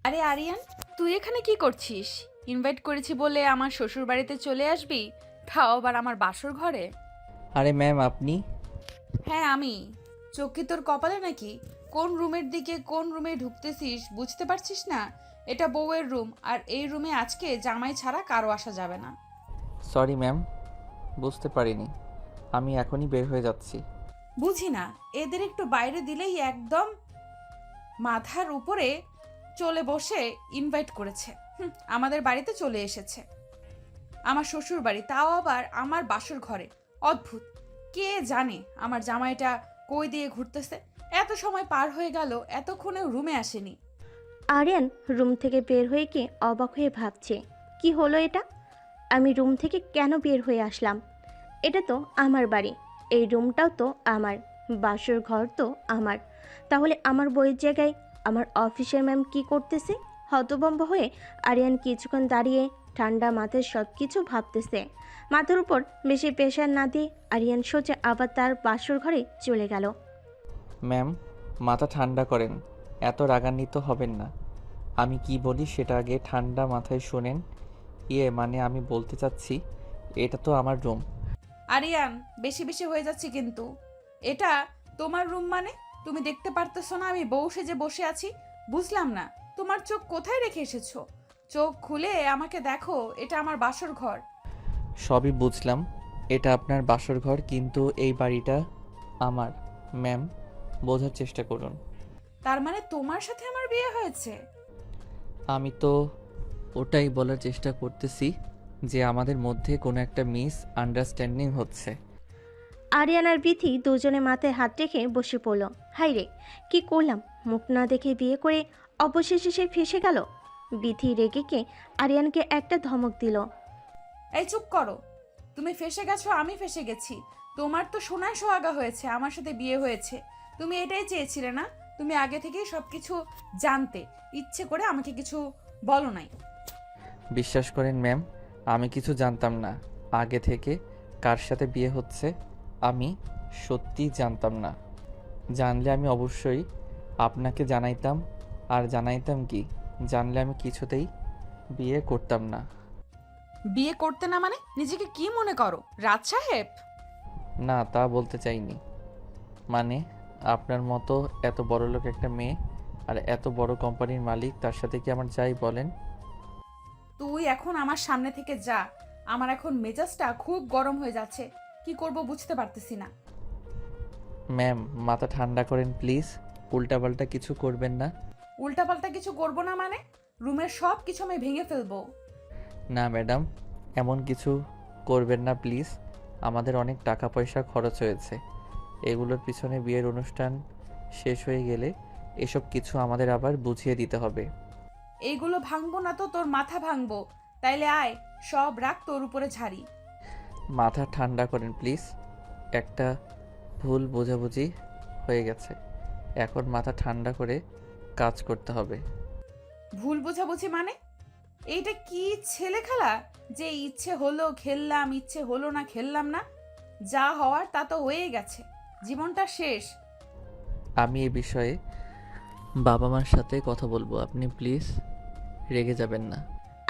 আরে আরিয়ান, তুই এখানে কি করছিস? ইনভাইট করেছি বলে আমার শ্বশুর বাড়িতে চলে আসবি, তাও আবার আমার বাসর ঘরে। আরে ম্যাম আপনি। হ্যাঁ আমি। চোখ কি তোর কপালে নাকি? কোন রুমের দিকে কোন রুমে ঢুকতেছিস বুঝতে পারছিস না? এটা বউয়ের রুম, আর এই রুমে আজকে জামাই ছাড়া কারো আসা যাবে না। সরি ম্যাম, বুঝতে পারিনি। আমি এখনই বের হয়ে যাচ্ছি। বুঝি না, এদের একটু বাইরে দিলেই একদম মাথার উপরে চলে বসে ইনভাইট করেছে। আমাদের বাড়িতে চলে এসেছে, আমার শ্বশুর বাড়ি, তাও আবার আমার বাসর ঘরে। অদ্ভুত, কে জানে আমার জামাইটা কই দিয়ে ঘুরতেছে। এত সময় পার হয়ে গেল, এতক্ষণেও রুমে আসেনি। আরিয়ান রুম থেকে বের হয়ে গিয়ে অবাক হয়ে ভাবছে, কি হলো এটা? আমি রুম থেকে কেন বের হয়ে আসলাম? এটা তো আমার বাড়ি, এই রুমটাও তো আমার, বাসর ঘর তো আমার। তাহলে আমার বইয়ের জায়গায় আমার অফিসের ম্যাম কি করতেছে? হতভম্ব হয়ে আরিয়ান কিছুক্ষণ দাঁড়িয়ে ঠান্ডা মাথায় সব কিছু ভাবতেছে। মাথার উপর বেশি প্রেশার না দিয়ে আরিয়ান সোজা আবার তার বাসর ঘরে চলে গেল। ম্যাম, মাথা ঠান্ডা করেন, এত রাগান্বিত হবেন না। আমি কি বলি সেটা আগে ঠান্ডা মাথায় শোনেন। মানে আমি বলতে চাচ্ছি, এটা তো আমার রুম। আরিয়ান, বেশি বেশি হয়ে যাচ্ছে কিন্তু। এটা তোমার রুম মানে? তুমি দেখতে পারতেছো না আমি বউ সেজে বসে আছি? বুঝলাম না, তোমার চোখ কোথায় রেখে এসেছো? চোখ খুলে আমাকে দেখো, এটা আমার বাসর ঘর। সবই বুঝলাম, এটা আপনার বাসর ঘর, কিন্তু এই বাড়িটা আমার। ম্যাম, বোঝার চেষ্টা করুন। তার মানে তোমার সাথে আমার বিয়ে হয়েছে? আমি তো ওটাই বলার চেষ্টা করতেছি যে আমাদের মধ্যে কোনো একটা মিস আন্ডারস্ট্যান্ডিং হচ্ছে। আরিয়ান আর বিথি দুজনে মাথায় হাত রেখে বসে পড়ল। হাই রে, কি করলাম! মুখ না দেখে বিয়ে করে অবশেষে সে ফেসে গেল। বিথি রেগে কে আরিয়ানকে একটা ধমক দিল। এই চুপ করো। তুমি ফেসে গেছো, আমি ফেসে গেছি। তোমার তো সোনায় সোহাগা হয়েছে, আমার সাথে বিয়ে হয়েছে। তুমি এটাই চেয়েছিলে না? তুমি আগে থেকেই সবকিছু জানতে, ইচ্ছে করে আমাকে কিছু বলো নাই। বিশ্বাস করেন ম্যাম, আমি কিছু জানতাম না আগে থেকে কার সাথে বিয়ে হচ্ছে। আমি সত্যি জানতাম না। জানলে আমি অবশ্যই আপনাকে জানাইতাম। আর জানাইতাম কি, জানলে আমি কিছুতেই বিয়ে করতাম না। বিয়ে করতে না মানে নিজেকে কি মনে করো, রাজ সাহেব? না, তা বলতে চাইনি। মানে আপনার মতো এত বড়লোক একটা মেয়ে আর এত বড় কোম্পানির মালিক, তার সাথে কি আমার যাই বলেন। তুই এখন আমার সামনে থেকে যা। আমার এখন মেজাজটা খুব গরম হয়ে যাচ্ছে, কি করব বুঝতে পারতেছি না। ম্যাম, মাথা ঠান্ডা করেন প্লিজ, উল্টাপাল্টা কিছু করবেন না। উল্টাপাল্টা কিছু করব না মানে? রুমের সব কিছু আমি ভেঙে ফেলবো। না ম্যাডাম, এমন কিছু করবেন না প্লিজ। আমাদের অনেক টাকা পয়সা খরচ হয়েছে এগুলোর পিছনে। বিয়ের অনুষ্ঠান শেষ হয়ে গেলে এসব কিছু আমাদের আবার বুঝিয়ে দিতে হবে। এইগুলো ভাঙবো না তো তোর মাথা ভাঙবো। তাইলে আয়, সব রাগ তোর উপরে ঝাড়ি। মাথা ঠান্ডা করেন প্লিজ। একটা ভুল বোঝাবুঝি হয়ে গেছে, এখন মাথা ঠান্ডা করে কাজ করতে হবে। ভুল বোঝাবুঝি মানে? এইটা কি ছেলে খেলা যে ইচ্ছে হলো খেললাম, ইচ্ছে হলো না খেললাম না? যা হওয়ার তা তো হয়ে গেছে, জীবনটা শেষ। আমি এ বিষয়ে বাবা মার সাথে কথা বলবো, আপনি প্লিজ রেগে যাবেন না।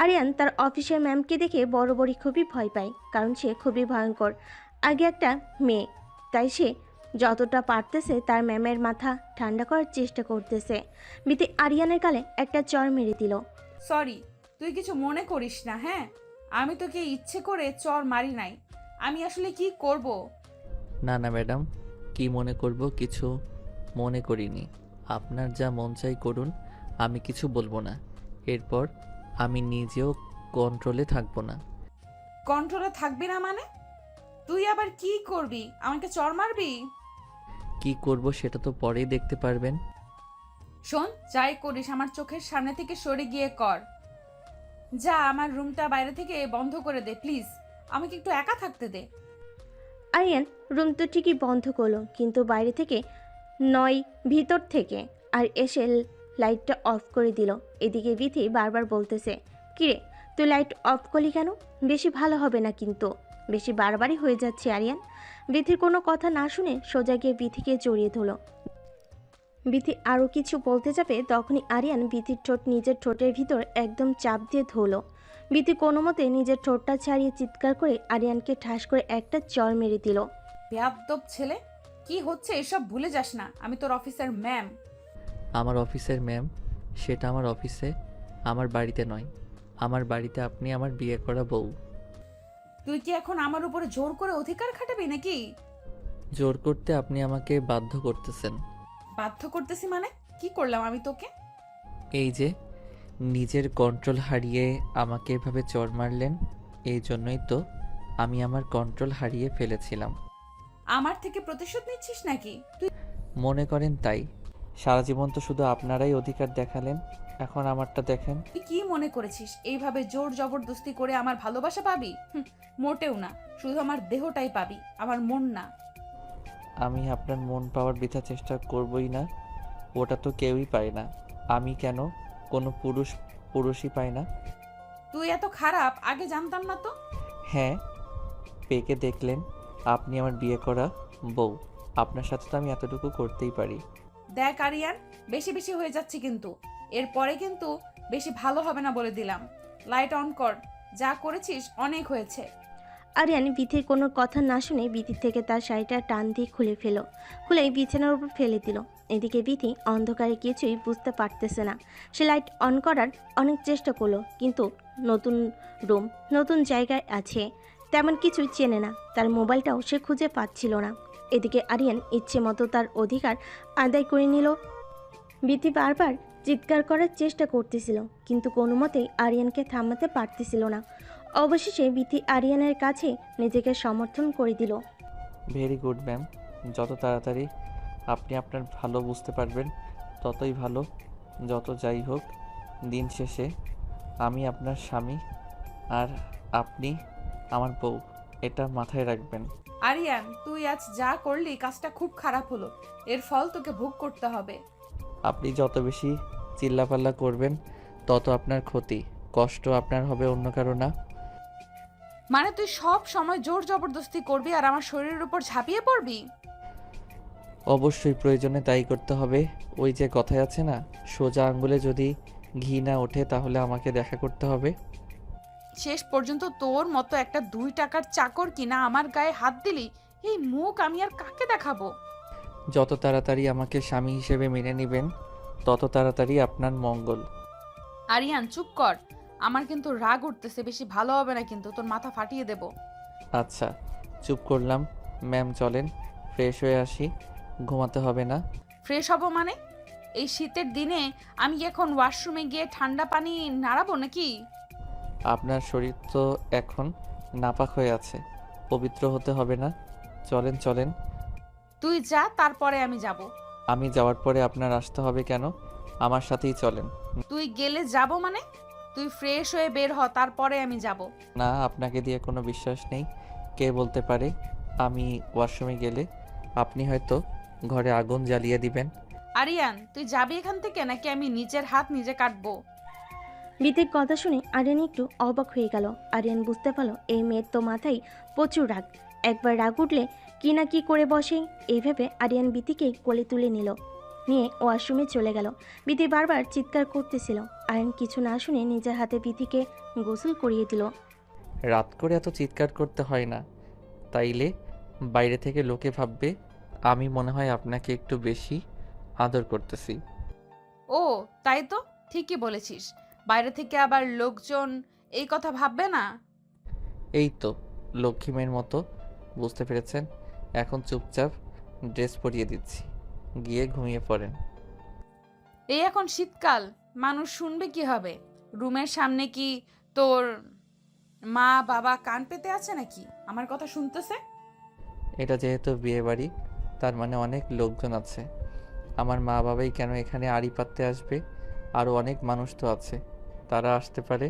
আরিয়ান তার অফিসের ম্যামকে দেখে বড় বড়ি খুবই ভয় পায়, কারণ সে খুবই ভয়ঙ্কর। আগে একটা মেয়ে, তাই সে যতটা পারতেছে তার ম্যামের মাথা ঠান্ডা করার চেষ্টা করতেছে। বিতি আরিয়ানের গালে একটা চড় মেরে দিল। সরি, তুই কিছু মনে করিস না, হ্যাঁ? আমি তোকে ইচ্ছে করে চর মারি নাই। আমি আসলে কি করব? না না ম্যাডাম, কি মনে করব, কিছু মনে করিনি। আপনার যা মন চাই করুন, আমি কিছু বলবো না। এরপর আমি নিজেও কন্ট্রোলে থাকবো না। কন্ট্রোলে থাকবি না মানে? তুই আবার কি করবি, আমাকে চর মারবি? কি করব সেটা তো পরেই দেখতে পারবেন। শোন, যাই করিস আমার চোখের সামনে থেকে সরে গিয়ে কর। যা, আমার রুমটা বাইরে থেকে বন্ধ করে দে প্লিজ। আমাকে একটু একা থাকতে দে। আরিয়ান রুম তো ঠিকই বন্ধ করলো, কিন্তু বাইরে থেকে নয়, ভিতর থেকে। আর এসে লাইটটা অফ করে দিল। এদিকে বিথি বারবার বলতেছে, কিরে তুই লাইট অফ করলি কেন? বেশি ভালো হবে না কিন্তু, বেশি বারবারই হয়ে যাচ্ছে আরিয়ান। বিথির কোনো কথা না শুনে সোজা গিয়ে বিথিকে জড়িয়ে ধরল। বিথি আরও কিছু বলতে যাবে তখনই আরিয়ান বিথির ঠোঁট নিজের ঠোঁটের ভিতর একদম চাপ দিয়ে ধরল। বিথি কোনো মতে নিজের ঠোঁটটা ছাড়িয়ে চিৎকার করে আরিয়ানকে ঠাস করে একটা চড় মেরে দিল। বেয়াদ্দব ছেলে, কি হচ্ছে এসব ভুলে যাস না, আমি তোর অফিসের ম্যাম। আমার অফিসের ম্যাম, সেটা আমার অফিসে, আমার বাড়িতে নয়। আমার বাড়িতে আপনি আমার বিয়ে করা বউ। তুই কি এখন আমার উপরে জোর করে অধিকার খাটাবি নাকি? জোর করতে আপনি আমাকে বাধ্য করতেছেন। বাধ্য করতেছি মানে? কি করলাম আমি তোকে? এই যে নিজের কন্ট্রোল হারিয়ে আমাকে এভাবে চড় মারলেন, এই জন্যই তো আমি আমার কন্ট্রোল হারিয়ে ফেলেছিলাম। আমার থেকে প্রতিশোধ নিচ্ছিস নাকি তুই? মনে করেন তাই। সারা জীবন তো শুধু আপনারাই অধিকার দেখালেন, এখন আমারটা দেখেন। তুই কি মনে করেছিস এইভাবে জোর জবরদস্তি করে আমার ভালোবাসা পাবি? মোটেও না, শুধু আমার দেহটাই পাবি, আমার মন না। আমি আপনার মন পাওয়ার বৃথা চেষ্টা করবই না, ওটা তো কেউই পায় না। আমি কেন, কোনো পুরুষই পায় না। তুই এত খারাপ আগে জানতাম না তো। হ্যাঁ, পেকে দেখলেন, আপনি আমার বিয়ে করা বউ। আপনার সাথে তো আমি এতটুকু করতেই পারি। দেখ আরিয়ান, বেশি বেশি হয়ে যাচ্ছে কিন্তু। এরপরে কিন্তু বেশি ভালো হবে না বলে দিলাম। লাইট অন কর, যা করেছিস অনেক হয়েছে। আরিয়ান বিথির কোনো কথা না শুনে বিথির থেকে তার শাড়িটা টান দিয়ে খুলে বিছানার উপর ফেলে দিল। এদিকে বিথি অন্ধকারে কিছুই বুঝতে পারতেছে না। সে লাইট অন করার অনেক চেষ্টা করলো, কিন্তু নতুন রুম, নতুন জায়গায় আছে, তেমন কিছুই চেনে না। তার মোবাইলটাও সে খুঁজে পাচ্ছিল না। এদিকে আরিয়ান ইচ্ছে মতো তার অধিকার আদায় করে নিল। বিথি বারবার চিৎকার করার চেষ্টা করতেছিল, কিন্তু কোনো মতেই আরিয়ানকে থামাতে পারতেছিল না। অবশেষে বিথি আরিয়ানের কাছে নিজেকে সমর্থন করে দিল। ভেরি গুড ম্যাম, যত তাড়াতাড়ি আপনি আপনার ভালো বুঝতে পারবেন ততই ভালো। যত যাই হোক, দিন শেষে আমি আপনার স্বামী আর আপনি আমার বউ, এটা মাথায় রাখবেন। আরিয়ান, তুই আজ যা করলি কাজটা খুব খারাপ হলো, এর ফল তোকে ভোগ করতে হবে। আপনি যত বেশি চিল্লাপাল্লা করবেন তত আপনার ক্ষতি, কষ্ট আপনার হবে, অন্য কারো না। মানে তুই সব সময় জোর জবরদস্তি করবি আর আমার শরীরের উপর ঝাঁপিয়ে পড়বি? অবশ্যই প্রয়োজনে তাই করতে হবে। ওই যে কথায় আছে না, সোজা আঙ্গুলে যদি ঘি না ওঠে তাহলে আমাকে দেখা করতে হবে। শেষ পর্যন্ত তোর মতো একটা 2 টাকার চাকর কিনা আমার গায়ে হাত দিলি, এই মুখ আমি আর কাকে দেখাবো? যত তাড়াতাড়ি আমাকে স্বামী হিসেবে মেনে নেবেন তত তাড়াতাড়ি আপনার মঙ্গল। আরিয়ান চুপ কর, আমার কিন্তু রাগ উঠতেছে, বেশি ভালো হবে না কিন্তু, তোর মাথা ফাটিয়ে দেব। আচ্ছা, চুপ করলাম। ম্যাম চলেন, ফ্রেশ হয়ে আসি, ঘুমাতে হবে না। ফ্রেশ হব মানে? এই শীতের দিনে আমি কি এখন ওয়াশরুমে গিয়ে ঠান্ডা পানি নাড়াবো নাকি? আপনার শরীর তো এখন নাপাক হয়ে আছে, পবিত্র হতে হবে না। চলেন চলেন। তুই যা, তারপরে আমি যাব। আমি যাওয়ার পরে আপনার আসতে হবে কেন? আমার সাথেই চলেন। তুই গেলে যাব মানে? তুই ফ্রেশ হয়ে বের হ, তারপরে আমি যাব। না, আপনাকে দিয়ে কোনো বিশ্বাস নেই। কে বলতে পারে আমি ওয়াশরুমে গেলে আপনি হয়তো ঘরে আগুন জ্বালিয়ে দিবেন। আরিয়ান, তুই যাবি এখান থেকে নাকি আমি নিজের হাত নিজে কাটবো? বিথির কথা শুনে আরিয়ান একটু অবাক হয়ে গেল। আরিয়ান বুঝতে পারল এই মেয়ের তো মাথায় প্রচুর রাগ, একবার রাগ উঠলে কি না কি করে বসে। এইভাবে আরিয়ান বিথিকে কোলে তুলে নিয়ে ওয়াশরুমে চলে গেল। বিথি বারবার চিৎকার করতেছিল। আরিয়ান কিছু না শুনে নিজের হাতে বিথিকে গোসল করিয়ে দিল। রাত করে এত চিৎকার করতে হয় না, তাইলে বাইরে থেকে লোকে ভাববে আমি মনে হয় আপনাকে একটু বেশি আদর করতেছি। ও তাই তো, ঠিকই বলেছিস, বাইরে থেকে আবার লোকজন এই কথা ভাববে না? এই তো লক্ষ্মী মেয়ের মতো, বুঝতে পেরেছেন? এখন চুপচাপ ড্রেস পরিয়ে দিচ্ছি, গিয়ে ঘুমিয়ে পড়েন। এই এখন শীতকাল, মানুষ শুনবে কি হবে? রুমের সামনে কি তোর মা বাবা কান পেতে আছে নাকি আমার কথা শুনতেছে? এটা যেহেতু বিয়ে বাড়ি, তার মানে অনেক লোকজন আছে। আমার মা বাবাই কেন এখানে আড়ি পাততে আসবে? আরও অনেক মানুষ তো আছে, তারা আসতে পারে।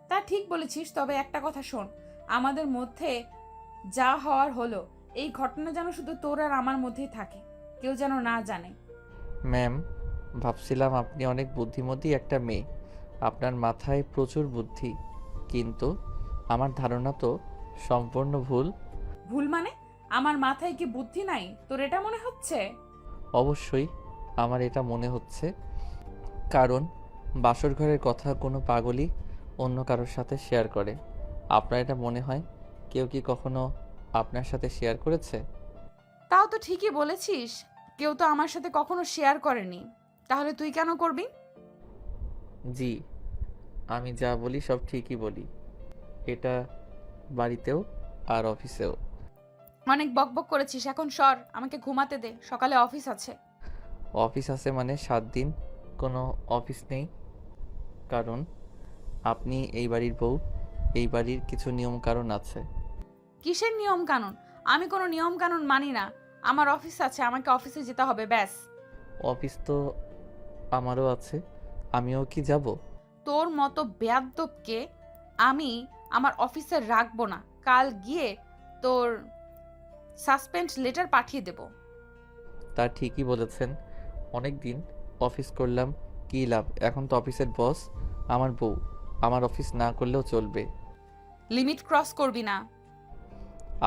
তা ঠিক বলেছিস, তবে একটা কথা শোন, আমাদের মধ্যে যা হওয়ার হলো, এই ঘটনা যেন শুধু তোর আর আমার মধ্যেই থাকে, কেউ যেন না জানে। ম্যাম, ভাবছিলাম আপনি অনেক বুদ্ধিমতী একটা মেয়ে, আপনার মাথায় প্রচুর বুদ্ধি, কিন্তু আমার ধারণা তো সম্পূর্ণ ভুল। ভুল মানে? আমার মাথায় কি বুদ্ধি নাই, তোর এটা মনে হচ্ছে? অবশ্যই, আমার এটা মনে হচ্ছে, কারণ বাসর ঘরের কথা কোনো পাগলই অন্য কারোর সাথে শেয়ার করে। আপনার এটা মনে হয় কেউ কি কখনো আপনার সাথে শেয়ার করেছে? তাও তো ঠিকই বলেছিস, কেউ তো আমার সাথে কখনো শেয়ার করেনি, তাহলে তুই কেন করবি? জি, আমি যা বলি সব ঠিকই বলি, এটা বাড়িতেও আর অফিসেও। অনেক বকবক করেছিস, এখন সর, আমাকে ঘুমাতে দে, সকালে অফিস আছে। অফিস আছে মানে 7 দিন কোনো অফিস নেই? কারণ আপনি এই বাড়ির বউ, এই বাড়ির কিছু নিয়ম কারণ আছে। কিসের নিয়ম কানুন? আমি কোনো নিয়ম কানুন মানি না। আমার অফিস আছে, আমাকে অফিসে যেতে হবে, ব্যাস। অফিস তো আমারও আছে, আমিও কি যাব? তোর মতো বেয়াদ্দপকে আমি আমার অফিসে রাখবো না। কাল গিয়ে তোর সাসপেন্ড লেটার পাঠিয়ে দেব। তা ঠিকই বলেছেন, অনেক দিন অফিস করলাম, কী লাভ? এখন তো অফিসের বস আমার বউ, আমার অফিস না করলেও চলবে। লিমিট ক্রস করবি না।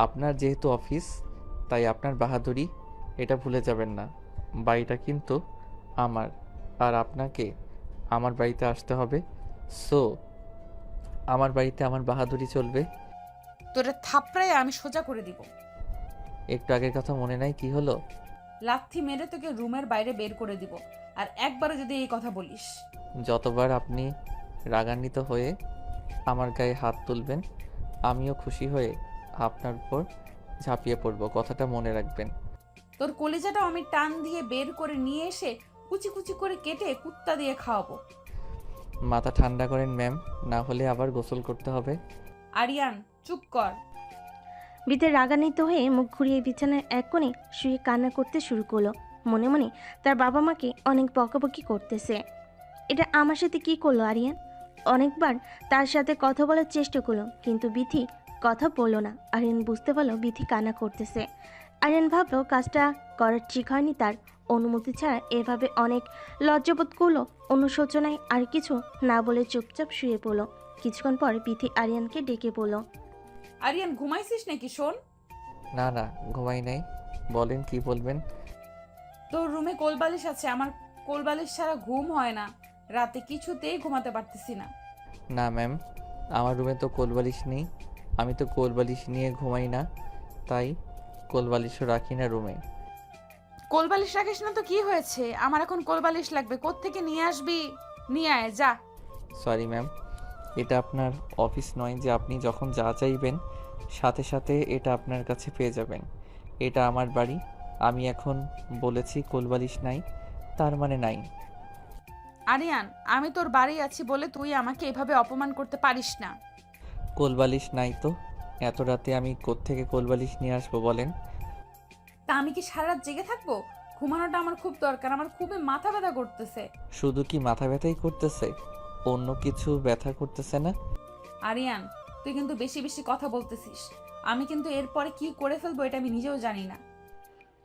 আপনার যেহেতু অফিস, তাই আপনার বাহাদুরি, এটা ভুলে যাবেন না। বাড়িটা কিন্তু আমার, আর আপনাকে আমার বাড়িতে আসতে হবে। সো আমার বাড়িতে আমার বাহাদুরি চলবে। তোরে থাপড়ায় আমি সোজা করে দিব। একটু আগের কথা মনে নাই কি হলো? লাথি মেরে তোকে রুমের বাইরে বের করে দিব, আর একবারও যদি এই কথা বলিস। যতবার আপনি রাগান্বিত হয়ে আমার গায়ে হাত তুলবেন, আমিও খুশি হয়ে আপনার উপর ঝাঁপিয়ে পড়ব, কথাটা মনে রাখবেন। তোর কলিজাটা আমি টান দিয়ে বের করে নিয়ে এসে কুচি কুচি করে কেটে কুত্তা দিয়ে খাওয়াবো। মাথা ঠান্ডা করেন ম্যাম, না হলে আবার গোসল করতে হবে। আরিয়ান, চুপ কর। বিতে রাগান্বিত হয়ে মুখ ঘুরিয়ে বিছানার এক কোণে শুয়ে কান্না করতে শুরু করলো। মনে মনে তার বাবা মাকে অনেক বকাবকি করতেছে। এটা আমার সাথে কি করলো আরিয়ান? অনেকবার তার সাথে কথা বলার চেষ্টা করলো, কিন্তু বিথি কথা বললো না। আরিয়ান বুঝতে পারলো বিথি কান্না করতেছে। আরিয়ান ভাবলো কাজটা করার ঠিক হয়নি তার। অনুমতি ছাড়া এভাবে অনেক লজ্জাবোধ করলো। অনুশোচনায় আর কিছু না বলে চুপচাপ শুয়ে পড়লো। কিছুক্ষণ পর বিথি আরিয়ানকে ডেকে বলল, আরিয়ান, ঘুমাইছিস নাকি? শোন, না না, ঘুমাই নাই, বলেন কি বলবেন। তোর রুমে কোলবালিশ আছে, আমার কোলবালিশ ছাড়া ঘুম হয় না, রাতে কিছুতেই ঘুমাতে পারতেছি না। না ম্যাম, আমার রুমে তো কোলবালিশ নেই, আমি তো কোলবালিশ নিয়ে ঘুমাই না, তাই কোলবালিশও রাখি না রুমে। কোলবালিশ রাখিস না তো কি হয়েছে? আমার এখন কোলবালিশ লাগবে, কোত্থেকে নিয়ে আসবি? নিয়ে আয় যা। সরি ম্যাম, এটা আপনার অফিস নয় যে আপনি যখন যা চাইবেন সাথে সাথে এটা আপনার কাছে পেয়ে যাবেন। এটা আমার বাড়ি, আমি এখন বলেছি কোলবালিশ নাই, তার মানে নাই। আরিয়ান, আমি তোর বাড়ি আছি বলে তুই আমাকে এভাবে অপমান করতে পারিস না। কোলবালিশ নাই তো এত রাতে আমি কোত্থেকে কোলবালিশ নিয়ে আসবো বলেন? তা আমি কি সারা রাত জেগে থাকবো? ঘুমানোটা আমার খুব দরকার, আমার খুবই মাথা ব্যথা করতেছে। শুধু কি মাথা ব্যথাই করতেছে, অন্য কিছু ব্যথা করতেছে না? আরিয়ান, তুই কিন্তু বেশি বেশি কথা বলতেছিস। আমি কিন্তু এরপরে কি করে ফেলবো এটা আমি নিজেও জানি না।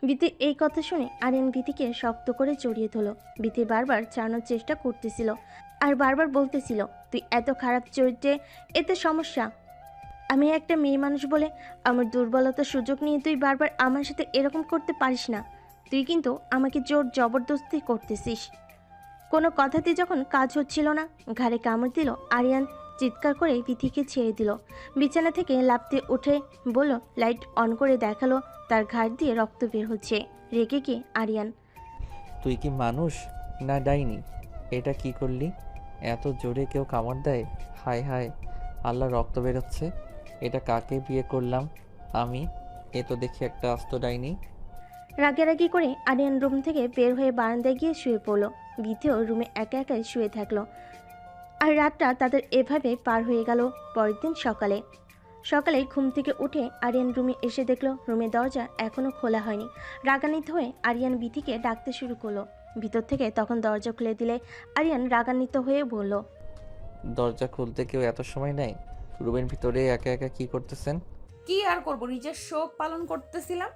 বিতি এই কথা শুনে আরিয়ান বিতিকে শক্ত করে জড়িয়ে ধরল। বিতি বারবার ছাড়ানোর চেষ্টা করতেছিল আর বারবার বলতেছিল, তুই এত খারাপ চরিত্রে, এতে সমস্যা। আমি একটা মেয়ে মানুষ বলে আমার দুর্বলতার সুযোগ নিয়ে তুই বারবার আমার সাথে এরকম করতে পারিস না। তুই কিন্তু আমাকে জোর জবরদস্তি করতেছিস। কোনো কথাতে যখন কাজ হচ্ছিল না, ঘাড়ে কামড় দিল আরিয়ান। চিৎকার করে বিথিকে ছেড়ে দিল। বিছানা থেকে লাফতে উঠে বলল, লাইট অন করে দেখালো তার ঘাড় দিয়ে রক্ত বের হচ্ছে। রেগে গিয়ে আরিয়ান, তুই কি মানুষ না ডাইনি? এটা কি করলি? এত জোরে কেউ কামড় দেয়? হায় হায়, আল্লাহ, রক্ত বেরোচ্ছে। এটা কাকে বিয়ে করলাম আমি? এ তো দেখি একটা আস্ত ডাইনি। রাগারাগি করে আরিয়ান রুম থেকে বের হয়ে বারান্দায় গিয়ে শুয়ে পড়ল। বিথিও রুমে একা একাই শুয়ে থাকলো। আর রাতটা তাদের এভাবে পার হয়ে গেল। পরের দিন সকালে ঘুম থেকে উঠে আরিয়ান রুমে এসে দেখলো রুমের দরজা এখনো খোলা হয়নি। রাগান্বিত হয়ে আরিয়ান বিথিকে ডাকতে শুরু করলো। ভিতর থেকে তখন দরজা খুলে দিলে আরিয়ান রাগান্বিত হয়ে বলল, দরজা খুলতে কেউ এত সময় নেয়? রুমের ভিতরে একা একা কি করতেছেন? কি আর করব, নিজের শোক পালন করতেছিলাম।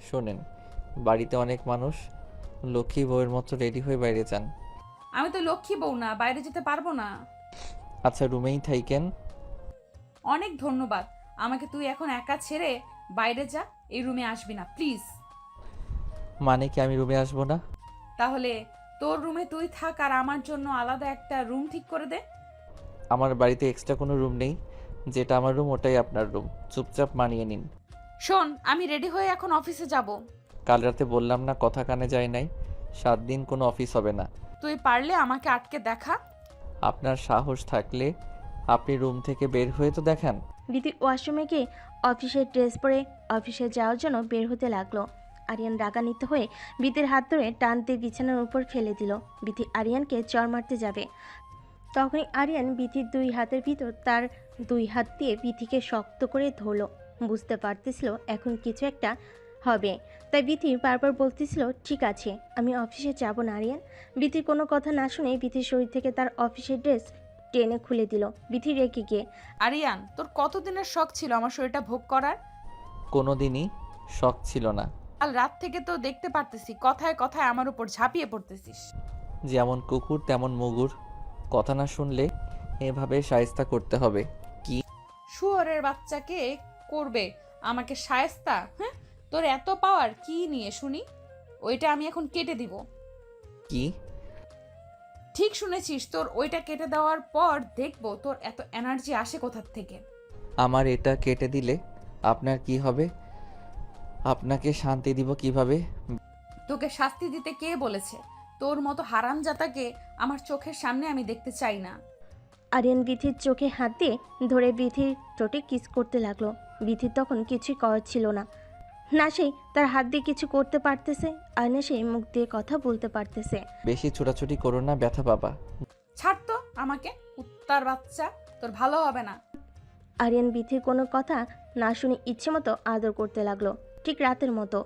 শোনেন, বাড়িতে অনেক মানুষ, লক্ষ্মী বউয়ের মতো রেডি হয়ে বাইরে যান। আমি তো লক্ষ্মী বউ না, বাইরে যেতে পারবো না। আচ্ছা, রুমেই থাইকেন। অনেক ধন্যবাদ, আমাকে তুই এখন একা ছেড়ে বাইরে যা, এই রুমে আসবি না প্লিজ। মানে কি আমি রুমে আসবো না? তাহলে তোর রুমে তুই থাক আর আমার জন্য আলাদা একটা রুম ঠিক করে দে। আমার বাড়িতে এক্সট্রা কোনো রুম নেই, যেটা আমার রুম ওটাই আপনার রুম, চুপচাপ মানিয়ে নিন। শোন, আমি রেডি হয়ে এখন অফিসে যাব। কাল রাতে বললাম না, কথা কানে যায় নাই, 7 দিন কোনো অফিস হবে না। তুই পারলে আমাকে আটকে দেখা। আপনার সাহস থাকলে আপনি রুম থেকে বের হয়ে তো দেখান। বিথি ওয়াশরুমে গিয়ে অফিসের ড্রেস পরে অফিসে যাওয়ার জন্য বের হতে লাগলো। আরিয়ান রাগান্বিত হয়ে বিথির হাত ধরে টান দিয়ে বিছানার উপর ফেলে দিল। বিথি আরিয়ানকে চড় মারতে যাবে, তখনই আরিয়ান বিথির 2 হাতের ভিতর তার 2 হাত দিয়ে বিথিকে শক্ত করে ধরল। বুঝতে পারতেছিল এখন কিছু একটা হবে, তাই বিথি বারবার বলতেছিল, ঠিক আছে আমি অফিসে যাব না আরিয়ান। বিথির কোনো কথা না শুনে বিথির শরীর থেকে তার অফিসের ড্রেস টেনে খুলে দিল। বিথি রেগে গিয়ে, আরিয়ান, তোর কতদিনের শখ ছিল আমার শরীরটা ভোগ করার? কোনো দিনই শখ ছিল না। কাল রাত থেকে তো দেখতে পারতেছি কথায় কথায় আমার উপর ঝাঁপিয়ে পড়তেছিস। যেমন কুকুর তেমন মুগুর, কথা না শুনলে এভাবে শায়েস্তা করতে হবে। কি শুয়োরের বাচ্চাকে করবে আমাকে শায়েস্তা? হ্যাঁ, তোর এত পাওয়ার কি নিয়ে শুনি? ওইটা আমি এখন কেটে দিব। কি ঠিক শুনেছিস, তোর ওইটা কেটে দেওয়ার পর দেখবো তোর এত এনার্জি আসে কোথার থেকে। আমার এটা কেটে দিলে আপনার কি হবে? আপনাকে শান্তি দিব কিভাবে? তোকে শাস্তি দিতে কে বলেছে? তোর মতো হারামজাদাকে আমার চোখের সামনে আমি দেখতে চাই না। আরিয়ান বিথির চোখে হাত দিয়ে ধরে বিথির ঠোঁটে কিস করতে লাগলো। বিথির তখন কিছুই করার ছিল না, না সেই তার হাত দিয়ে কিছু করতে পারতেছে আর না সেই মুখ দিয়ে কথা বলতে পারতেছে। বেশি ছোটাছুটি করো না, ব্যথা পাবা। ছাড় তো আমাকে, কুত্তার বাচ্চা, তোর ভালো হবে না। আরিয়ান বিথির কোনো কথা না শুনে ইচ্ছে মতো আদর করতে লাগলো, ঠিক রাতের মতো।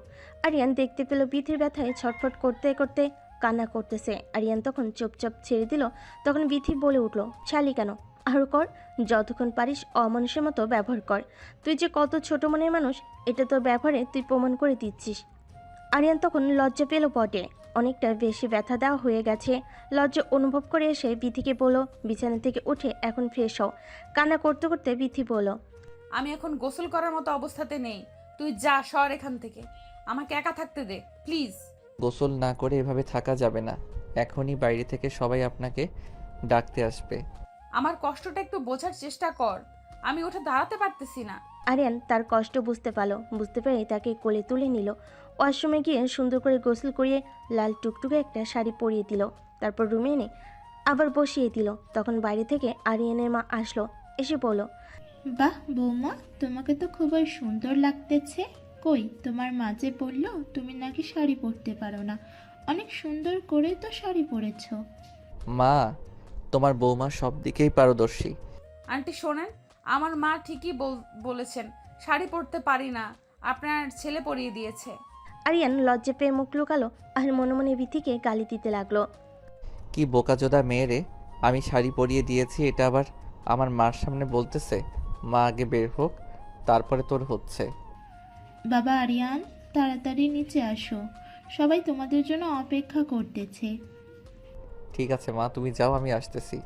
আরিয়ান দেখতে পেল বিথির ব্যথায় ছটফট করতে করতে কান্না করতেছে। আরিয়ান তখন চুপচাপ ছেড়ে দিল। তখন বিথি বলে উঠল, ছালি কেন, আরও কর, যতক্ষণ পারিস অমানুষের মতো ব্যবহার কর। তুই যে কত ছোট মনের মানুষ এটা তোর ব্যবহারে তুই প্রমাণ করে দিচ্ছিস। আরিয়ান তখন লজ্জা পেল বটে, অনেকটা বেশি ব্যথা দেওয়া হয়ে গেছে। লজ্জা অনুভব করে এসে বিথিকে বলল, বিছানা থেকে উঠে এখন ফ্রেশ হও। কান্না করতে করতে বিথি বলল, আমি এখন গোসল করার মতো অবস্থাতে নেই। তুই যা, সর এখান থেকে, আমাকে একা থাকতে দে প্লিজ। গোসল না করে এভাবে থাকা যাবে না, এখনই বাইরে থেকে সবাই আপনাকে ডাকতে আসবে। আমার কষ্টটা একটু বোঝার চেষ্টা কর, আমি উঠে দাঁড়াতে পারতেছি না। আরিয়ান তার কষ্ট বুঝতে পারল, বুঝতে পেরে তাকে কোলে তুলে নিল। ওয়াশরুমে গিয়ে সুন্দর করে গোসল করিয়ে লাল টুকটুকে একটা শাড়ি পরিয়ে দিল, তারপর রুমে এনে আবার বসিয়ে দিল। তখন বাইরে থেকে আরিয়ানের মা আসলো, এসে বলল, বাহ বৌমা, তোমাকে তো খুবই সুন্দর লাগতেছে। কই তোমার মাঝে বলল তুমি নাকি শাড়ি পরতে পারো না, অনেক সুন্দর করে তো শাড়ি পরেছো। মা, তোমার বৌমা সব দিকেই পারদর্শী। আন্টি শোনেন, আমার মা ঠিকই বলেছেন, শাড়ি পরতে পারি না, আপনার ছেলে পরিয়ে দিয়েছে। আরিয়ান লজ্জা পেয়ে মুখ লুকালো আর মনে মনে বিথিকে গালি দিতে লাগলো। কি বোকাচোদা মেয়েরে, আমি শাড়ি পরিয়ে দিয়েছি এটা আবার আমার মার সামনে বলতেছে। মা আগে বের হোক, তারপরে তোর হচ্ছে। বাবা আরিয়ান, তাড়াতাড়ি নিচে আসো, সবাই তোমাদের জন্য অপেক্ষা করতেছে। ঠিক আছে মা, তুমি যাও, আমি আসতেছি।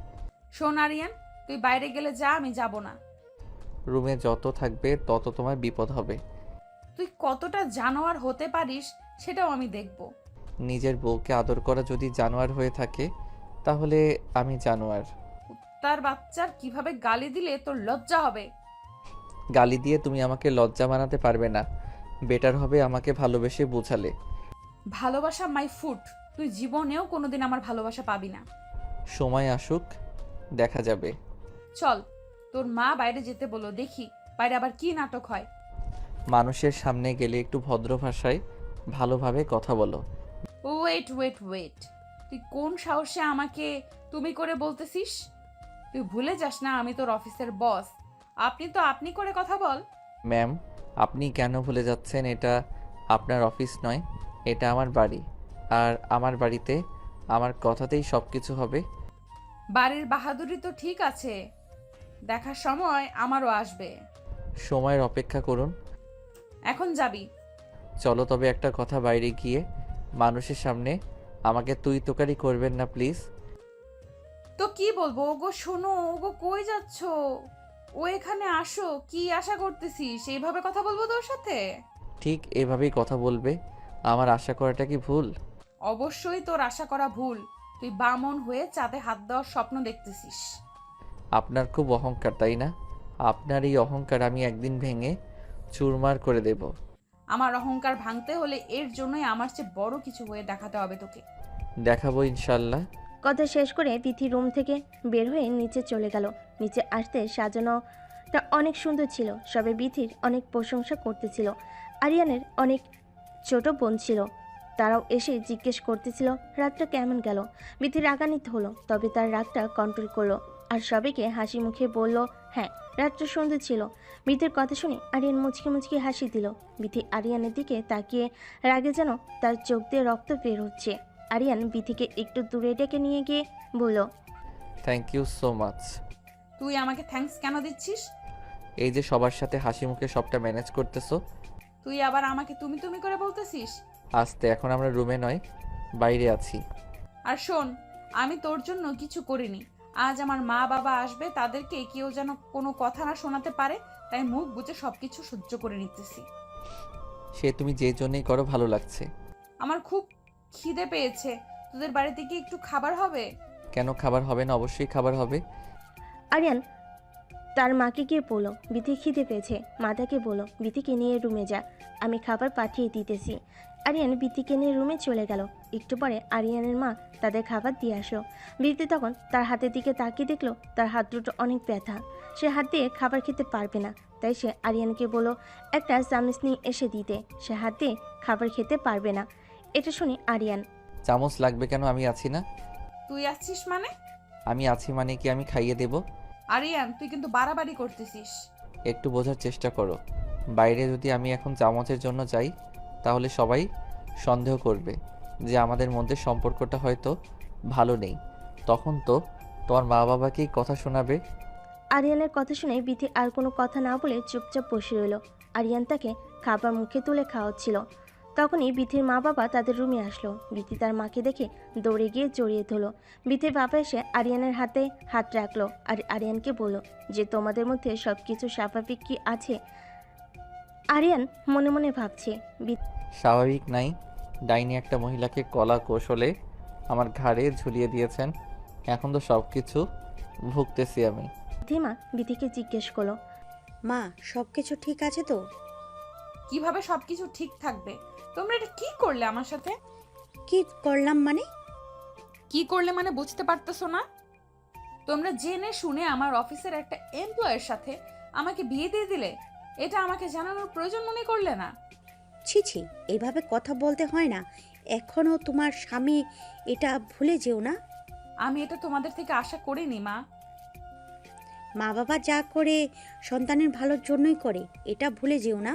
শোন আরিয়ান, তুই বাইরে গেলে যা, আমি যাব না। রুমে যত থাকবে তত তোমার বিপদ হবে। তুই কতটা জানোয়ার হতে পারিস সেটাও আমি দেখব। নিজের বউকে আদর করা যদি জানোয়ার হয়ে থাকে, তাহলে আমি জানোয়ার। কুত্তার বাচ্চার কিভাবে গালি দিলে তোর লজ্জা হবে? গালি দিয়ে তুমি আমাকে লজ্জা বানাতে পারবে না, বেটার হবে আমাকে ভালোবেসে বোঝালে। ভালোবাসা মাই ফুড, তুই জীবনেও কোনোদিন আমার ভালোবাসা পাবি না। সময় আসুক, দেখা যাবে। চল, তোর মা বাইরে যেতে বলো, দেখি বাইরে আবার কি নাটক হয়। মানুষের সামনে গেলে একটু ভদ্র ভাষায় ভালোভাবে কথা বলো। ওয়েট ওয়েট ওয়েট, তুই কোন সাহসে আমাকে তুমি করে বলতেছিস? তুই ভুলে যাস না আমি তোর অফিসের বস। আপনি তো আপনি করে কথা বল। ম্যাম, আপনি কেন ভুলে যাচ্ছেন? এটা আপনার অফিস নয়, এটা আমার বাড়ি। আর আমার বাড়িতে আমার কথাতেই সব কিছু হবে। বাড়ির বাহাদুরি তো ঠিক আছে, দেখার সময় আমারও আসবে। সময়ের অপেক্ষা করুন। এখন যাবি? চলো তবে একটা কথা, বাইরে গিয়ে মানুষের সামনে আমাকে তুই তোকারি করবেন না প্লিজ। তো কি বলবো? ওগো শোনো, ওগো কই যাচ্ছ? ও এখানে আসো, কি আশা করতেছিস এইভাবে কথা বলবো তোর সাথে? ঠিক এভাবেই কথা বলবে। আমার আশা করাটা কি ভুল? অবশ্যই তোর আশা করা ভুল। তুই বামন হয়ে চাঁদে হাত দেওয়ার স্বপ্ন দেখতেছিস। আপনার খুব অহংকার, তাই না? আপনার এই অহংকার আমি একদিন ভেঙে চুরমার করে দেব। আমার অহংকার ভাঙতে হলে এর জন্যই আমার চেয়ে বড় কিছু হয়ে দেখাতে হবে তোকে। দেখাবো ইনশাল্লাহ। কথা শেষ করে বিথি রুম থেকে বের হয়ে নিচে চলে গেল। নিচে আসতে সাজানোটা অনেক সুন্দর ছিল। সবে বিথির অনেক প্রশংসা করতেছিল। আরিয়ানের অনেক ছোট বোন ছিল, তারাও এসে জিজ্ঞেস করতেছিল রাতটা কেমন গেল। বিথি রাগান্বিত হলো, তবে তার রাগটা কন্ট্রোল করলো আর সবাইকে হাসি মুখে বলল, হ্যাঁ রাতটা সুন্দর ছিল। বিথির কথা শুনে আরিয়ান মুচকি মুচকি হাসি দিল। বিথি আরিয়ানের দিকে তাকিয়ে রাগে যেন তার চোখ দিয়ে রক্ত বের হচ্ছে। আরিয়ান বিথিকে একটু দূরে ডেকে নিয়ে গিয়ে বলল, থ্যাংক ইউ সো মাচ। তুই আমাকে থ্যাঙ্কস কেন দিচ্ছিস? এই যে সবার সাথে হাসি মুখে সবটা ম্যানেজ করতেছো। তুই আবার আমাকে তুমি তুমি করে বলতেছিস? আস্তে, এখন আমরা রুমে নয়, বাইরে আছি। আর শোন, আমি তোর জন্য কিছু করিনি। আজ আমার মা বাবা আসবে, তাদেরকে কেউ যেন কোনো কথা না শোনাতে পারে, তাই মুখ বুজে সবকিছু সহ্য করে নিতেছি। সে তুমি যে জন্যই করো, ভালো লাগছে। আমার খুব খিদে পেয়েছে, তোদের বাড়িতে কি একটু খাবার হবে? কেন খাবার হবে না? অবশ্যই খাবার হবে। আরিয়ান তার মাকে গিয়ে বলল, বিথি খিদে পেয়েছে। মাতাকে বলল, বিথিকে নিয়ে রুমে যা, আমি খাবার পাঠিয়ে দিতেছি। আরিয়ান বিথিকে নিয়ে রুমে চলে গেল। একটু পরে আরিয়ানের মা তাদের খাবার দিয়ে আসলো। বিথি তখন তার হাতের দিকে তাকিয়ে দেখলো তার হাত দুটো অনেক ব্যথা। সে হাত দিয়ে খাবার খেতে পারবে না, তাই সে আরিয়ানকে বলল একটা চামচ নিয়ে এসে দিতে। সে হাত দিয়ে খাবার খেতে পারবে না। এটা শুনে আরিয়ান, চামচ লাগবে কেন? আমি আছি না। তুই আসছিস মানে? আমি আছি মানে কি আমি খাইয়ে দেব? আরিয়ান, তুই কিন্তু বাড়াবাড়ি করতেছিস। একটু বোঝার চেষ্টা করো। বাইরে যদি আমি এখন চামচের জন্য যাই, তাহলে সবাই সন্দেহ করবে যে আমাদের মধ্যে সম্পর্কটা হয়তো ভালো নেই। তখন তো তোমার মা বাবাকেই কথা শোনাবে। আরিয়ানের কথা শুনে বিথি আর কোনো কথা না বলে চুপচাপ বসে রইল। আরিয়ান তাকে খাবার মুখে তুলে খাওয়াচ্ছিল। তখনই বিথির মা বাবা তাদের রুমে আসলো। বিথি তার মাকে দেখে দৌড়ে গিয়ে জড়িয়ে ধরল। বিথির বাবা এসে আরিয়ানের হাতে হাত রাখলো আর আরিয়ানকে বলল যে তোমাদের মধ্যে সব কিছু স্বাভাবিক কি আছে? আরিয়ান মনে মনে ভাবছে, স্বাভাবিক নাই। ডাইনি একটা মহিলাকে কলা কৌশলে আমার ঘাড়ে ঝুলিয়ে দিয়েছেন। এখন তো সব কিছু ভুগতেছি আমি। বিথিমা বিথিকে জিজ্ঞেস করলো, মা সব কিছু ঠিক আছে তো? কিভাবে সবকিছু ঠিক থাকবে? তোমরা এটা কি করলে আমার সাথে? কি করলাম মানে? কি করলে মানে বুঝতে পারতেছো না? তোমরা জেনে শুনে আমার অফিসের একটা এমপ্লয়ের সাথে আমাকে বিয়ে দিয়ে দিলে। এটা আমাকে জানানোর প্রয়োজন মনে করলে না? ছি ছি, এভাবে কথা বলতে হয় না। এখনো তোমার স্বামী, এটা ভুলে যেও না। আমি এটা তোমাদের থেকে আশা করিনি মা। মা বাবা যা করে সন্তানের ভালোর জন্যই করে, এটা ভুলে যেও না।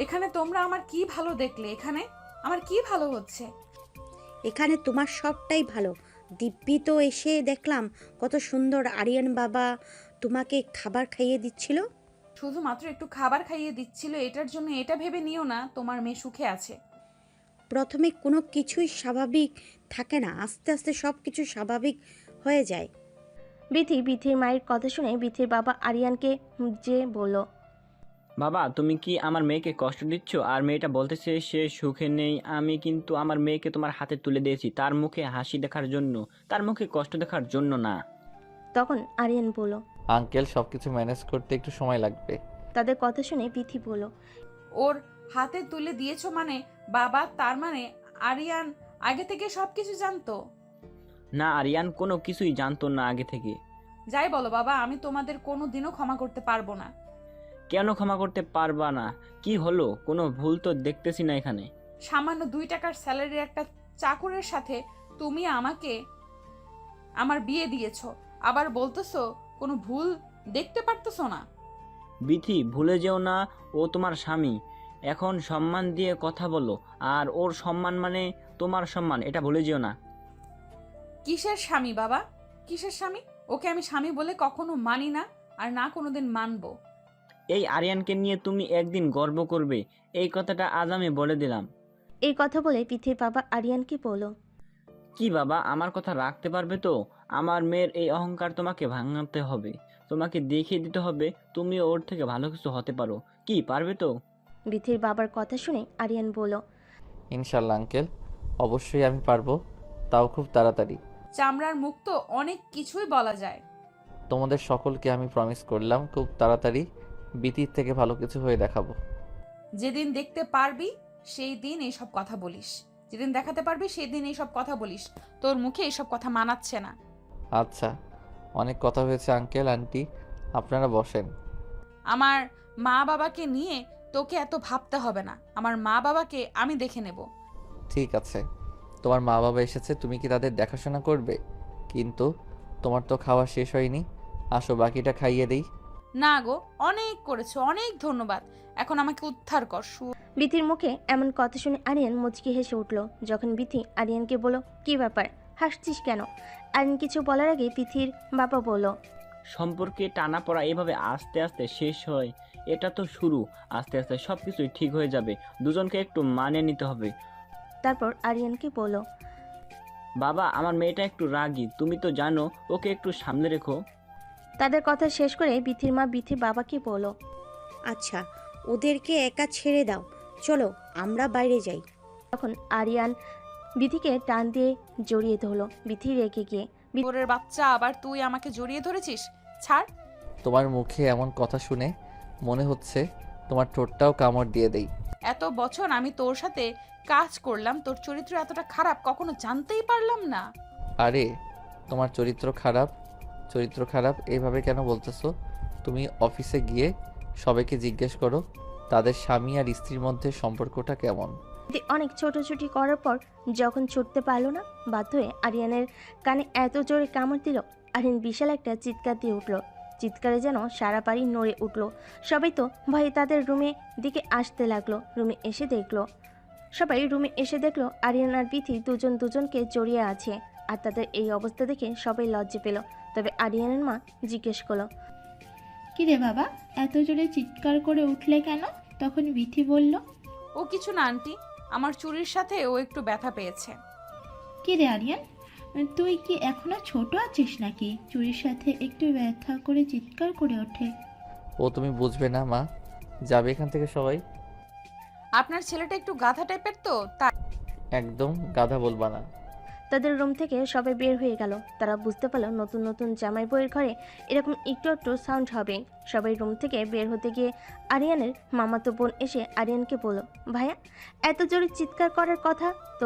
এখানে তোমরা আমার কি ভালো দেখলে? এখানে আমার কি ভালো হচ্ছে? এখানে তোমার সবটাই ভালো। দিব্যি তো এসে দেখলাম কত সুন্দর আরিয়ান বাবা তোমাকে খাবার খাইয়ে দিচ্ছিল। শুধুমাত্র একটু খাবার খাইয়ে দিচ্ছিল, এটার জন্য এটা ভেবে নিও না তোমার মেয়ে সুখে আছে। প্রথমে কোনো কিছুই স্বাভাবিক থাকে না, আস্তে আস্তে সব কিছু স্বাভাবিক হয়ে যায়। বিথির মায়ের কথা শুনে বিথির বাবা আরিয়ানকে যে বলল, বাবা তুমি কি আমার মেয়েকে কষ্ট দিচ্ছ? আর মেয়েটা বলতেছে সে সুখে নেই। আমি কিন্তু আমার মেয়েকে তোমার হাতে তুলে দিয়েছি তার মুখে হাসি দেখার জন্য, তার মুখে কষ্ট দেখার জন্য না। তখন আরিয়ান বলল, আঙ্কেল, সব কিছু ম্যানেজ করতে একটু সময় লাগবে। তাদের কথা শুনে বিথি বলল, ওর হাতে তুলে দিয়েছো মানে বাবা, তার মানে আরিয়ান আগে থেকে সবকিছু জানতো? না, আরিয়ান কোনো কিছুই জানতো না আগে থেকে। যাই বলো বাবা, আমি তোমাদের কোনো দিনও ক্ষমা করতে পারবো না। কেন ক্ষমা করতে পারবা না? কি হলো? কোনো ভুল তো দেখতেছি না এখানে। সামান্য 2 টাকার স্যালারির একটা চাকরের সাথে তুমি আমাকে আমার বিয়ে দিয়েছো, আবার বলতেছো কোনো ভুল দেখতে পারতেছো না? বিথি, ভুলে যেও না ও তোমার স্বামী। এখন সম্মান দিয়ে কথা বলো, আর ওর সম্মান মানে তোমার সম্মান, এটা ভুলে যেও না। কিসের স্বামী বাবা? কিসের স্বামী? ওকে আমি স্বামী বলে কখনো মানি না, আর না কোনোদিন মানবো। এই আরিয়ানকে নিয়ে তুমি একদিন গর্ব করবে, এই কথাটা আজ আমি বলে দিলাম। এই কথা বলে বিথির বাবা আরিয়ানকে বলল, কি বাবা, আমার কথা রাখতে পারবে তো? আমার মেয়ের এই অহংকার তোমাকে ভাঙাতে হবে, তোমাকে দেখিয়ে দিতে হবে তুমি ওর থেকে ভালো কিছু হতে পারো। কি পারবে তো? বিথির বাবার কথা শুনে আরিয়ান বলল, ইনশাল্লাহ আঙ্কেল, অবশ্যই আমি পারবো, তাও খুব তাড়াতাড়ি। চামড়ার মুখ তো অনেক কিছুই বলা যায়। তোমাদের সকলকে আমি প্রমিস করলাম খুব তাড়াতাড়ি বিতির থেকে ভালো কিছু হয়ে দেখাবো। যেদিন দেখতে পারবি সেই দিন এইসব কথা বলিস, যেদিন দেখাতে পারবি সেই দিন এইসব কথা বলিস। তোর মুখে এইসব কথা মানাচ্ছে না। আচ্ছা, অনেক কথা হয়েছে আঙ্কেল আন্টি, আপনারা বসেন। আমার মা বাবাকে নিয়ে তোকে এত ভাবতে হবে না, আমার মা বাবাকে আমি দেখে নেব। ঠিক আছে, তোমার মা বাবা এসেছে, তুমি কি তাদের দেখাশোনা করবে? কিন্তু তোমার তো খাওয়া শেষ হয়নি, আসো বাকিটা খাইয়ে দেই। না গো, অনেক করেছো, অনেক ধন্যবাদ। এখন আমাকে উদ্ধার কর। বিথির মুখে এমন কথা শুনে আরিয়ান মুচকি হেসে উঠল। যখন বিথি আরিয়ানকে বলল, কি ব্যাপার, হাসছিস কেন? আরিয়ান কিছু বলার আগে বিথির বাবা বলল, সম্পর্কে টানাপড়া এভাবে আস্তে আস্তে শেষ হয়, এটা তো শুরু। আস্তে আস্তে সব কিছুই ঠিক হয়ে যাবে, দুজনকে একটু মানিয়ে নিতে হবে। তারপর আরিয়ানকে বলল, বাবা, আমার মেয়েটা একটু রাগী, তুমি তো জানো, ওকে একটু সামলে রেখো। তাদের কথা শেষ করে বিথির মা বিথির বাবাকে বলল, আচ্ছা, ওদেরকে একা ছেড়ে দাও, চলো আমরা বাইরে যাই। তখন আরিয়ান বিথিকে টান দিয়ে জড়িয়ে ধরল। বিথি রেগে গিয়ে, তোরের বাচ্চা, আবার তুই আমাকে জড়িয়ে ধরেছিস? ছাড়। তোমার মুখে এমন কথা শুনে মনে হচ্ছে তোমার ঠোঁটটাও কামড় দিয়ে দেই। এত বছর আমি তোর সাথে কাজ করলাম, তোর চরিত্র এতটা খারাপ কখনো জানতেই পারলাম না। আরে তোমার চরিত্র খারাপ এইভাবে কেন বলতেছো? তুমি অফিসে গিয়ে সবাইকে জিজ্ঞেস করো তাদের স্বামী আর স্ত্রীর মধ্যে সম্পর্কটা কেমন। বিথি অনেক ছোটাছুটি করার পর যখন ছুটতে পারলো না, বাধ্য হয়ে আরিয়ানের কানে এত জোরে কামড় দিল, আরিয়ান বিশাল একটা চিৎকার দিয়ে উঠল। চিৎকারে যেন সারা বাড়ি নড়ে উঠল। সবাই তো ভয়ে তাদের রুমে দিকে আসতে লাগলো। সবাই রুমে এসে দেখলো আরিয়ান আর বিথি দুজন দুজনকে জড়িয়ে আছে। আর তাদের এই অবস্থা দেখে সবাই লজ্জা পেল। তবে আরিয়ানের মা জিজ্ঞেস করলো, কিরে বাবা, এত জোরে চিৎকার করে উঠলে কেন? তখন বিথি বলল, ও কিছু না আন্টি, আমার চুরির সাথে ও একটু ব্যথা পেয়েছে। কিরে আরিয়ান, তুই কি এখনো ছোট আছিস নাকি? চুরির সাথে একটু ব্যথা করে চিৎকার করে ওঠে। ও তুমি বুঝবে না মা, যাবে এখান থেকে সবাই। আপনার ছেলেটা একটু গাধা টাইপের তো, তাই। একদম গাধা বলবা না। তাদের রুম থেকে সবাই বের হয়ে গেল। তারা বুঝতে পারলো নতুন নতুন জামাই বউয়ের ঘরে এরকম একটু একটু সাউন্ড হবে। সবাই রুম থেকে বের হতে গিয়ে আরিয়ানের মামাতো বোন এসে আরিয়ানকে বলল, ভাইয়া, এত জোরে চিৎকার করার কথা তো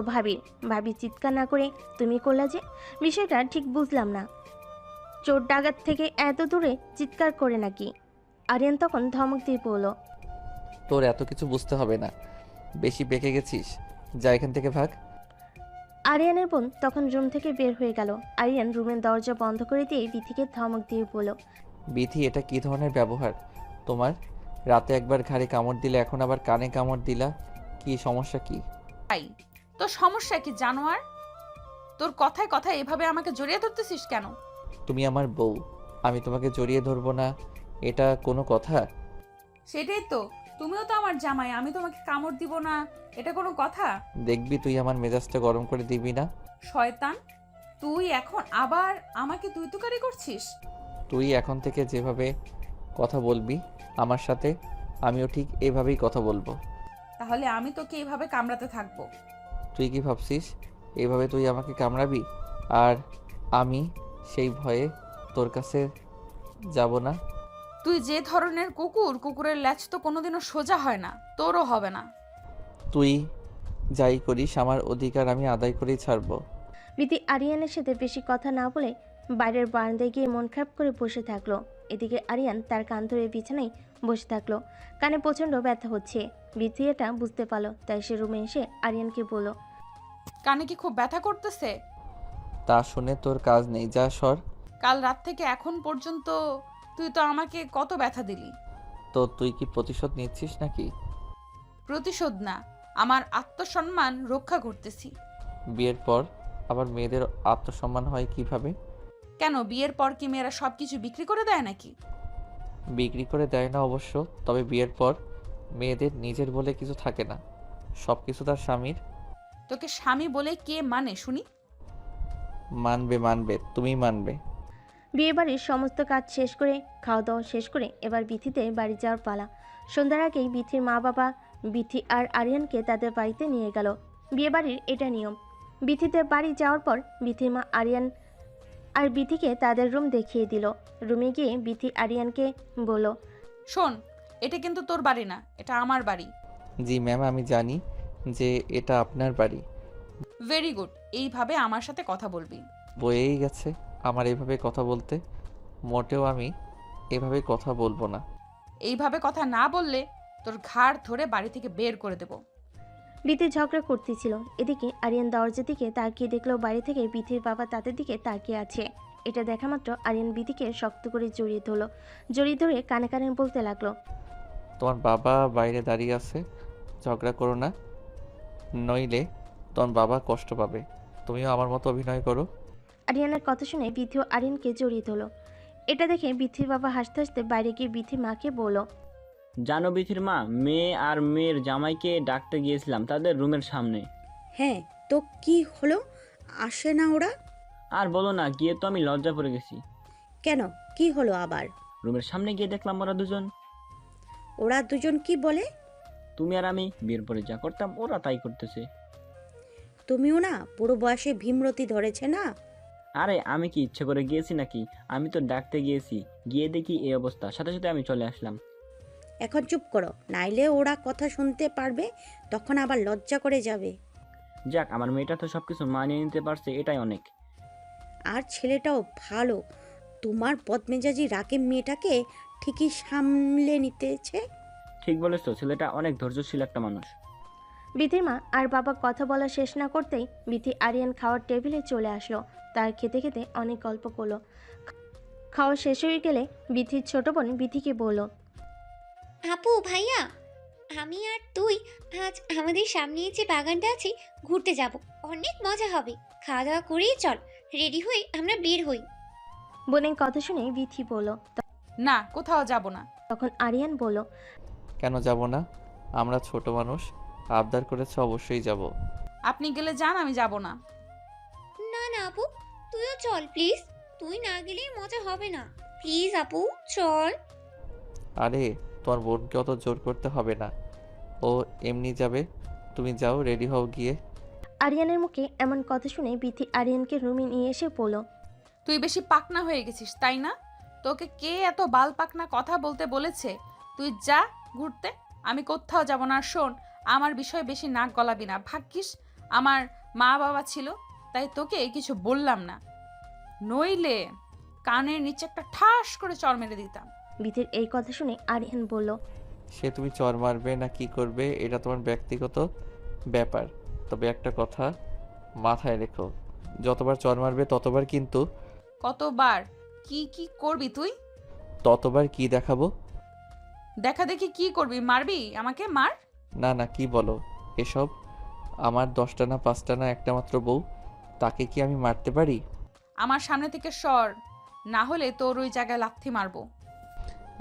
ভাবি চিৎকার না করে তুমি করলা যে, বিষয়টা ঠিক বুঝলাম না। চোর ডাকাত থেকে এত দূরে চিৎকার করে নাকি? আরিয়ান তখন ধমক দিয়ে বলল, তোর এত কিছু বুঝতে হবে না, বেশি বেঁকে গেছিস, যা এখান থেকে ভাগ। আরিয়ানের বোন তখন রুম থেকে বের হয়ে গেল। আরিয়ান রুমের দরজা বন্ধ করে দিয়ে বিথিকে ধমক দিয়ে বলল, বিথি, এটা কি ধরনের ব্যবহার তোমার? রাতে একবার ঘাড়ে কামড় দিলে, এখন আবার কানে কামড় দিলা, কি সমস্যা কি? তোর সমস্যা কি জানোয়ার? তোর কথায় কথায় এভাবে আমাকে জড়িয়ে ধরতেছিস কেন? তুমি আমার বউ, আমি তোমাকে জড়িয়ে ধরবো না, এটা কোনো কথা? সেটাই তো, তুমিও তো আমার জামাই, আমি তোমাকে কামড় দিব না, এটা কোনো কথা? দেখবি তুই আমার মেজাজটা গরম করে দিবি না। শয়তান, তুই এখন আবার আমাকে তুই তুকারি করছিস? তুই এখন থেকে যেভাবে কথা বলবি আমার সাথে, আমিও ঠিক এভাবেই কথা বলবো। তাহলে আমি তোকে এইভাবে কামড়াতে থাকবো? তুই কি ভাবছিস এইভাবে তুই আমাকে কামড়াবি আর আমি সেই ভয়ে তোর কাছে যাব না? তুই যে ধরনের কুকুর, কুকুরের ল্যাজ তো কোনোদিনও সোজা হয় না, তোরও হবে না। তুই যাই করিস আমার অধিকার আমি আদায় করেই ছাড়বো। বিথি আরিয়ানের সাথে বেশি কথা না বলে বাইরের বারান্দায় গিয়ে মন খারাপ করে বসে থাকলো। এদিকে আরিয়ান তার কান ধরে বিছানায় বসে থাকলো। কানে প্রচণ্ড ব্যথা হচ্ছে। বিথি এটা বুঝতে পারলো, তাই সে রুমে এসে আরিয়ানকে বলল, কানে কি খুব ব্যথা করতেছে? তা শুনে তোর কাজ নেই, যা সর। কাল রাত থেকে এখন পর্যন্ত তুই তো আমাকে কত ব্যথা দিলি। তো তুই কি প্রতিশোধ নিচ্ছিস নাকি? প্রতিশোধ না, আমার আত্মসম্মান রক্ষা করতেছি। বিয়ের পর আবার মেয়েদের আত্মসম্মান হয় কিভাবে? কেন, বিয়ের পর কি মেয়েরা সবকিছু বিক্রি করে দেয় নাকি? বিক্রি করে দেয় না অবশ্য, তবে বিয়ের পর মেয়েদের নিজের বলে কিছু থাকে না, সব কিছু তার স্বামীর। তোকে স্বামী বলে কে মানে শুনি? মানবে, তুমি মানবে। বিয়েবাড়ির সমস্ত কাজ শেষ করে খাওয়া দাওয়া শেষ করে এবার বিথিতে বাড়ি যাওয়ার পালা। সন্ধ্যার আগেই বিথির মা বাবা বিথি আর আরিয়ানকে তাদের বাড়িতে নিয়ে গেল। বিয়েবাড়ির এটা নিয়ম, বিথিদের বাড়ি যাওয়ার পর বিথির মা আরিয়ান আর বিথিকে তাদের রুম দেখিয়ে দিল। রুমে গিয়ে বিথি আরিয়ানকে বলল, শোন, এটা কিন্তু তোর বাড়ি না, এটা আমার বাড়ি। জি ম্যাম, আমি জানি যে এটা আপনার বাড়ি। ভেরি গুড, এইভাবে আমার সাথে কথা বলবি। বয়েই গেছে আমার এভাবে কথা বলতে। মোটেও আমি এভাবে কথা বলবো না। এইভাবে কথা না বললে তোর ঘাড় ধরে বাড়ি থেকে বের করে দেব। বিথি ঝগড়া করতেছিল। এদিকে আরিয়ান দরজার দিকে তাকিয়ে দেখলো বাইরে থেকে বিথির বাবা তাদের দিকে তাকিয়ে আছে। এটা দেখা মাত্র আরিয়ান বিথিকে শক্ত করে জড়িয়ে ধরলো। জড়িয়ে ধরে কানে কানে বলতে লাগলো, তোমার বাবা বাইরে দাঁড়িয়ে আছে, ঝগড়া করো না, নইলে তোমার বাবা কষ্ট পাবে। তুমিও আমার মতো অভিনয় করো। আরিয়ানের কথা শুনে বিথিও আরিয়ানকে জড়িয়ে ধরলো। এটা দেখে বিথির বাবা হাসতে হাসতে বাইরে গিয়ে বিথির মাকে বলল, জানো বিথির মা, মেয়ে আর মেয়ের জামাইকে ডাকতে গিয়েছিলাম তাদের রুমের সামনে। হ্যাঁ, তো কি হলো? আসে না ওরা? আর বলো না, গিয়ে তো আমি লজ্জা পড়ে গেছি। কেন, কি হলো আবার? রুমের সামনে গিয়ে দেখলাম ওরা দুজন। ওরা দুজন কি বলে? তুমি আর আমি বিয়ের পরে যা করতাম ওরা তাই করতেছে। তুমিও না পুরো বয়সে ভীমরতি ধরেছে না? আরে আমি কি ইচ্ছে করে গিয়েছি নাকি? আমি তো ডাকতে গিয়েছি, গিয়ে দেখি এই অবস্থা, সাথে সাথে আমি চলে আসলাম। এখন চুপ করো, নাইলে ওরা কথা শুনতে পারবে, তখন আবার লজ্জা করে যাবে। যাক, আমার মেয়েটা তো সবকিছু মানিয়ে নিতে পারছে, এটাই অনেক। আর ছেলেটাও ভালো, তোমার বদমেজাজি রাগে মেয়েটাকে ঠিকই সামলে নিতেছে। ঠিক বলেছো, ছেলেটা অনেক ধৈর্যশীল একটা মানুষ। বিথির মা আর বাবা কথা বলা শেষ না করতেই বিথি আরিয়ান খাওয়ার টেবিলে চলে আসলো। তার খেতে খেতে অনেক গল্প করলো। খাওয়া শেষ হয়ে গেলে বিথির ছোট বোন বিথিকে বলল, আপু ভাইয়া, আমি আর তুই আজ আমাদের সামনে যে বাগানটা আছে ঘুরতে যাব, অনেক মজা হবে। খাওয়া দাওয়া করেই চল, রেডি হয়ে আমরা বের হই। বোনের কথা শুনে বিথি বলল। না, কোথাও যাব না। তখন আরিয়ান বলল, কেন যাব না? আমরা ছোট মানুষ, আবদার করেছে, অবশ্যই যাব। আপনি গেলে যান, আমি যাব না। না না আপু, তুইও চল প্লিজ, তুই না গেলে মজা হবে না। প্লিজ আপু চল। আরে তোমার বোনকে অত জোর করতে হবে না, ও এমনি যাবে। তুমি যাও, রেডি হও গিয়ে। আরিয়ানের মুখে এমন কথা শুনে বিথি আরিয়ানকে রুমে নিয়ে এসে বলল, তুই বেশি পাকনা হয়ে গেছিস, তাই না? তোকে কে এত বাল পাকনা কথা বলতে বলেছে? তুই যা ঘুরতে, আমি কোথাও যাব না। আর শোন, আমার বিষয়ে বেশি নাক গলাবি না। ভাগ্যিস আমার মা বাবা ছিল, তাই তোকে কিছু বললাম না, নইলে কানের নিচে একটা ঠাস করে চড় মেরে দিতাম। বিথির এই কথা শুনে আরিয়ান বলল, সে তুমি চর মারবে না কি করবে এটা তোমার ব্যক্তিগত ব্যাপার, তবে একটা কথা মাথায় রেখো, যতবার চর মারবে ততবার কিন্তু কতবার কি কি করবি তুই? ততবার কি দেখাবো। দেখা দেখি কি করবি? মারবি আমাকে? মার। না না, কি বলো এসব? আমার 10টা না 5টা না একটা মাত্র বউ, তাকে কি আমি মারতে পারি? আমার সামনে থেকে সর, না হলে তোর ওই জায়গায় লাথি মারবো।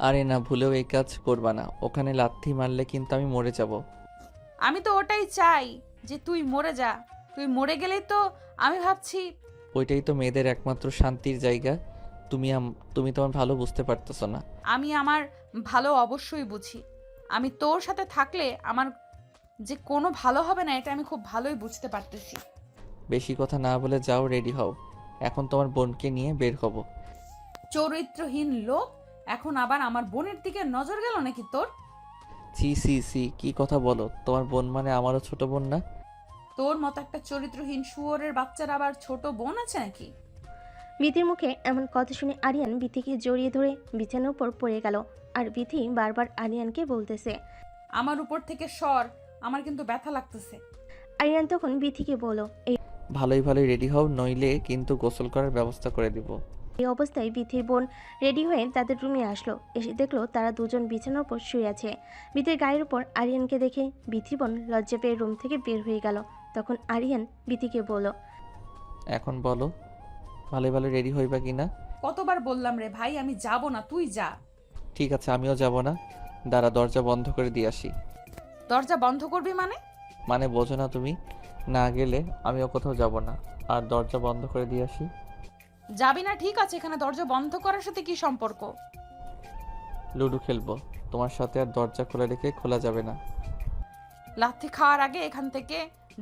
আরে না, ভুলেও এই কাজ করবা না, ওখানে লাথি মারলে কিন্তু আমি মরে যাব। আমি তো ওটাই চাই যে তুই মরে যা। তুই মরে গেলেই তো আমি ভাবছি। ওইটাই তো মেয়েদের একমাত্র শান্তির জায়গা। তুমি তোমার ভালো বুঝতে পারতেছো না। আমি আমার ভালো অবশ্যই বুঝি। আমি তোর সাথে থাকলে আমার যে কোনো ভালো হবে না, এটা আমি খুব ভালোই বুঝতে পারতেছি। বেশি কথা না বলে যাও, রেডি হও, এখন তোমার বোনকে নিয়ে বের হব। চরিত্রহীন লোক, এখন আবার আমার বোনের দিকে নজর গেল নাকি তোর? সি সি সি, কি কথা বলো? তোমার বোন মানে আমারও ছোট বোন না? তোর মতো একটা চরিত্রহীন শুয়োরের বাচ্চার আবার ছোট বোন আছে নাকি? বিথির মুখে এমন কথা শুনে আরিয়ান বিথিকে জড়িয়ে ধরে বিছানার উপর পড়ে গেল। আর বিথি বারবার আরিয়ানকে বলতেছে, আমার উপর থেকে সর, আমার কিন্তু ব্যথা লাগতেছে। আরিয়ান তখন বিথিকে বলল, ভালোই ভালোই রেডি হও, নইলে কিন্তু গোসল করার ব্যবস্থা করে দিব। এই অবস্থায় বিথির বোন রেডি হয়ে তাদের রুমে আসলো। এসে দেখলো তারা দুজন বিছানার উপর শুয়ে আছে। বিথির গায়ের উপর আরিয়ানকে দেখে বিথির বোন লজ্জা পেয়ে রুম থেকে বের হয়ে গেল। তখন আরিয়ান বিথিকে বলল, এখন বলো, ভালোই ভালো রেডি হইবা কিনা? কতবার বললাম রে ভাই, আমি যাব না, তুই যা। ঠিক আছে, আমিও যাব না, দাঁড়া দরজা বন্ধ করে দিয়ে আসি। দরজা বন্ধ করবি মানে? মানে বোঝো না তুমি? না গেলে আমিও কোথাও যাব না, আর দরজা বন্ধ করে দিয়ে আসি। যাবি না ঠিক আছে, এখানে দরজা বন্ধ করার সাথে কি সম্পর্ক? লুডো খেলবো তোমার সাথে, আর দরজা খোলা রেখে খোলা যাবে না। লাথি খাওয়ার আগে এখান থেকে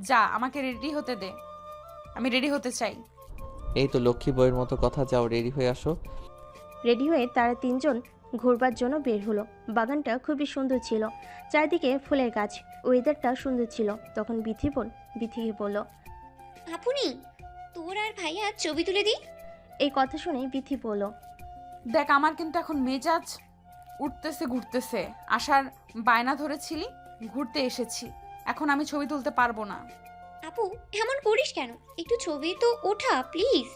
যা, আমাকে রেডি হতে দে। আমি রেডি হতে চাই। এই তো লক্ষ্মী বইয়ের মতো কথা, যাও রেডি হয়ে আসো। রেডি হয়ে তারা তিনজন ঘুরবার জন্য বের হলো। বাগানটা খুবই সুন্দর ছিল, চারিদিকে ফুলের গাছ, ওয়েদারটা সুন্দর ছিল। তখন বিথিকে বলল, আপনি তোর আর ভাইয়া ছবি তুলে দিই। এই কথা শুনে বিথি বলল, দেখ আমার কিন্তু এখন মেজাজ উঠতেছে ঘুরতেছে। আসার বায়না ধরেছিলি, ঘুরতে এসেছি, এখন আমি ছবি তুলতে পারবো না। আপু এমন করিস কেন, একটু ছবি তো ওঠা প্লিজ।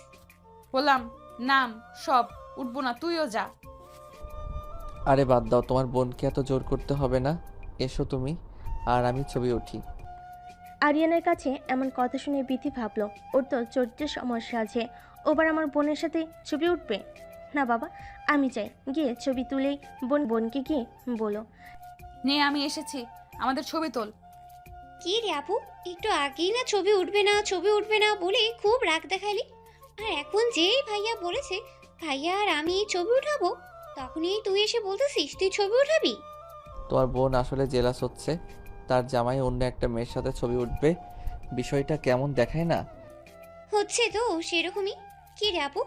বললাম নাম সব, উঠবো না, তুইও যা। আরে বাদ দাও, তোমার বোনকে এত জোর করতে হবে না। এসো তুমি আর আমি ছবি উঠি। আরিয়ানের কাছে এমন কথা শুনে বিথি ভাবলো, ওর তো চরিত্রের সমস্যা আছে, ওবার আমার বোনের সাথে ছবি উঠবে না। বাবা আমি চাই, গিয়ে ছবি তুলেই বোনকে গিয়ে বলো, নে আমি এসেছি, আমাদের ছবি তোল। কি রে আপু, একটু আগেই না ছবি উঠবে না ছবি উঠবে না বলে খুব রাগ দেখালি, আর এখন যেই ভাইয়া বলেছে ভাইয়া আর আমি ছবি উঠাবো, তখনই তুই এসে বলতেছিস তুই ছবি উঠাবি। তোমার বোন আসলে জেলাস হচ্ছে, তার জামাই অন্য একটা মেয়ের সাথে ছবি উঠবে। বিষয়টা কেমন দেখায় না? হচ্ছে তো সেরকমই। কি রে আপু,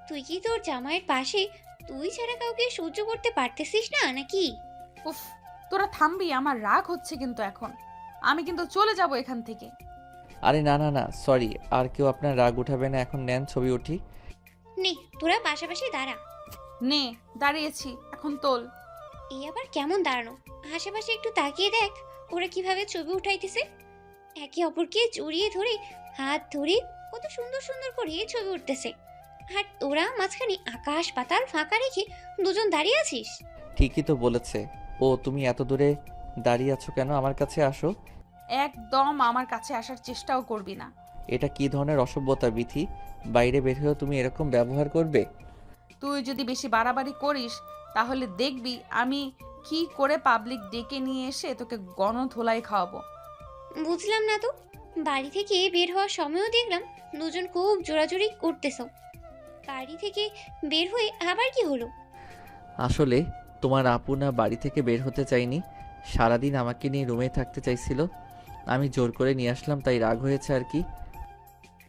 তুই কি তোর জামাইয়ের পাশে তুই ছাড়া কাউকে সহ্য করতে পারতেছিস না নাকি? উফ, তোরা থামবি, আমার রাগ হচ্ছে কিন্তু এখন। আমি কিন্তু চলে যাব এখান থেকে। আরে না না না, সরি, আর কেউ আপনার রাগ উঠাবে না। এখন নেন ছবি উঠি। নে তোরা পাশাপাশি দাঁড়া। নে দাঁড়িয়েছি, এখন তোল। এই আবার কেমন দাঁড়ানো, আশেপাশে একটু তাকিয়ে দেখ ওরা কিভাবে ছবি উঠাইতেছে, একে অপরকে জড়িয়ে ধরে হাত ধরে কত সুন্দর সুন্দর করে ছবি উঠতেছে, আর তোরা মাঝখানে আকাশ পাতাল ফাঁকা রেখে দুজন দাঁড়িয়ে আছিস। ঠিকই তো বলেছে ও। তুমি এত দূরে দাঁড়িয়ে আছো কেন? আমার কাছে আসো। একদম আমার কাছে আসার চেষ্টাও করবি না। এটা কি ধরনের অসভ্যতা বিথি? বাইরে বের হয়েও তুমি এরকম ব্যবহার করবে? তুই যদি বেশি বাড়াবাড়ি করিস তাহলে দেখবি আমি কি করে পাবলিক ডেকে নিয়ে এসে তোকে গণধোলাই খাওয়াবো। বুঝলাম না তো, বাড়ি থেকে বের হওয়ার সময়ও দেখলাম দুজন খুব জোরাজোরি করতেছ, বাড়ি থেকে বের হয়ে আবার কি হলো? আসলে তোমার আপু না বাড়ি থেকে বের হতে চাইনি, সারাদিন আমাকে নিয়ে রুমে থাকতে চাইছিল। আমি জোর করে নিয়ে আসলাম, তাই রাগ হয়েছে আর কি।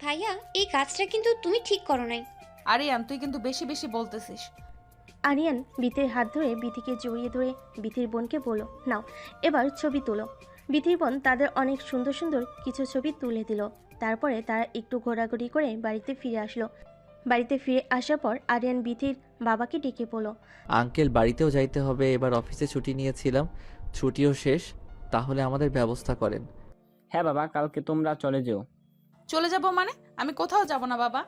ভাইয়া এই কাজটা কিন্তু তুমি ঠিক করো নাই। আরিয়ান তুই কিন্তু বেশি বেশি বলতেছিস। আরিয়ান বিথির হাত ধরে বিথিকে জড়িয়ে ধরে বিথির বোনকে বলল, নাও এবার ছবি তোলো। বিথির বোন তাদের অনেক সুন্দর সুন্দর কিছু ছবি তুলে দিল। তারপরে তারা একটু ঘোরাঘুরি করে বাড়িতে ফিরে আসলো। বাড়িতে ফিরে আসার পর আরিয়ান বিথির বাবাকে ডেকে বলল, আঙ্কেল বাড়িতেও যাইতে হবে, এবার অফিসে ছুটি নিয়েছিলাম, ছুটিও শেষ, তাহলে আমাদের ব্যবস্থা করেন। হ্যাঁ বাবা, কালকে তোমরা চলে যেও। চলে যাব মানে? আমি কোথাও যাব না বাবা।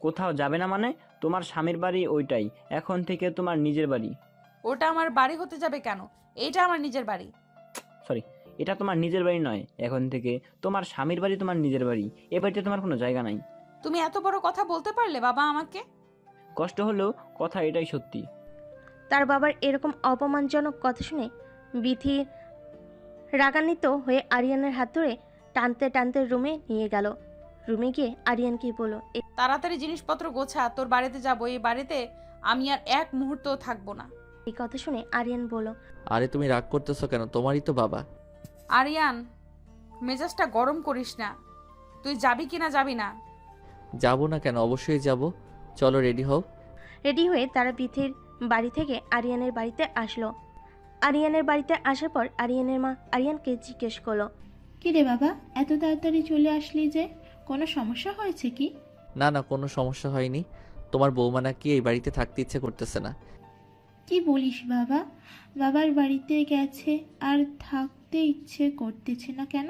কোথাও যাবে না মানে? তোমার স্বামীর বাড়ি ওইটাই এখন থেকে তোমার নিজের বাড়ি। ওটা আমার বাড়ি হতে যাবে কেন? এইটা আমার নিজের বাড়ি। সরি, এটা তোমার নিজের বাড়ি নয়, এখন থেকে তোমার স্বামীর বাড়ি তোমার নিজের বাড়ি। এ বাড়িতে তোমার কোনো জায়গা নাই। তুমি এত বড় কথা বলতে পারলে বাবা আমাকে? কষ্ট হলেও কথা এটাই সত্যি। তার বাবার এরকম অপমানজনক কথা শুনে বিথি রাগান্বিত হয়ে আরিয়ানের হাত ধরে টানতে টানতে রুমে নিয়ে গেল। রুমে গিয়ে আরিয়ানকে বলল, তাড়াতাড়ি জিনিসপত্র গোছা, তোর বাড়িতে যাব। এই বাড়িতে আমি আর এক মুহূর্তও থাকবো না। এই কথা শুনে আরিয়ান বলল, আরে তুমি রাগ করতেছো কেন? তোমারই তো বাবা। আরিয়ান মেজাজটা গরম করিস না। তুই যাবি কি না যাবি না? যাবো না কেন? অবশ্যই যাব। চলো রেডি হও। রেডি হয়ে তারা বিথির বাড়ি থেকে আরিয়ানের বাড়িতে আসলো। আরিয়ানের বাড়িতে আসার পর আরিয়ানের মা আরিয়ানকে জিজ্ঞেস করলো, কি রে বাবা, এত তাড়াতাড়ি চলে আসলি যে, কোনো সমস্যা হয়েছে কি? না না, কোনো সমস্যা হয়নি। তোমার বৌমা নাকি এই বাড়িতে থাকতে ইচ্ছে করতেছে না। কি বলিস বাবা, বাবার বাড়িতে গেছে আর থাকতে ইচ্ছে করতেছে না কেন?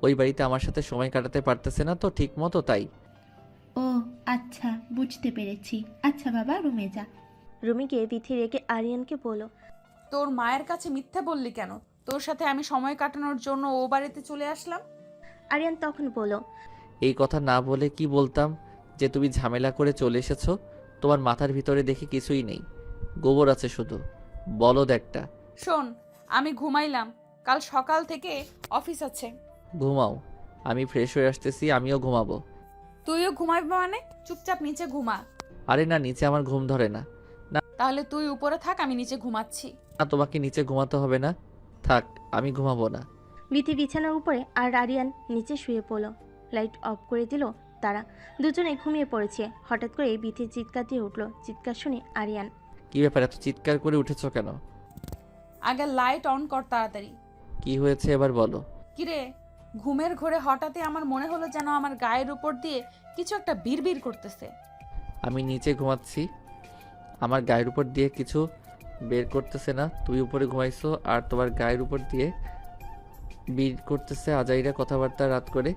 ওই বাড়িতে আমার সাথে সময় কাটাতে পারতেছে না তো ঠিক মতো, তাই। ও আচ্ছা, বুঝতে পেরেছি। আচ্ছা বাবা, রুমে যা। রুমে গিয়ে বিথি রেগে আরিয়ানকে বলল, তোর মায়ের কাছে মিথ্যা বললি কেন? তোর সাথে আমি সময় কাটানোর জন্য ও বাড়িতে চলে আসলাম। আরিয়ান তখন বলল, এই কথা না বলে কি বলতাম যে তুমি ঝামেলা করে চলে এসেছো? তোমার মাথার ভিতরে দেখি কিছুই নেই, গোবর আছে শুধু, বলদ একটা। শোন, আমি ঘুমাইলাম, কাল সকাল থেকে অফিস আছে। ঘুমাও, আমি ফ্রেশ হয়ে আসতেছি, আমিও ঘুমাবো। তুইও ঘুমাবি মানে? চুপচাপ নিচে ঘুমা। আরে না, নিচে আমার ঘুম ধরে না। তাহলে তুই উপরে থাক, আমি নিচে ঘুমাচ্ছি। না, তোমাকে নিচে ঘুমাতে হবে না, থাক, আমি ঘুমাবো না। বিথি বিছানার উপরে আর আরিয়ান নিচে শুয়ে পড়ল। লাইট অফ করে দিল তারা দুজনে ঘুমিয়ে পড়েছে। হঠাৎ করে বিথির চিৎকার দিয়ে উঠল। চিৎকার শুনে আরিয়ান। কি ব্যাপার, এত চিৎকার করে উঠেছো কেন? আগে লাইট অন কর তাড়াতাড়ি। কি হয়েছে এবার বলো। কিরে, ঘুমের ঘোরে হঠাৎই আমার মনে হলো যেন আমার গায়ের উপর দিয়ে কিছু একটা বিড়বিড় করতেছে। আমি নিচে ঘুমাচ্ছি, আমার গায়ের উপর দিয়ে কিছু বের করতেছে না। তুমি উপরে ঘুমাইছো আর তোমার গায়ের উপর দিয়ে বের করতেছে আজাইরা কথাবার্তা রাত করে।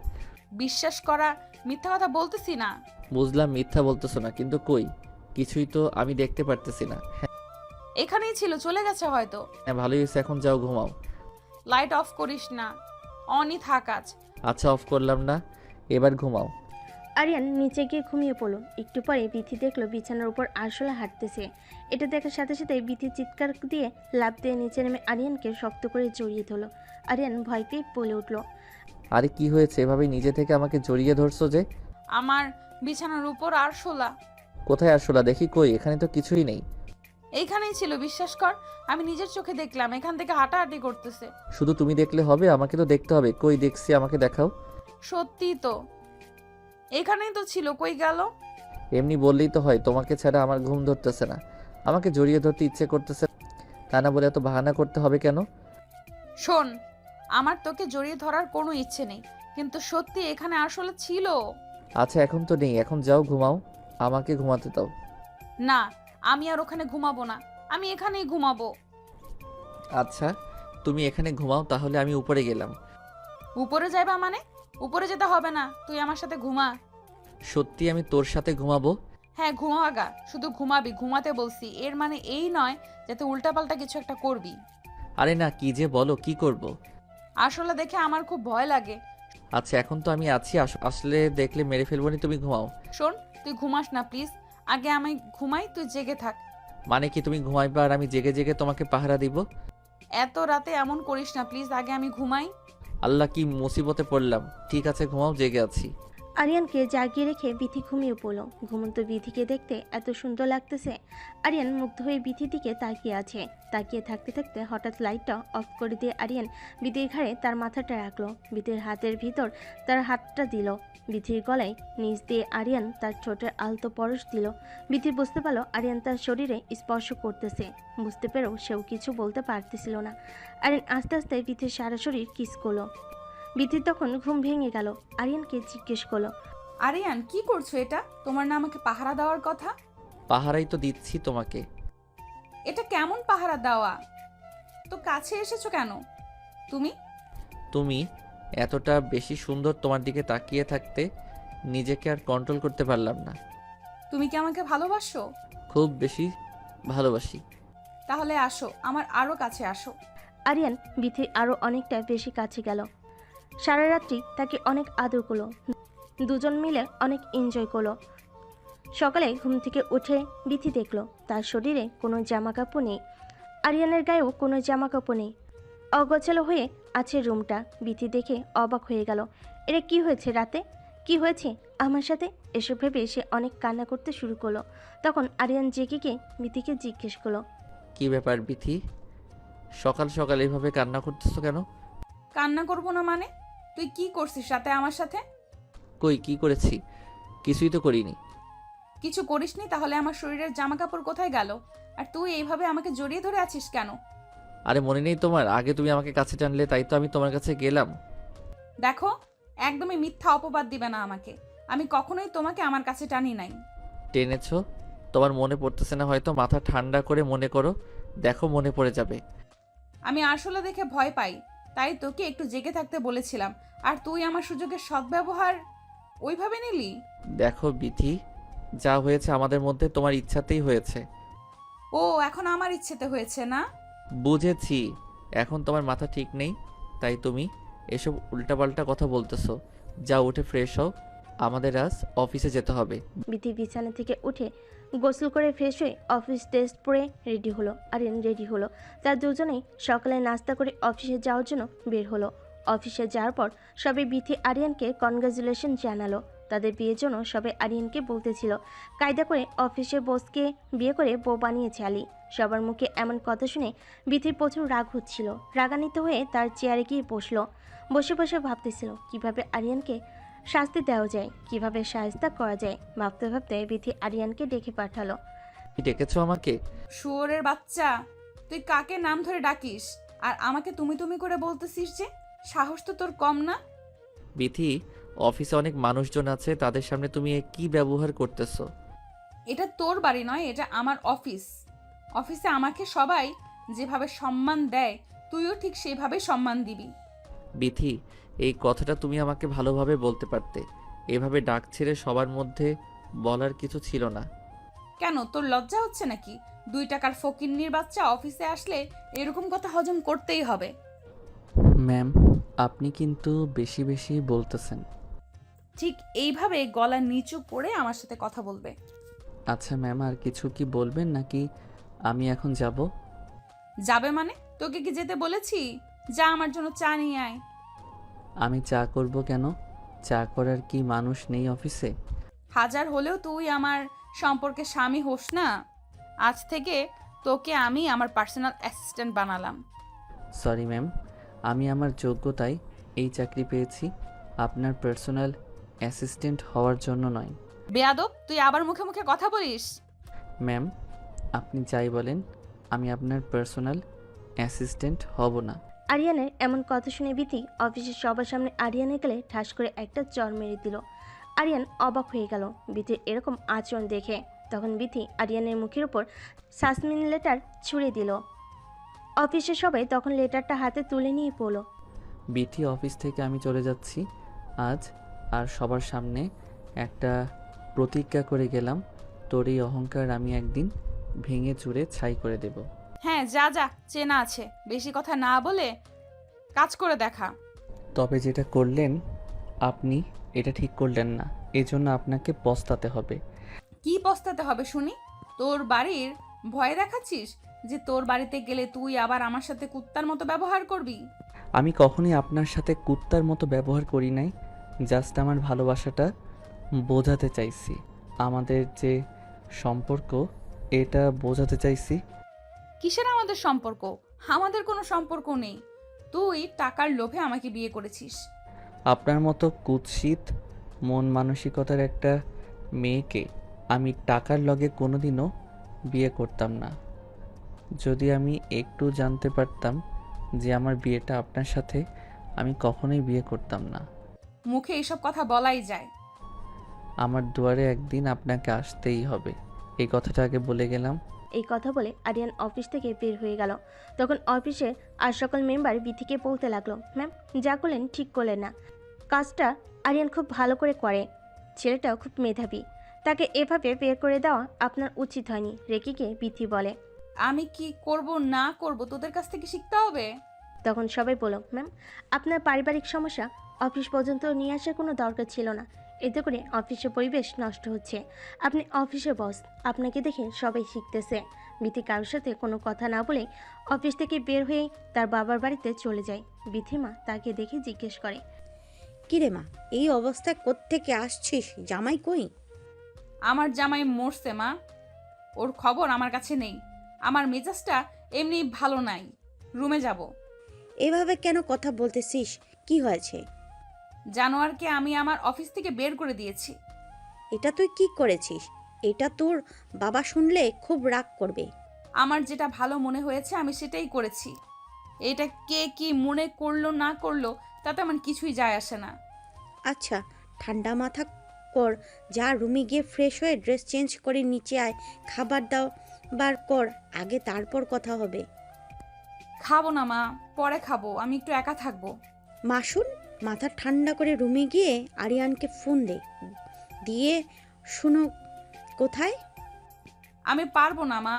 বিশ্বাস করা, মিথ্যা কথা বলতেছি না। বুঝলাম মিথ্যা বলতেছো না, কিন্তু কই কিছুই তো আমি দেখতে পারতেছি না। এখানেই ছিল, চলে গেছে হয়তো। হ্যাঁ ভালোই হয়েছে, এখন যাও ঘুমাও। লাইট অফ করিস না, অনই থাক আজ। আচ্ছা অফ করলাম না, এবার ঘুমাও। আরিয়ান নিচে গিয়ে ঘুমিয়ে পড়ল। একটু পরে বিথি দেখলো বিছানার উপর আরশোলা হাঁটতেছে। এটা দেখার সাথে সাথে বিথি চিৎকার দিয়ে লাফ দিয়ে নিচে নেমে আরিয়ানকে শক্ত করে জড়িয়ে ধরল। আরিয়ান ভয় পেয়ে বলে উঠল। আরে কি হয়েছে, এভাবে নিজে থেকে আমাকে জড়িয়ে ধরছো যে? আমার বিছানার উপর আরশোলা। কোথায় আসলা দেখি, কই এখানে তো কিছুই নেই। এইখানেই ছিল, বিশ্বাস কর, আমি নিজের চোখে দেখলাম, এখান থেকে হাঁটাহাঁটি করতেছে। শুধু তুমি দেখলে হবে, আমাকে তো দেখতে হবে। কই দেখছি, আমাকে দেখাও। সত্যি তো, এখানেই তো ছিল, কই গেল? এমনি বললেই তো হয়, তোমাকে ছাড়া আমার ঘুম ধরতেছে না, আমাকে জড়িয়ে ধরতে ইচ্ছে করতেছে, তা না বলে এত বাহানা করতে হবে কেন? শোন, আমার তোকে জড়িয়ে ধরার কোনো ইচ্ছে নেই, কিন্তু সত্যি এখানে আসলে ছিল। আচ্ছা এখন তো নেই, এখন যাও ঘুমাও, আমাকে ঘুমাতে দাও। না, আমি আর ওখানে ঘুমাবো না, আমি এখানেই ঘুমাবো। আচ্ছা তুমি এখানে ঘুমাও, তাহলে আমি উপরে গেলাম। উপরে যাইবা মানে? উপরে যেতে হবে না, তুই আমার সাথে ঘুমা। সত্যি আমি তোর সাথে ঘুমাবো? হ্যাঁ ঘুমাগা, শুধু ঘুমাবি, ঘুমাতে বলছি, এর মানে এই নয় যাতে উল্টাপাল্টা কিছু একটা করবি। আরে না, কি যে বলো, কি করব? আসলে দেখে আমার খুব ভয় লাগে। আচ্ছা এখন তো আমি আছি, আসলে দেখলে মেরে ফেলবো নি, তুমি ঘুমাও। শোন, তুই ঘুমাস না প্লিজ, আগে আমি ঘুমাই, তুই জেগে থাক। মানে কি তুমি ঘুমাইবা আর আমি জেগে জেগে তোমাকে পাহারা দিব? এত রাতে এমন করিস না প্লিজ, আগে আমি ঘুমাই। আল্লাহ কি মুসিবতে পড়লাম। ঠিক আছে ঘুমাও, জেগে আছি। আরিয়ানকে জাগিয়ে রেখে বিথি ঘুমিয়ে পড়ল। ঘুমন্ত বিথিকে দেখতে এত সুন্দর লাগতেছে। আরিয়ান মুগ্ধ হয়ে বিথির দিকে তাকিয়ে আছে। তাকিয়ে থাকতে থাকতে হঠাৎ লাইটটা অফ করে দিয়ে আরিয়ান বিথির ঘাড়ে তার মাথাটা রাখলো। বিথির হাতের ভিতর তার হাতটা দিল। বিথির গলায় নিচ দিয়ে আরিয়ান তার ঠোঁটের আলতো পরশ দিল। বিথি বুঝতে পারলো আরিয়ান তার শরীরে স্পর্শ করতেছে। বুঝতে পেরেও সেও কিছু বলতে পারতেছিল না। আরিয়ান আস্তে আস্তে বিথির সারা শরীর কিস করলো। বিথির তখন ঘুম ভেঙে গেল। আরিয়ানকে জিজ্ঞেস করলো। আরিয়ান, কি করছো এটা? তোমার না আমাকে পাহারা দেওয়ার কথা? পাহারাই তো দিচ্ছি তোমাকে। এটা কেমন পাহারা দেওয়া? তো কাছে এসেছো কেন তুমি? তুমি এতটা বেশি সুন্দর, তোমার দিকে তাকিয়ে থাকতে নিজেকে আর কন্ট্রোল করতে পারলাম না। তুমি কি আমাকে ভালোবাসো? খুব বেশি ভালোবাসি। তাহলে আসো, আমার আরো কাছে আসো। আরিয়ান বিথির আরও অনেকটা বেশি কাছে গেল। সারা রাত্রি তাকে অনেক আদর করলো। দুজন মিলে অনেক এনজয় করলো। সকালে ঘুম থেকে উঠে বিথি দেখলো তার শরীরে কোনো জামা কাপড় নেই। আরিয়ানের গায়েও কোনো জামা কাপড় নেই। অগোছালো হয়ে আছে রুমটা। বিথি দেখে অবাক হয়ে গেল। এটা কি হয়েছে রাতে? কি হয়েছে আমার সাথে? এসব ভেবে সে অনেক কান্না করতে শুরু করলো। তখন আরিয়ান জেগে গিয়ে বিথিকে জিজ্ঞেস করলো। কি ব্যাপার বিথি, সকাল সকাল এভাবে কান্না করতেছো কেন? কান্না করবো না মানে? তুই কি করছিস রাতে আমার সাথে? কই কি করেছি? কিছুই তো করিনি। কিছু করিসনি? তাহলে আমার শরীরের জামা কাপড় কোথায় গেল? আর তুই এইভাবে আমাকে জড়িয়ে ধরে আছিস কেন? আরে মনে নেই তোমার, আগে তুমি আমাকে কাছে টানলে তাই তো আমি তোমার কাছে গেলাম। দেখো, একদমই মিথ্যা অপবাদ দিবে না আমাকে। আমি কখনোই তোমাকে আমার কাছে টানি নাই। টেনেছো? তোমার মনে পড়তেছে না হয়তো, মাথা ঠান্ডা করে মনে করো, দেখো মনে পড়ে যাবে। আমি আসলে দেখে ভয় পাই, তাই তোকে একটু জেগে থাকতে বলেছিলাম, আর তুই আমার সুযোগের সদ্ব্যবহার ওইভাবে নিলি। দেখো বিথি, যা হয়েছে আমাদের মধ্যে তোমার ইচ্ছাতেই হয়েছে। ও, এখন আমার ইচ্ছেতে হয়েছে না? বুঝেছি, এখন তোমার মাথা ঠিক নেই, তাই তুমি এসব উল্টাপাল্টা কথা বলতেছো। যা উঠে ফ্রেশ হও, আমাদের আজ অফিসে যেতে হবে। বিথি বিছানা থেকে উঠে গোসল করে ফ্রেশ হয়ে অফিস ড্রেস পরে রেডি হলো। আরিয়ান রেডি হলো। তার দুজনেই সকালে নাস্তা করে অফিসে যাওয়ার জন্য বের হলো। অফিসে যাওয়ার পর সবাই বিথি আরিয়ানকে কনগ্রাচুলেশন জানালো। তাদের বিয়ের জন্য সবাই আরিয়ানকে বলতেছিল কায়দা করে অফিসে বসকে বিয়ে করে বউ বানিয়েছে আলী। সবার মুখে এমন কথা শুনে বিথির প্রচুর রাগ হচ্ছিল। রাগান্বিত হয়ে তার চেয়ারে গিয়ে বসলো। বসে বসে ভাবতেছিল কিভাবে আরিয়ানকে শাস্তি দেওয়া যায়, কিভাবে সাহায্য করা যায় ভাবতে ভাবতে বিথি আরিয়ানকে ডেকে পাঠালো। কি ডেকেছো আমাকে? শুয়োরের বাচ্চা, তুই কাকে নাম ধরে ডাকিস আর আমাকে তুমি তুমি করে বলতেছিস যে? সাহস তো তোর কম না? বিথি, অফিসে অনেক মানুষজন আছে, তাদের সামনে তুমি এ কি ব্যবহার করতেছো? এটা তোর বাড়ি নয়, এটা আমার অফিস। অফিসে আমাকে সবাই যেভাবে সম্মান দেয় তুইও ঠিক সেইভাবে সম্মান দিবি। বিথি, এই কথাটা তুমি আমাকে ভালোভাবে বলতে পারতে। এভাবে ডাক ছেড়ে সবার মধ্যে বলার কিছু ছিল না। কেন, তোর লজ্জা হচ্ছে নাকি? 2 টাকার ফকিন্নির বাচ্চা অফিসে আসলে এরকম কথা হজম করতেই হবে। ম্যাম, আপনি কিন্তু বেশি বেশি বলতেছেন। ঠিক এইভাবে গলা নিচু করে আমার সাথে কথা বলবে। আচ্ছা ম্যাম, আর কিছু কি বলবেন নাকি আমি এখন যাব? যাবে মানে? তোকে কি যেতে বলেছি? যা, আমার জন্য চা নিয়ে আয়। আমি চা করব কেন? চা করার কি মানুষ নেই অফিসে? হাজার হলেও তুই আমার সম্পর্কে স্বামী হোস না। আজ থেকে তোকে আমি আমার পার্সোনাল অ্যাসিস্ট্যান্ট বানালাম। সরি ম্যাম, আমি আমার যোগ্যতায় এই চাকরি পেয়েছি, আপনার পার্সোনাল অ্যাসিস্ট্যান্ট হওয়ার জন্য নয়। বেয়াদব, তুই আবার মুখে মুখে কথা বলিস। ম্যাম, আপনি যাই বলেন, আমি আপনার পার্সোনাল অ্যাসিস্ট্যান্ট হব না। আরিয়ানের এমন কথা শুনে বিথি অফিসের সবার সামনে আরিয়ানে গেলে ঠাস করে একটা চড় মেরে দিল। আরিয়ান অবাক হয়ে গেল বিথির এরকম আচরণ দেখে। তখন বিথি আরিয়ানের মুখের উপর সাসমিন লেটার ছুঁড়ে দিল। অফিসের সবাই তখন লেটারটা হাতে তুলে নিয়ে পড়ল। বিথি, অফিস থেকে আমি চলে যাচ্ছি আজ, আর সবার সামনে একটা প্রতিজ্ঞা করে গেলাম, তোর এই অহংকার আমি একদিন ভেঙে চুরে ছাই করে দেব। হ্যাঁ, যা যা, চেনা আছে, বেশি কথা না বলে কাজ করে দেখা। তবে যেটা করলেন আপনি, এটা ঠিক করলেন না, এজন্য আপনাকে পস্তাতে হবে। কি পস্তাতে হবে শুনি? তোর বাড়ির ভয় দেখাচ্ছিস যে তোর বাড়িতে গেলে তুই আবার আমার সাথে কুত্তার মতো ব্যবহার করবি? আমি কখনোই আপনার সাথে কুত্তার মতো ব্যবহার করি নাই, জাস্ট আমার ভালোবাসাটা বোঝাতে চাইছি, আমাদের যে সম্পর্ক এটা বোঝাতে চাইছি। কিসের আমাদের সম্পর্ক? আমাদের কোনো সম্পর্ক নেই। তুই টাকার লোভে আমাকে বিয়ে করেছিস। আপনার মতো কুৎসিত মন মানসিকতার একটা মেয়েকে আমি টাকার লগে কোনোদিনও বিয়ে করতাম না। যদি আমি একটু জানতে পারতাম যে আমার বিয়েটা আপনার সাথে, আমি কখনোই বিয়ে করতাম না। মুখে এইসব কথা বলাই যায়? আমার দুয়ারে একদিন আপনাকে আসতেই হবে, এই কথাটা আগে বলে গেলাম। এই কথা বলে আরিয়ান অফিস থেকে বের হয়ে গেল। তখন অফিসে আর সকল মেম্বার বিথিকে বলতে লাগলো, ম্যাম যা করলেন ঠিক করলেন না। কাজটা আরিয়ান খুব ভালো করে করে, ছেলেটাও খুব মেধাবী, তাকে এভাবে বের করে দেওয়া আপনার উচিত হয়নি। রেকিকে বিথি বলে। আমি কি করব না করব তোদের কাছ থেকে শিখতে হবে? তখন সবাই বলল, ম্যাম আপনার পারিবারিক সমস্যা অফিস পর্যন্ত নিয়ে আসার কোনো দরকার ছিল না, এতে করে অফিসের পরিবেশ নষ্ট হচ্ছে। আপনি অফিসের বস, আপনাকে দেখে সবাই শিখতেছে। বিথি কারোর সাথে কোনো কথা না বলে অফিস থেকে বের হয়ে তার বাবার বাড়িতে চলে যায়। বিথি মা তাকে দেখে জিজ্ঞেস করে, কিরে মা, এই অবস্থায় কোত্থেকে আসছিস? জামাই কই? আমার জামাই মরছে মা, ওর খবর আমার কাছে নেই। আমার মেজাজটা এমনি ভালো নাই, রুমে যাব। এভাবে কেন কথা বলতেছিস? কি হয়েছে? জানোয়ারকে আমি আমার অফিস থেকে বের করে দিয়েছি। এটা তুই কি করেছিস? এটা তোর বাবা শুনলে খুব রাগ করবে। আমার যেটা ভালো মনে হয়েছে আমি সেটাই করেছি। এটা কে কি মনে করলো না করলো তাতে আমার কিছুই যায় আসে না। আচ্ছা, ঠান্ডা মাথা কর, যা রুমে গিয়ে ফ্রেশ হয়ে ড্রেস চেঞ্জ করে নিচে আয়, খাবার দাও বার কর আগে, তারপর কথা হবে। খাবো না মা, পরে খাবো, আমি একটু একা থাকবো। মাসুন, মাথা ঠান্ডা করে রুমে গিয়ে আরিয়ানকে ফোন দে, দিয়ে শুনো কোথায়। আমি পারবো না মা,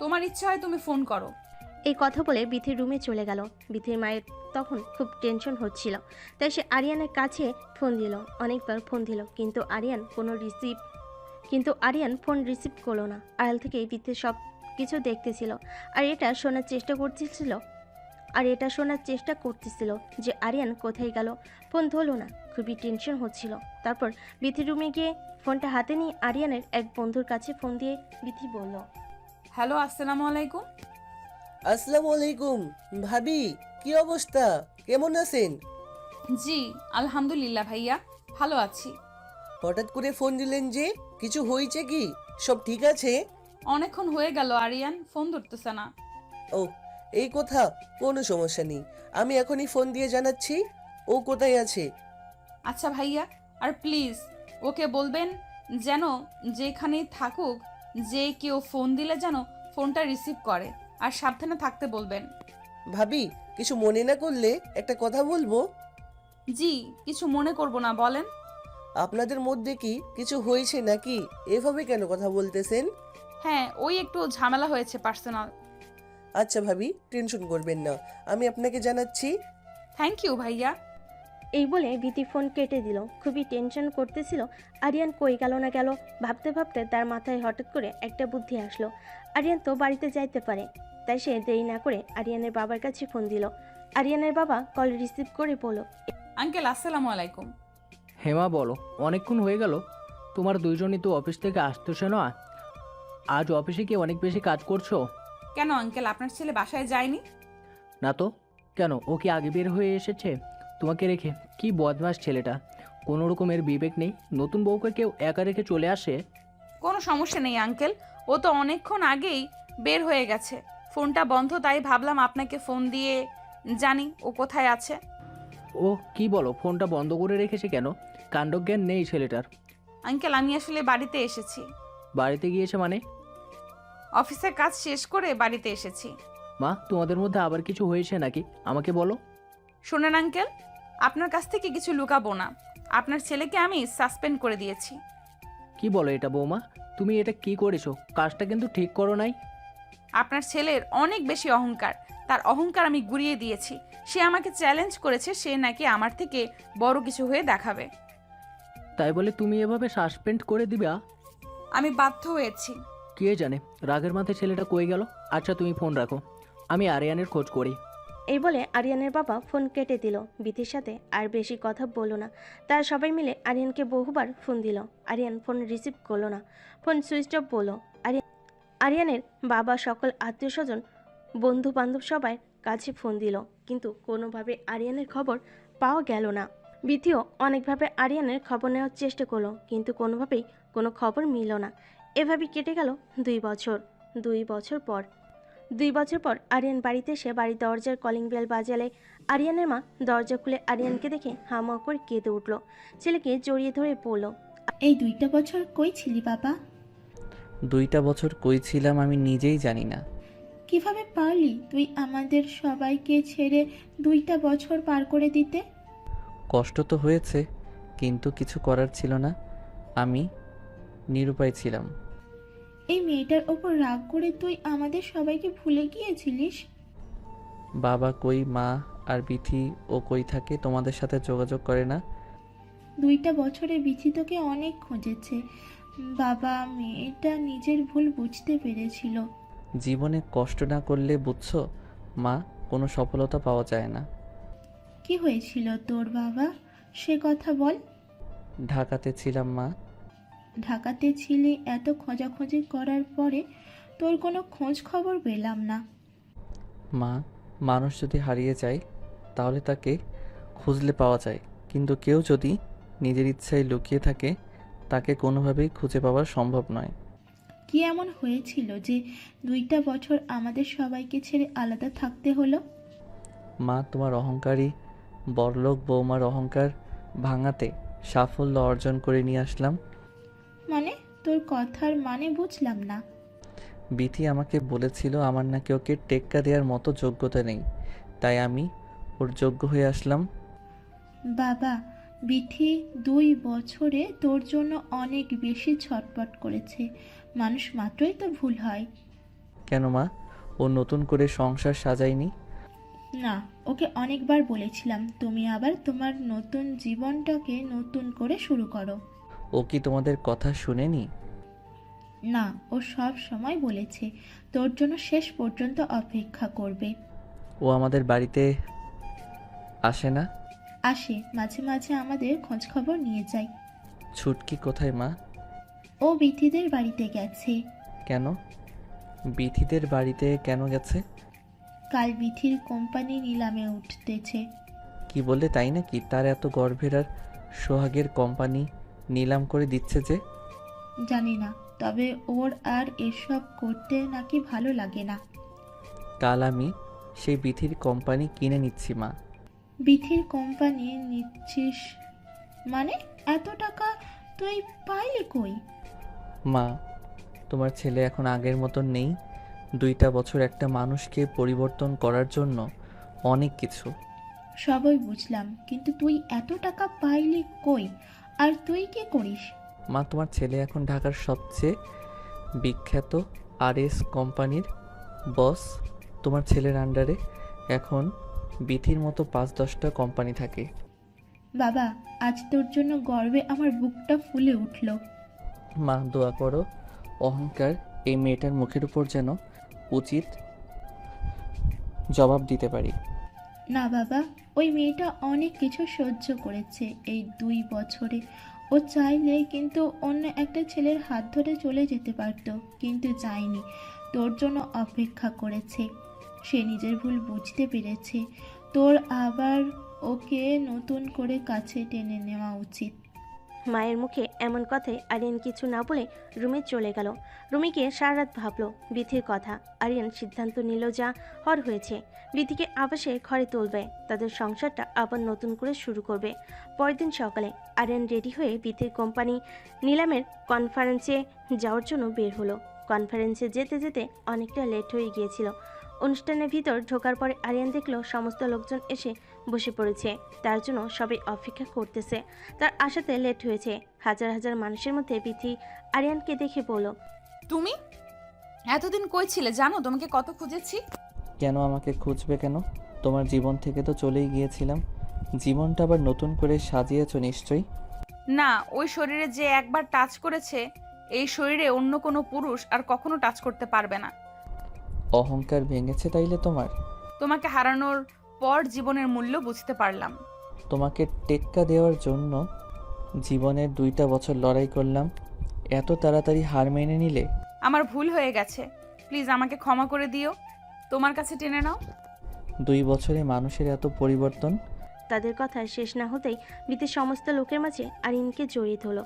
তোমার ইচ্ছা হয় তুমি ফোন করো। এই কথা বলে বিথির রুমে চলে গেল। বিথির মায়ের তখন খুব টেনশন হচ্ছিল, তাই সে আরিয়ানের কাছে ফোন দিল, অনেকবার ফোন দিল, কিন্তু আরিয়ান ফোন রিসিভ করলো না। আড়াল থেকে বিথির সব কিছু দেখতেছিল, আর এটা শোনার চেষ্টা করতেছিল যে আরিয়ান কোথায় গেল। ফোন ধরলো না, খুবই টেনশন হচ্ছিল। তারপর বিথির রুমে গিয়ে ফোনটা হাতে নিয়ে আরিয়ানের এক বন্ধুর কাছে ফোন দিয়ে বিথি বলল, হ্যালো, আসসালামু আলাইকুম। আসসালামু আলাইকুম ভাবি, কি অবস্থা, কেমন আছেন? জি আলহামদুলিল্লাহ ভাইয়া, ভালো আছি। হঠাৎ করে ফোন দিলেন যে, কিছু হয়েছে কি? সব ঠিক আছে? অনেকক্ষণ হয়ে গেল আরিয়ান ফোন ধরতেছে না। ও, এই কথা। কোনো সমস্যা নেই, আমি এখনই ফোন দিয়ে জানাচ্ছি ও কোথায় আছে। আচ্ছা ভাইয়া, আর প্লিজ ওকে বলবেন যেন যেখানেই থাকুক, যে কেউ ফোন দিলে যেন ফোনটা রিসিভ করে, আর সাবধানে থাকতে বলবেন। ভাবি, কিছু মনে না করলে একটা কথা বলবো। জি, কিছু মনে করব না, বলেন। আপনাদের মধ্যে কি কিছু হয়েছে নাকি? এভাবে কেন কথা বলতেছেন? হ্যাঁ, ওই একটু ঝামেলা হয়েছে পার্সোনাল। আচ্ছা ভাবি, টেনশন করবেন না, আমি আপনাকে জানাচ্ছি। থ্যাংক ইউ ভাইয়া। এই বলে বিথি ফোন কেটে দিল। খুবই টেনশন করতেছিল আরিয়ান কই গেল না গেল। ভাবতে ভাবতে তার মাথায় হঠাৎ করে একটা বুদ্ধি আসলো। আরিয়ান তো বাড়িতে যাইতে পারে, তাই সে দেরি না করে আরিয়ানের বাবার কাছে ফোন দিল। আরিয়ানের বাবা কল রিসিভ করে বলল, আঙ্কেল আসসালামু আলাইকুম। হেমা বলো, অনেকক্ষণ হয়ে গেল, তোমার দুইজনই তো অফিস থেকে আসতেছে না? আজ অফিসে কি অনেক বেশি কাজ করছো? কেন আঙ্কেল, আপনার ছেলে বাসায় যায়নি? না তো, কেন? ও কি আগে বের হয়ে এসেছে তোমাকে রেখে? কি বদমাস ছেলেটা, কোনো রকমের বিবেক নেই। নতুন বউকে কেউ একা রেখে চলে আসে? কোনো সমস্যা নেই আঙ্কেল, ও তো অনেকক্ষণ আগেই বের হয়ে গেছে। ফোনটা বন্ধ, তাই ভাবলাম আপনাকে ফোন দিয়ে জানি ও কোথায় আছে। ও কি বলো, ফোনটা বন্ধ করে রেখেছে কেন? কাণ্ডজ্ঞান নেই ছেলেটার। আঙ্কেল, আমি আসলে বাড়িতে এসেছি। বাড়িতে গিয়েছে মানে? অফিসের কাজ শেষ করে বাড়িতে এসেছি। মা, তোমাদের মধ্যে আবার কিছু হয়েছে নাকি? আমাকে বলো। শোনেন আঙ্কেল, আপনার কাছ থেকে কিছু লুকাবো না। আপনার ছেলেকে আমি সাসপেন্ড করে দিয়েছি। কি বলো এটা বৌমা? তুমি এটা কি করেছো? কাজটা কিন্তু ঠিক করো নাই। আপনার ছেলের অনেক বেশি অহংকার, তার অহংকার আমি গুড়িয়ে দিয়েছি। সে আমাকে চ্যালেঞ্জ করেছে, সে নাকি আমার থেকে বড় কিছু হয়ে দেখাবে। তাই বলে তুমি এভাবে সাসপেন্ড করে দিবা? আমি বাধ্য হয়েছি। কে জানে রাগের মাথায় ছেলেটা কই গেল। আচ্ছা তুমি ফোন রাখো, আমি আরিয়ানের খোঁজ করি। এই বলে আরিয়ানের বাবা ফোন কেটে দিল। বিথির সাথে আর বেশি কথা বলল না। তারা সবাই মিলে আরিয়ানকে বহুবার ফোন দিল। আরিয়ান ফোন রিসিভ করলো না, ফোন সুইচ অফ বলল। আরিয়ানের বাবা সকল আত্মীয় স্বজন বন্ধু বান্ধব সবাই কাছে ফোন দিল, কিন্তু কোনোভাবে আরিয়ানের খবর পাওয়া গেল না। বিথিও অনেকভাবে আরিয়ানের খবর নেওয়ার চেষ্টা করলো, কিন্তু কোনোভাবেই কোনো খবর মিলল না। এভাবে কেটে গেল 2 বছর। 2 বছর পর আরিয়ান বাড়িতে এসে বাড়ির দরজার কলিং বেল বাজালে আরিয়ানের মা দরজা খুলে আরিয়ানকে দেখে হামা করে কেঁদে উঠল। ছেলেকে জড়িয়ে ধরে বলল, এই 2টা বছর কই ছিলি বাবা? 2টা বছর কই ছিলাম আমি নিজেই জানি না। কিভাবে পারলি তুই আমাদের সবাইকে ছেড়ে 2টা বছর পার করে দিতে? কষ্ট তো হয়েছে, কিন্তু কিছু করার ছিল না। আমি নিরুপায় ছিলাম। এই মেয়েটার ওপর রাগ করে তুই আমাদের সবাইকে ভুলে গিয়েছিলিস? বাবা কই, মা আর বিথি ও কই থাকে? তোমাদের সাথে যোগাযোগ করে না? 2টা বছরে বিথি তোকে অনেক খুঁজেছে বাবা। মেয়েটা নিজের ভুল বুঝতে পেরেছিল। জীবনে কষ্ট না করলে বুঝছো মা, কোনো সফলতা পাওয়া যায় না। কি হয়েছিল তোর বাবা, সে কথা বল। ঢাকাতে ছিলাম মা। ঢাকাতে ছিলি, এত খোঁজাখুঁজি করার পরে তোর কোনো খোঁজ খবর পেলাম না। মা, মানুষ যদি হারিয়ে যায় তাহলে তাকে খুঁজলে পাওয়া যায়, কিন্তু কেউ যদি নিজের ইচ্ছায় লুকিয়ে থাকে তাকে কোনোভাবেই খুঁজে পাওয়া সম্ভব নয়। কি এমন হয়েছিল যে 2টা বছর আমাদের সবাইকে ছেড়ে আলাদা থাকতে হলো? মা, তোমার অহংকারী বড়লোক বৌমার অহংকার ভাঙাতে সাফল্য অর্জন করে নিয়ে আসলাম। মানে তোর কথার মানে বুঝলাম না। বিথি আমাকে বলেছিল আমার নাকি ওকে টেক্কা দেওয়ার মতো যোগ্যতা নেই, তাই আমি ওর যোগ্য হয়ে আসলাম। বাবা, বিথি 2 বছরে তোর জন্য অনেক বেশি ছটপট করেছে। মানুষ মাত্রই তো ভুল হয়। কেন মা, ও নতুন করে সংসার সাজায়নি? না, ওকে অনেকবার বলেছিলাম তুমি আবার তোমার নতুন জীবনটাকে নতুন করে শুরু করো। ও কি তোমাদের কথা শুনেনি? না, ও সব সময় বলেছে তোর জন্য শেষ পর্যন্ত অপেক্ষা করবে। ও আমাদের বাড়িতে আসে না? আসে, মাঝে মাঝে আমাদের খোঁজ খবর নিয়ে যায়। ছুটকি কোথায় মা? ও বিথিদের বাড়িতে গেছে। কেন? বিথিদের বাড়িতে কেন গেছে? কাল বিথির কোম্পানি নিলামে উঠতেছে। কি বললে, তাই নাকি? তার এত গর্ভের আর সোহাগের কোম্পানি নিলাম করে দিচ্ছে যে? জানি না, তবে ওর আর এসব করতে নাকি ভালো লাগে না। কাল আমি সেই বিথির কোম্পানি কিনে নিচ্ছি মা। বিথির কোম্পানি নিচ্ছিস মানে? এত টাকা তুই পাইলি কই? মা, তোমার ছেলে এখন আগের মতন নেই। 2টা বছর একটা মানুষকে পরিবর্তন করার জন্য অনেক কিছু। সবই বুঝলাম, কিন্তু তুই এত টাকা পাইলি কই? আর তুই কি করিস? মা, তোমার ছেলে এখন ঢাকার সবচেয়ে বিখ্যাত RS কোম্পানির বস। তোমার ছেলের আন্ডারে এখন বিথির মতো 5-10টা কোম্পানি থাকে। বাবা, আজ তোর জন্য গর্বে আমার বুকটা ফুলে উঠল। মা, দোয়া করো অহংকার এই মেয়েটার মুখের উপর যেন উচিত জবাব দিতে পারি। না বাবা, ওই মেয়েটা অনেক কিছু সহ্য করেছে এই 2 বছরে। ও চাইলে কিন্তু অন্য একটা ছেলের হাত ধরে চলে যেতে পারতো, কিন্তু যায়নি। তোর জন্য অপেক্ষা করেছে। সে নিজের ভুল বুঝতে পেরেছে। তোর আবার ওকে নতুন করে কাছে টেনে নেওয়া উচিত। মায়ের মুখে এমন কথায় আরিয়ান কিছু না বলে রুমে চলে গেল। রুমে গিয়ে সারা রাত ভাবলো বিথির কথা। আরিয়ান সিদ্ধান্ত নিল যা হওয়ার হয়েছে, বিথিকে আবাসে ঘরে তুলবে, তাদের সংসারটা আবার নতুন করে শুরু করবে। পরের দিন সকালে আরিয়ান রেডি হয়ে বিথির কোম্পানি নিলামের কনফারেন্সে যাওয়ার জন্য বের হলো। কনফারেন্সে যেতে যেতে অনেকটা লেট হয়ে গিয়েছিল। অনুষ্ঠানের ভিতর ঢোকার পরে আরিয়ান দেখলো সমস্ত লোকজন এসে বসে পড়েছে, তার জন্য সবাই অপেক্ষা করতেছে। তার আসাতে লেট হয়েছে। হাজার হাজার মানুষের মধ্যে বিথি আরিয়ানকে দেখে বলল, তুমি এতদিন কই ছিলে জানো? তোমাকে কত খুঁজেছি। কেন আমাকে খুঁজবে কেন? তোমার জীবন থেকে তো চলেই গিয়েছিলাম। জীবনটা আবার নতুন করে সাজিয়েছো নিশ্চয়ই। না, ওই শরীরে যে একবার টাচ করেছে, এই শরীরে অন্য কোনো পুরুষ আর কখনো টাচ করতে পারবে না। অহংকার ভেঙেছে তাইলে তোমার? তোমাকে হারানোর পর জীবনের মূল্য বুঝতে পারলাম। তোমাকে টেক্কা দেওয়ার জন্য জীবনের 2টা বছর লড়াই করলাম, এত তাড়াতাড়ি হার মেনে নিলে? আমার ভুল হয়ে গেছে, প্লিজ আমাকে ক্ষমা করে দিও। তোমার কাছে টেনে নাও। 2 বছরে মানুষের এত পরিবর্তন? তাদের কথা শেষ না হতেই বিথি সমস্ত লোকের মাঝে আরিয়ানকে জড়িয়ে ধরল।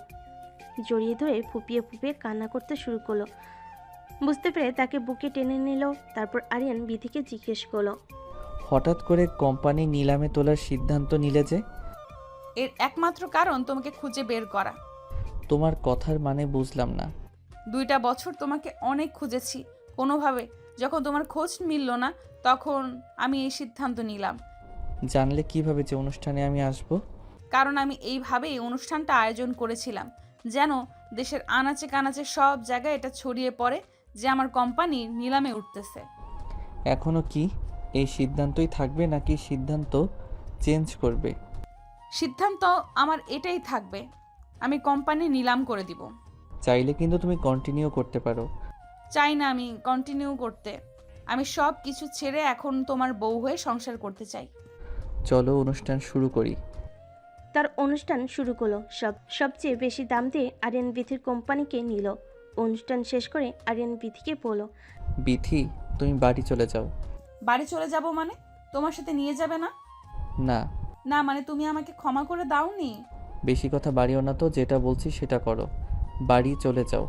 জড়িয়ে ধরে ফুপিয়ে ফুপিয়ে কান্না করতে শুরু করলো। বুঝতে পেরে তাকে বুকে টেনে নিল। তারপর আরিয়ান বিথিকে জিজ্ঞেস করলো, হঠাৎ করে কোম্পানি নিলামে তোলার সিদ্ধান্ত নিলে যে? এর একমাত্র কারণ তোমাকে খুঁজে বের করা। তোমার কথার মানে বুঝলাম না। 2টা বছর তোমাকে অনেক খুঁজেছি, কোনোভাবে যখন তোমার খোঁজ মিলল না, তখন আমি এই সিদ্ধান্ত নিলাম। জানলে কিভাবে যে অনুষ্ঠানে আমি আসব? কারণ আমি এইভাবেই অনুষ্ঠানটা আয়োজন করেছিলাম, যেন দেশের আনাচে কানাচে সব জায়গায় এটা ছড়িয়ে পড়ে যে আমার কোম্পানি নিলামে উঠতেছে। এখনো কি এই সিদ্ধান্তই থাকবে নাকি সিদ্ধান্ত চেঞ্জ করবে? সিদ্ধান্ত আমার এটাই থাকবে, আমি কোম্পানি নিলাম করে দিব। চাইলে কিন্তু তুমি কন্টিনিউ করতে পারো। চাই না আমি কন্টিনিউ করতে। আমি সব কিছু ছেড়ে এখন তোমার বউ হয়ে সংসার করতে চাই। চলো অনুষ্ঠান শুরু করি। তার অনুষ্ঠান শুরু করলো। সবচেয়ে বেশি দাম দিয়ে আরিয়ান বিথির কোম্পানিকে নিল। অনুষ্ঠান শেষ করে আরিয়ান বিথিকে বলল, বিথি, তুমি বাড়ি চলে যাও। বাড়ি চলে যাব মানে? তোমার সাথে নিয়ে যাবে না? না। না মানে তুমি আমাকে ক্ষমা করে দাওনি? বেশি কথা বাড়িও না তো, যেটা বলছি সেটা করো। বাড়ি চলে যাও।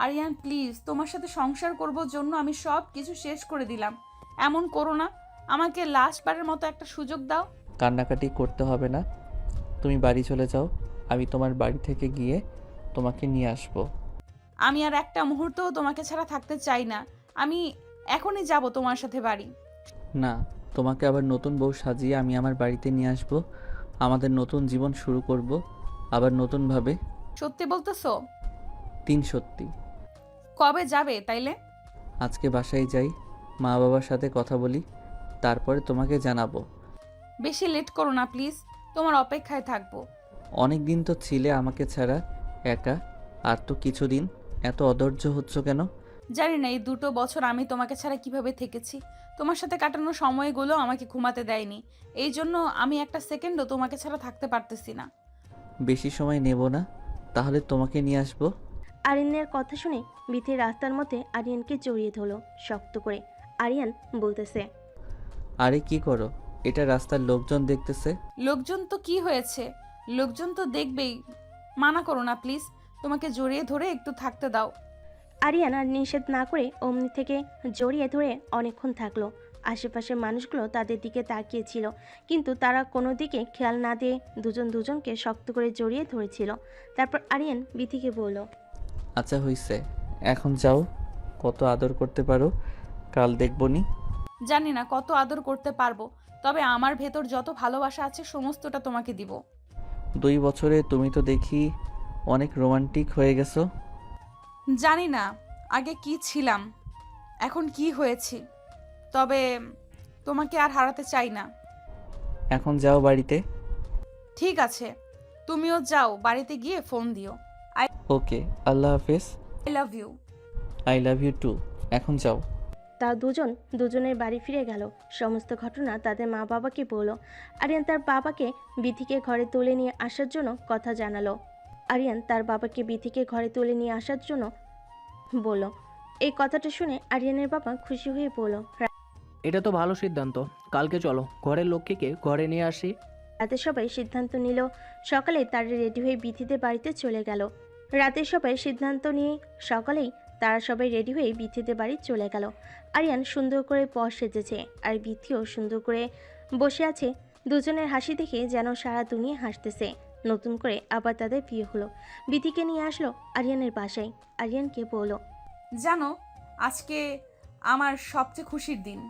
আরিয়ান প্লিজ, তোমার সাথে সংসার করব জন্য আমি সব কিছু শেষ করে দিলাম। এমন করো না, আমাকে লাস্টবারের মতো একটা সুযোগ দাও। কান্নাকাটি করতে হবে না, তুমি বাড়ি চলে যাও। আমি তোমার বাড়ি থেকে গিয়ে তোমাকে নিয়ে আসবো। আমি আর একটা মুহূর্তও তোমাকে ছাড়া থাকতে চাই না। আমি এখনই যাব তোমার সাথে বাড়ি। না, তোমাকে আবার নতুন বউ সাজিয়ে আমি আমার বাড়িতে নিয়ে আসবো। আমাদের নতুন জীবন শুরু করব, আবার নতুনভাবে। সত্যি বলতেছো? 3 সত্যি। কবে যাবে তাইলে? আজকে বাসায় যাই, মা বাবার সাথে কথা বলি, তারপরে তোমাকে জানাবো। বেশি লেট করো না প্লিজ, তোমার অপেক্ষায় থাকবো। অনেক দিন তো ছিলে আমাকে ছাড়া একা, আর তো কিছুদিন। এত অধৈর্য হচ্ছ কেন? জানি না এই 2 বছর আমি তোমাকে ছাড়া কিভাবে থেকেছি। তোমার সাথে কাটানো সময়গুলো আমাকে ঘুমাতে দেয়নি, এই জন্য আমি একটা সেকেন্ডও তোমাকে ছাড়া থাকতে পারতেছি না। বেশি সময় নেব না, তাহলে তোমাকে নিয়ে আসবো। আরিয়ানের কথা শুনে বিথি রাস্তার মধ্যে আরিয়ানকে জড়িয়ে ধরলো শক্ত করে। আরিয়ান বলতেছে, আরে কি করো? এটা রাস্তার লোকজন দেখতেছে। লোকজন তো কি হয়েছে, লোকজন তো দেখবেই। মানা করো না প্লিজ, তোমাকে জড়িয়ে ধরে একটু থাকতে দাও। আরিয়ান আর নিষেধ না করে অমনি থেকে জড়িয়ে ধরে অনেকক্ষণ থাকলো। আশেপাশের মানুষগুলো তাদের দিকে তাকিয়েছিল, কিন্তু তারা কোনো দিকে খেয়াল না দিয়ে দুজন দুজনকে শক্ত করে জড়িয়ে ধরেছিল। তারপর আরিয়ান বিথিকে বলল, আচ্ছা হইছে, এখন যাও। কত আদর করতে পারো কাল দেখবনি। জানি না কত আদর করতে পারবো, তবে আমার ভেতর যত ভালোবাসা আছে সমস্তটা তোমাকে দিব। 2 বছরে তুমি তো দেখি অনেক রোমান্টিক হয়ে গেছো। জানি না আগে কি ছিলাম, এখন কি হয়েছি, তবে তোমাকে আর হারাতে চাই না। এখন যাও বাড়িতে। ঠিক আছে, তুমিও যাও, বাড়িতে গিয়ে ফোন দিও। ওকে, আল্লাহ হাফেজ। I love you. I love you too. এখন যাও। তা দুজনের বাড়ি ফিরে গেল। সমস্ত ঘটনা তাদের মা বাবাকে বলল। আরিয়ান তার বাবাকে বিথিকে ঘরে তুলে নিয়ে আসার জন্য কথা জানালো। বলল। এই কথাটা শুনে আরিয়ানের বাবা খুশি হয়ে বলল, এটা তো ভালো সিদ্ধান্ত। কালকে চলো, ঘরের লক্ষ্মীকে ঘরে নিয়ে আসি। রাতে সবাই সিদ্ধান্ত নিল। সকালে তারা রেডি হয়ে বিথিদের বাড়িতে চলে গেল। আরিয়ান সুন্দর করে পর সেজেছে, আর বিথিও সুন্দর করে বসে আছে। দুজনের হাসি দেখে যেন সারা দুনিয়া হাসতেছে। নতুন করে আবার তাদের বিয়ে হলো। বিথিকে নিয়ে আসলো আরিয়ানের বাসায়। আরিয়ানকে বলল, জানো আজকে আমার সবচেয়ে খুশির দিন।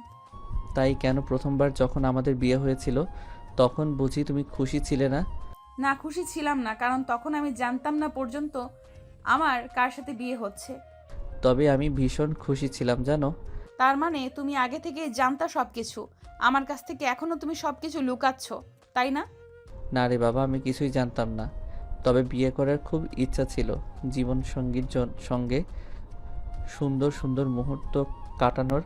তাই কেন? প্রথমবার যখন আমাদের বিয়ে হয়েছিল তখন বুঝি তুমি খুশি ছিলে না? না, খুশি ছিলাম না, কারণ তখন আমি জানতাম না পর্যন্ত আমার কার সাথে বিয়ে হচ্ছে। তবে আমি ভীষণ খুশি ছিলাম জানো। তার মানে তুমি আগে থেকে জানতা সবকিছু, আমার কাছ থেকে এখনো তুমি সবকিছু লুকাচ্ছ, তাই না? না রে বাবা, আমি কিছুই জানতাম না। তবে বিয়ে করার খুব ইচ্ছা ছিল, জীবন সঙ্গীর সঙ্গে সুন্দর সুন্দর মুহূর্ত কাটানোর।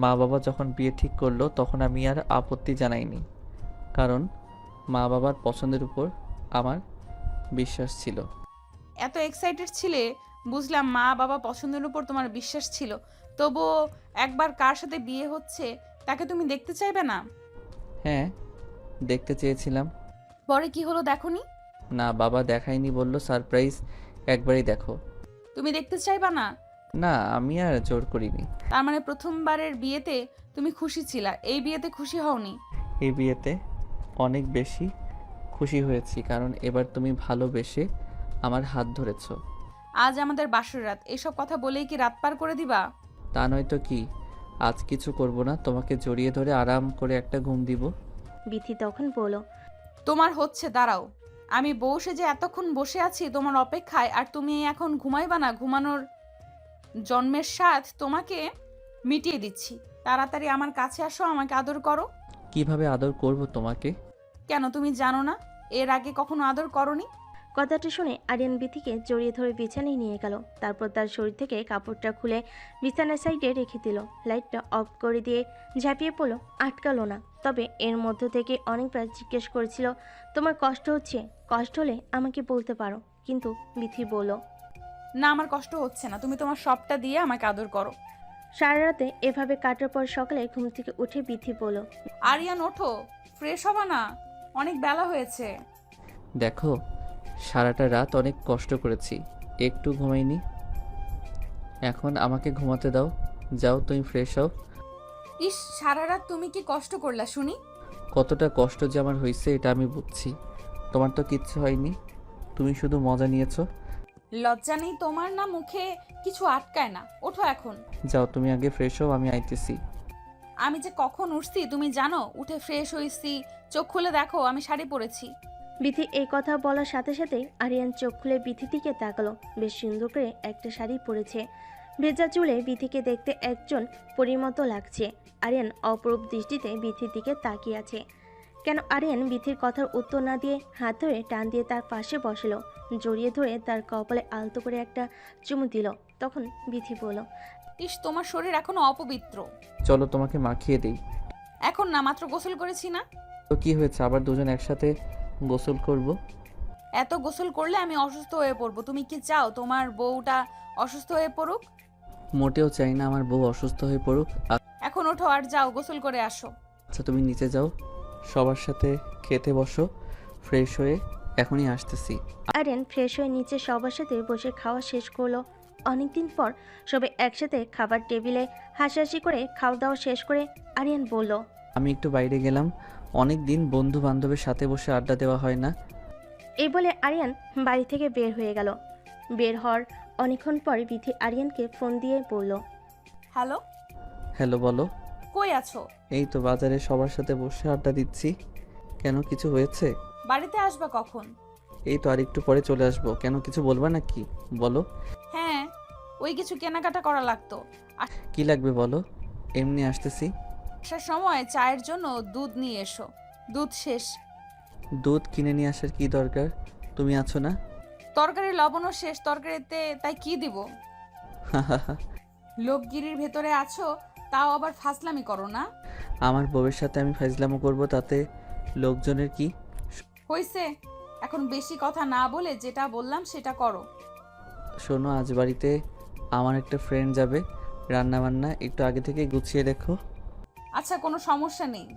মা বাবা যখন বিয়ে ঠিক করলো তখন আমি আর আপত্তি জানাইনি, কারণ মা বাবার পছন্দের উপর আমার বিশ্বাস ছিল। এত এক্সাইটেড ছিলে, বুঝলাম মা বাবা পছন্দের উপর তোমার বিশ্বাস ছিল, তবুও একবার কার সাথে বিয়ে হচ্ছে তাকে তুমি দেখতে চাইবে না? হ্যাঁ, দেখতে চেয়েছিলাম। পরে কি হলো দেখোনি? না, বাবা দেখায়নি, বলল সারপ্রাইজ, একবারই দেখো। তুমি দেখতে চাইবা না? না, আমি আর জোর করিনি। তার মানে প্রথমবারের বিয়েতে তুমি খুশি ছিলা, এই বিয়েতে খুশি হওনি? এই বিয়েতে অনেক বেশি খুশি হয়েছি, কারণ এবার তুমি ভালোবেসে আমার হাত ধরেছো। আজ আমাদের বাসর রাত, এসব কথা বলেই কি রাত পার করে দিবা? তা নয়তো কি, আজ কিছু করব না, তোমাকে জড়িয়ে ধরে আরাম করে একটা ঘুম দিব। বিথি তখন বলল, তোমার হচ্ছে, দাঁড়াও। আমি বউ সেজে এতক্ষণ বসে আছি তোমার অপেক্ষায়, আর তুমি এখন ঘুমাইবা না? ঘুমানোর জন্মের স্বাদ তোমাকে মিটিয়ে দিচ্ছি। তাড়াতাড়ি আমার কাছে আসো, আমাকে আদর করো। কিভাবে আদর করব তোমাকে? কেন তুমি জানো না? এর আগে কখনো আদর করনি? কথাটা শুনে আরিয়ান বিথিকে জড়িয়ে ধরে বিছানায় নিয়ে গেল। তারপর তার শরীর থেকে কাপড়টা খুলে বিছানার সাইডে রেখে দিল। লাইটটা অফ করে দিয়ে ঝাঁপিয়ে পড়ল, আটকালো না। তবে এর মধ্য থেকে অনেকবার জিজ্ঞেস করেছিল, তোমার কষ্ট হচ্ছে? কষ্ট হলে আমাকে বলতে পারো। কিন্তু বিথি বলল, না, আমার কষ্ট হচ্ছে না, তুমি তোমার সবটা দিয়ে আমাকে আদর করো। সারা রাতে এভাবে কাটার পর সকালে ঘুম থেকে উঠে বিথি বলল, আরিয়ান ওঠো, ফ্রেশ হবা না? অনেক বেলা হয়েছে। দেখো, সারাটা রাত অনেক কষ্ট করেছি, একটু ঘুমাইনি। এখন আমাকে ঘুমাতে দাও। যাও, তুমি ফ্রেশ হও। ইস, সারা রাত তুমি কি কষ্ট করলা শুনি? কতটা কষ্ট যে আমার হয়েছে এটা আমি বুঝছি। তোমার তো কিচ্ছু হয়নি, তুমি শুধু মজা নিয়েছো। লজ্জা নেই তোমার? না মুখে কিছু আটকায় না? ওঠো এখন। যাও, তুমি আগে ফ্রেশ হও, আমি আইতেছি। আমি যে কখন উঠছি তুমি জানো? উঠে ফ্রেশ হইছি, চোখ খুলে দেখো আমি শাড়ি পরেছি। বিথি এই কথা বলার সাথে সাথেই আরিয়ান চোখ খুলে বিথির দিকে তাকালো। বেশ সুন্দর করে একটা শাড়ি পরেছে। ভেজা চুলে বিথিকে দেখতে একজন পরীর মতো লাগছে। আরিয়ান অপরূপ দৃষ্টিতে বিথির দিকে তাকিয়ে আছে। কেন আরিয়ান বিথির কথার উত্তর না দিয়ে হাত ধরে টান দিয়ে তার পাশে বসলো, জড়িয়ে ধরে তার কপালে আলতো করে একটা চুমু দিল। তখন বিথি বলল, ইস, তোমার শরীর এখনো অপবিত্র। চলো তোমাকে মাখিয়ে দিই। এখন না, মাত্র গোসল করেছি না। তো কি হয়েছে, আবার দুজন একসাথে গোসল করব? এত গোসল করলে আমি অসুস্থ হয়ে পড়বো। তুমি কি চাও তোমার বউটা অসুস্থ হয়ে পড়ুক? মোটেও চাই না আমার বউ অসুস্থ হয়ে পড়ুক। এখন ওঠো আর যাও গোসল করে আসো। আচ্ছা, তুমি নিচে যাও, সবার সাথে খেতে বসো, ফ্রেশ হয়ে এখনই আসতেছি। আরিয়ান ফ্রেশ হয়ে নিচে সবার সাথে বসে খাওয়া শেষ করলো। অনেকদিন পর সবাই একসাথে খাবার টেবিলে হাসাহাসি করে খাওয়া দাওয়া শেষ করে আরিয়ান বলল, আমি একটু বাইরে গেলাম, অনেক দিন বন্ধু বান্ধবের সাথে বসে আড্ডা দেওয়া হয় না। এই বলে আরিয়ান বাড়ি থেকে বের হয়ে গেল। বের হওয়ার অনেকক্ষণ পর বিথি আরিয়ানকে ফোন দিয়ে বলল, হ্যালো, হ্যালো, বলো। কই আছো? এই তো বাজারে সবার সাথে বসে আড্ডা দিচ্ছি। কেন, কিছু হয়েছে? বাড়িতে আসবা কখন? এই তো আর একটু পরে চলে আসবো। কেন, কিছু বলবা নাকি? বলো। হ্যাঁ, ওই কিছু কেনাকাটা করা লাগতো। কি লাগবে বলো, এমনি আসতেছি। আসার সময় চায়ের জন্য দুধ নিয়ে এসো, দুধ শেষ। দুধ কিনে নিয়ে আসার কি দরকার, তুমি আছো না? তরকারির লবণও শেষ তরকারিতে, তাই কি দিব? লোকগিরির ভেতরে আছো, তাও আবার ফাজলামি করো না। আমার বউয়ের সাথে আমি ফাইজলামো করব, তাতে লোকজনের কি? হইছে, এখন বেশি কথা না বলে যেটা বললাম সেটা করো। শোনো, আজ বাড়িতে আমার একটা ফ্রেন্ড যাবে, রান্না বান্না একটু আগে থেকে গুছিয়ে রেখো। আচ্ছা, কোনো সমস্যা নেই,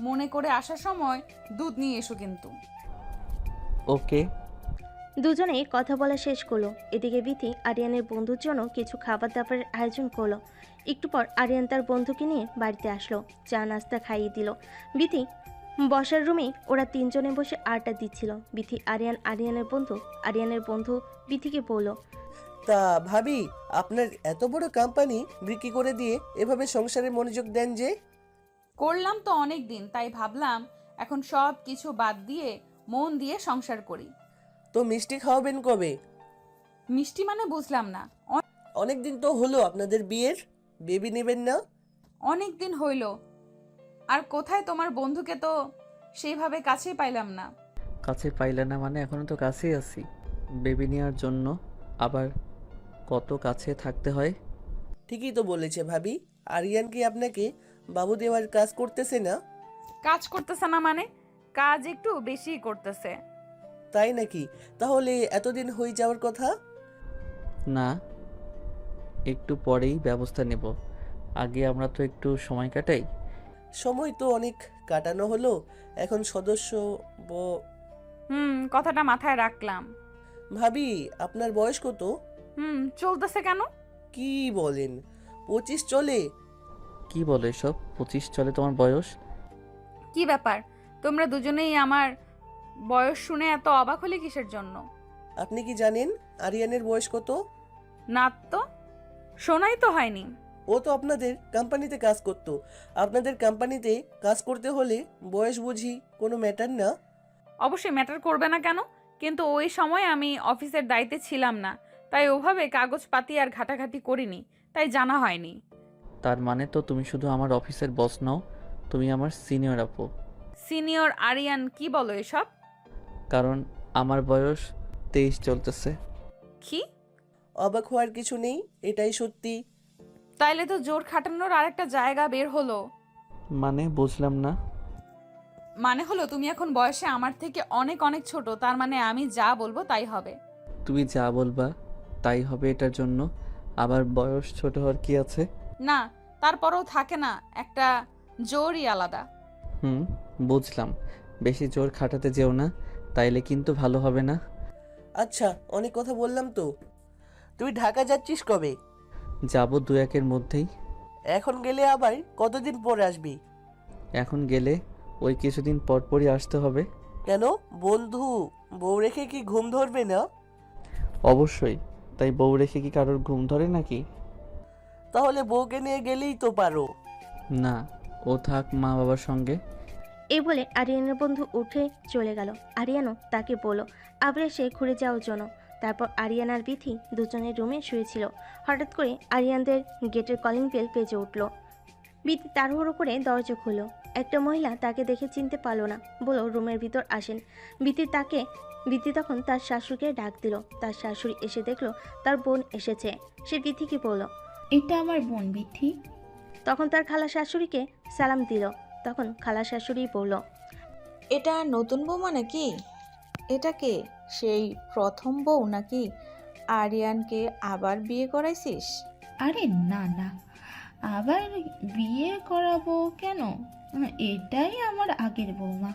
মনে করে আসার সময় দুধ নিয়ে এসো কিন্তু। ওকে। দুজনেই কথা বলা শেষ করলো। এদিকে বিথি আরিয়ানের বন্ধুর জন্য কিছু খাবার দাবারের আয়োজন করলো। একটু পর আরিয়ান তার বন্ধুকে নিয়ে বাড়িতে আসলো, চা নাস্তা খাইয়ে দিল। বিথি বসার রুমে ওরা তিনজনে বসে আড্ডা দিচ্ছিল। বিথি আরিয়ানের বন্ধু বিথিকে বলল, তা ভাবি, আপনার এত বড় কোম্পানি বিক্রি করে দিয়ে এভাবে সংসারে মনোযোগ দেন যে? করলাম তো অনেক দিন, তাই ভাবলাম এখন সব কিছু বাদ দিয়ে মন দিয়ে সংসার করি। তো মিষ্টি খাওয়াবেন কবে? মিষ্টি মানে বুঝলাম না। অনেক দিন তো হলো আপনাদের বিয়ের, বেবি নেবেন না? অনেক দিন হইল, আর কোথায় তোমার বন্ধুকে তো সেইভাবে কাছেই পাইলাম না। কাছে পাইলে না মানে, এখনো তো কাছেই আছি। বেবি নেওয়ার জন্য আবার কত কাছে থাকতে হয়। ঠিকই তো বলেছে ভাবি। আরিয়ান কি আপনাকে বাবু দেওয়ার কাজ করতেছে না? কাজ করতেছে না মানে, কাজ একটু বেশিই করতেছে। তাই নাকি? তাহলে এতদিন হয়ে যাওয়ার কথা। না, একটু পরেই ব্যবস্থা নেব। আগে আমরা তো একটু সময় কাটাই। সময় তো অনেক কাটানো হলো, এখন সদস্য কথাটা মাথায় রাখলাম। ভাবি, আপনার বয়স কত? চলতেছে কেন? কি বলেন, 25 চলে? কি বলো এসব? 25 চলে তোমার বয়স? কি ব্যাপার, তোমরা দুজনেই আমার বয়স শুনে এত অবাক হলে কিসের জন্য? আপনি কি জানেন আরিয়ানের বয়স কত? না তো, শোনাই তো হয়নি। ও তো আপনাদের কোম্পানিতে কাজ করত। আপনাদের কোম্পানিতে কাজ করতে হলে বয়স বুঝি কোনো ম্যাটার না? অবশ্যই ম্যাটার করবে না কেন, কিন্তু ওই সময় আমি অফিসের দায়িত্বে ছিলাম না, তাই ওভাবে কাগজপাতি আর ঘাটাঘাটি করিনি, তাই জানা হয়নি। তার মানে তো তুমি শুধু আমার অফিসের বস নও, তুমি আমার সিনিয়র আপু। সিনিয়র আরিয়ান, কি বলো এসব? কারণ আমার বয়স 23 চলতেছে। কি? অবাক হওয়ার কিছু নেই, এটাই সত্যি। তাইলে তো জোর খাটানোর আরেকটা জায়গা বের হলো। মানে বুঝলাম না। মানে হলো তুমি এখন বয়সে আমার থেকে অনেক অনেক ছোট, তার মানে আমি যা বলবো তাই হবে। তুমি যা বলবা তাই হবে, এটার জন্য আবার বয়স ছোট হওয়ার কি আছে? না, তারপরেও থাকে না একটা জোরই আলাদা। বুঝলাম, বেশি জোর খাটাতে যেও না, তাইলে কিন্তু ভালো হবে না। আচ্ছা, অনেক কথা বললাম তো। তুই ঢাকা যাচ্ছিস কবে? যাব 2-1 মধ্যেই। এখন গেলে আবার কতদিন পরে আসবি? এখন গেলে ওই কিছুদিন পরই আসতে হবে। কেন, বন্ধু বউ রেখে কি ঘুম ধরবে না? অবশ্যই, তাই বউ রেখে কি কারোর ঘুম ধরে নাকি? তাহলে বউকে নিয়ে গেলেই তো পারো। না, ও থাক মা বাবার সঙ্গে। এই বলে আরিয়ানের বন্ধু উঠে চলে গেল। আরিয়ানও তাকে বলল আবার এসে ঘুরে যাওয়ার জন্য। তারপর আরিয়ান আর বিথি দুজনের রুমে শুয়েছিল। হঠাৎ করে আরিয়ানদের গেটের কলিং বেল বেজে উঠল। বিথি তাড়াহুড়ো করে দরজা খুলল। একটা মহিলা তাকে দেখে চিনতে পারল না, বলল রুমের ভিতর আসেন। বিথি তখন তার শাশুড়িকে ডাক দিল। তার শাশুড়ি এসে দেখলো তার বোন এসেছে। সে বিথিকে বলল, এটা আমার বোন বিথি। তখন তার খালা শাশুড়িকে সালাম দিল। তখন খালা শাশুড়ি বলল, এটা নতুন বৌমা নাকি? এটা কে, সেই প্রথম বউ নাকি? আরিয়ানকে আবার বিয়ে করাইছিস? আরে না না, আবার বিয়ে করাবো কেন? এটাই আমার আগের বৌমা।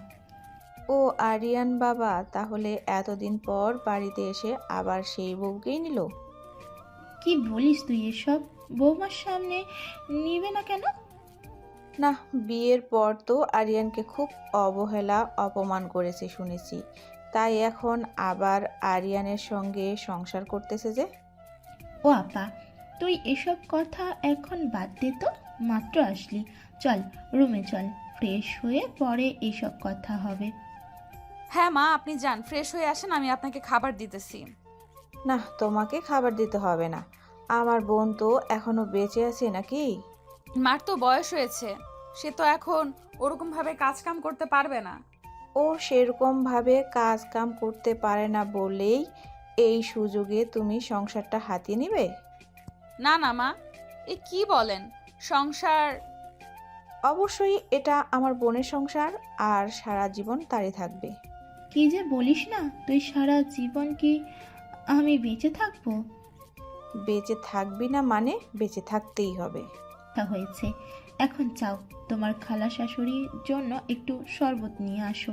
ও আরিয়ান বাবা তাহলে এতদিন পর বাড়িতে এসে আবার সেই বউকেই নিল? কি বলিস তুই এসব? বৌমার সামনে নিবে না কেন? না, বিয়ের পর তো আরিয়ানকে খুব অবহেলা অপমান করেছে শুনেছি, তাই এখন আবার আরিয়ানের সঙ্গে সংসার করতেছে যে। ও আপা, তুই এসব কথা এখন বাদ দে তো, মাত্র আসলি। চল রুমে চল, ফ্রেশ হয়ে পরে এইসব কথা হবে। হ্যাঁ মা, আপনি যান, ফ্রেশ হয়ে আসেন, আমি আপনাকে খাবার দিতেছি। না, তোমাকে খাবার দিতে হবে না, আমার বোন তো এখনো বেঁচে আছে নাকি? মার তো বয়স হয়েছে, সে তো এখন ওরকম ভাবে কাজ কাম করতে পারবে না। ও সেরকম ভাবে কাজ কাম করতে পারে না বলেই এই সুযোগে তুমি সংসারটা হাতিয়ে নিবে? না না মা, এ কি বলেন? সংসার? অবশ্যই এটা আমার বোনের সংসার, আর সারা জীবন তারই থাকবে। কি যে বলিস না তুই, সারা জীবন কি আমি বেঁচে থাকবো? বেঁচে থাকবি না মানে বেঁচে থাকতেই হবে। তা হয়েছে, এখন যাও তোমার খালা শাশুড়ির জন্য একটু শরবত নিয়ে আসো।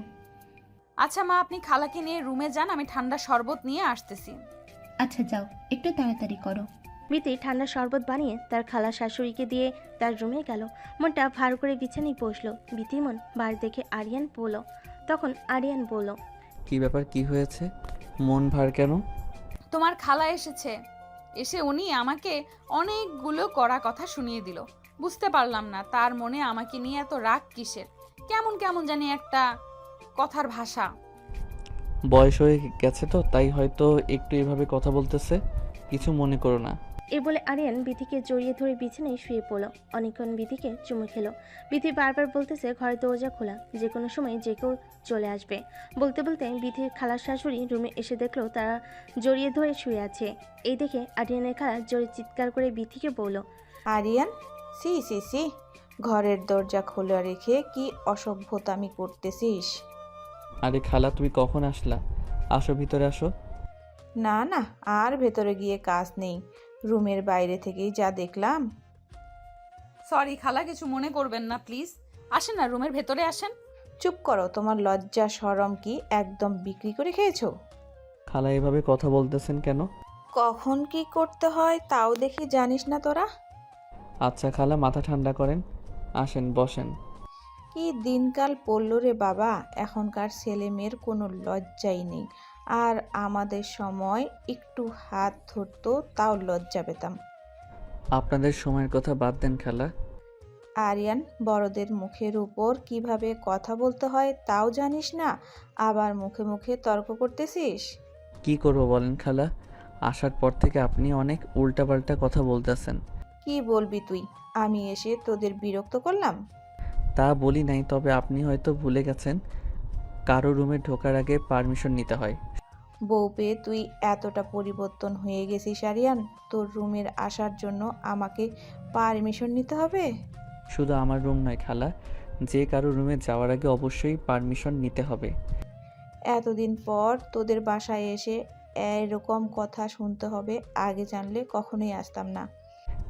আচ্ছা মা, আপনি খালাকে নিয়ে রুমে যান, আমি ঠান্ডা শরবত নিয়ে আসতেছি। আচ্ছা যাও, একটু তাড়াতাড়ি করো। বিতি ঠান্ডা শরবত বানিয়ে তার খালা শাশুড়িকে দিয়ে তার রুমে গেল। মনটা ভার করে বিছানায় বসলো। বিতি মন বার দেখে আরিয়ান বলল। তখন আরিয়ান বলল, কি ব্যাপার, কি হয়েছে? মন ভার কেন? তোমার খালা এসেছে, এসে উনি আমাকে অনেকগুলো কড়া কথা শুনিয়ে দিল। বুঝতে পারলাম না তার মনে আমাকে নিয়ে এত রাগ কিসের। কেমন কেমন জানি একটা কথার ভাষা। বয়স হয়ে গেছে তো, তাই হয়তো একটু এভাবে কথা বলতেছে, কিছু মনে করো না। এ বলে আরিয়ান বিথিকে জড়িয়ে ধরে বিছানায় শুয়ে পড়ল। অনেকক্ষণ বিথিকে চুমু খেলো। বিথি বারবার বলতেছে ঘরের দরজা খোলা, যে কোনো সময় যে কেউ চলে আসবে। বলতে বলতে বিথির খালার শাশুড়ি রুমে এসে দেখলো তারা জড়িয়ে ধরে শুয়ে আছে। এই দেখে আরিয়ানের খালা জোরে চিৎকার করে বিথিকে বলল, আরিয়ান, সি সি সি, ঘরের দরজা খোলা রেখে কি অসভ্যতামি করতেছিস? আরে খালা, তুমি কখন আসলা? আসো, ভিতরে আসো। না না, আর ভেতরে গিয়ে কাজ নেই, রুমের বাইরে থেকেই যা দেখলাম। সরি খালা, কিছু মনে করবেন না প্লিজ। আসেন না, রুমের ভেতরে আসেন। চুপ করো, তোমার লজ্জা শরম কি একদম বিক্রি করে খেয়েছো? খালা এভাবে কথা বলতেছেন কেন? কখন কি করতে হয় তাও দেখি জানিস না তোরা? আচ্ছা খালা, মাথা ঠান্ডা করেন, আসেন বসেন। কি দিনকাল পড়লো রে বাবা, এখনকার ছেলে মেয়ের কোনো লজ্জাই নেই। আর আমাদের সময় একটু হাত ধরতো তাও লজ্জা পেতাম। আপনাদের সময়ের কথা বাদ দেন খালা। আরিয়ান, বড়দের মুখের উপর কিভাবে কথা বলতে হয় তাও জানিস না, আবার মুখে মুখে তর্ক করতেছিস? কি করবো বলেন খালা, আসার পর থেকে আপনি অনেক উল্টাপাল্টা কথা বলতেছেন। কি বলবি তুই? আমি এসে তোদের বিরক্ত করলাম? তা বলি নাই, তবে আপনি হয়তো ভুলে গেছেন কারো রুমে ঢোকার আগে পারমিশন নিতে হয়। বউ পেয়ে তুই এতটা পরিবর্তন হয়ে গেছিস আরিয়ান, তোর রুমের আসার জন্য আমাকে পারমিশন নিতে হবে? শুধু আমার রুম নয় খালা, যে কারো রুমে যাওয়ার আগে অবশ্যই পারমিশন নিতে হবে। এতদিন পর তোদের বাসায় এসে এরকম কথা শুনতে হবে, আগে জানলে কখনোই আসতাম না।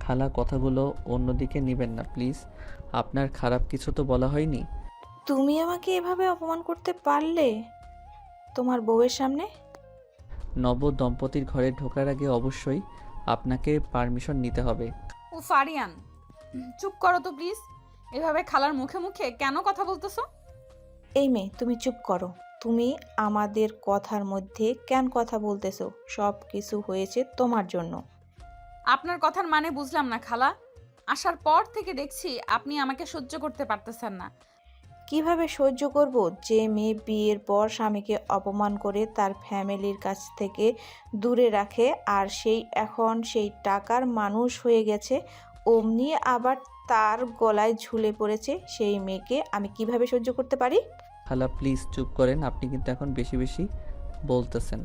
খালা কথাগুলো অন্যদিকে নেবেন না প্লিজ, আপনার খারাপ কিছু তো বলা হয়নি। তুমি আমাকে এভাবে অপমান করতে পারলে তোমার বউয়ের সামনে? নব দম্পতির ঘরে ঢোকার আগে অবশ্যই আপনাকে পারমিশন নিতে হবে। ও ফারিয়ান, চুপ করো তো প্লিজ। এভাবে খালার মুখে মুখে কেন কথা বলতেছো? এই মেয়ে, তুমি চুপ করো। তুমি আমাদের কথার মধ্যে কেন কথা বলতেছো? সব কিছু হয়েছে তোমার জন্য। আপনার কথার মানে বুঝলাম না খালা। আসার পর থেকে দেখছি আপনি আমাকে সহ্য করতে পারতেছেন না। কিভাবে সহ্য করব? যে মেয়ে বিয়ের পর স্বামীকে অপমান করে তার ফ্যামিলির কাছ থেকে দূরে রাখে, আর সেই এখন সেই টাকার মানুষ হয়ে গেছে, অমনি আবার তার গলায় ঝুলে পড়েছে, সেই মেয়েকে আমি কিভাবে সহ্য করতে পারি? খালা প্লিজ চুপ করেন, আপনি কিন্তু এখন বেশি বেশি বলতেছেন।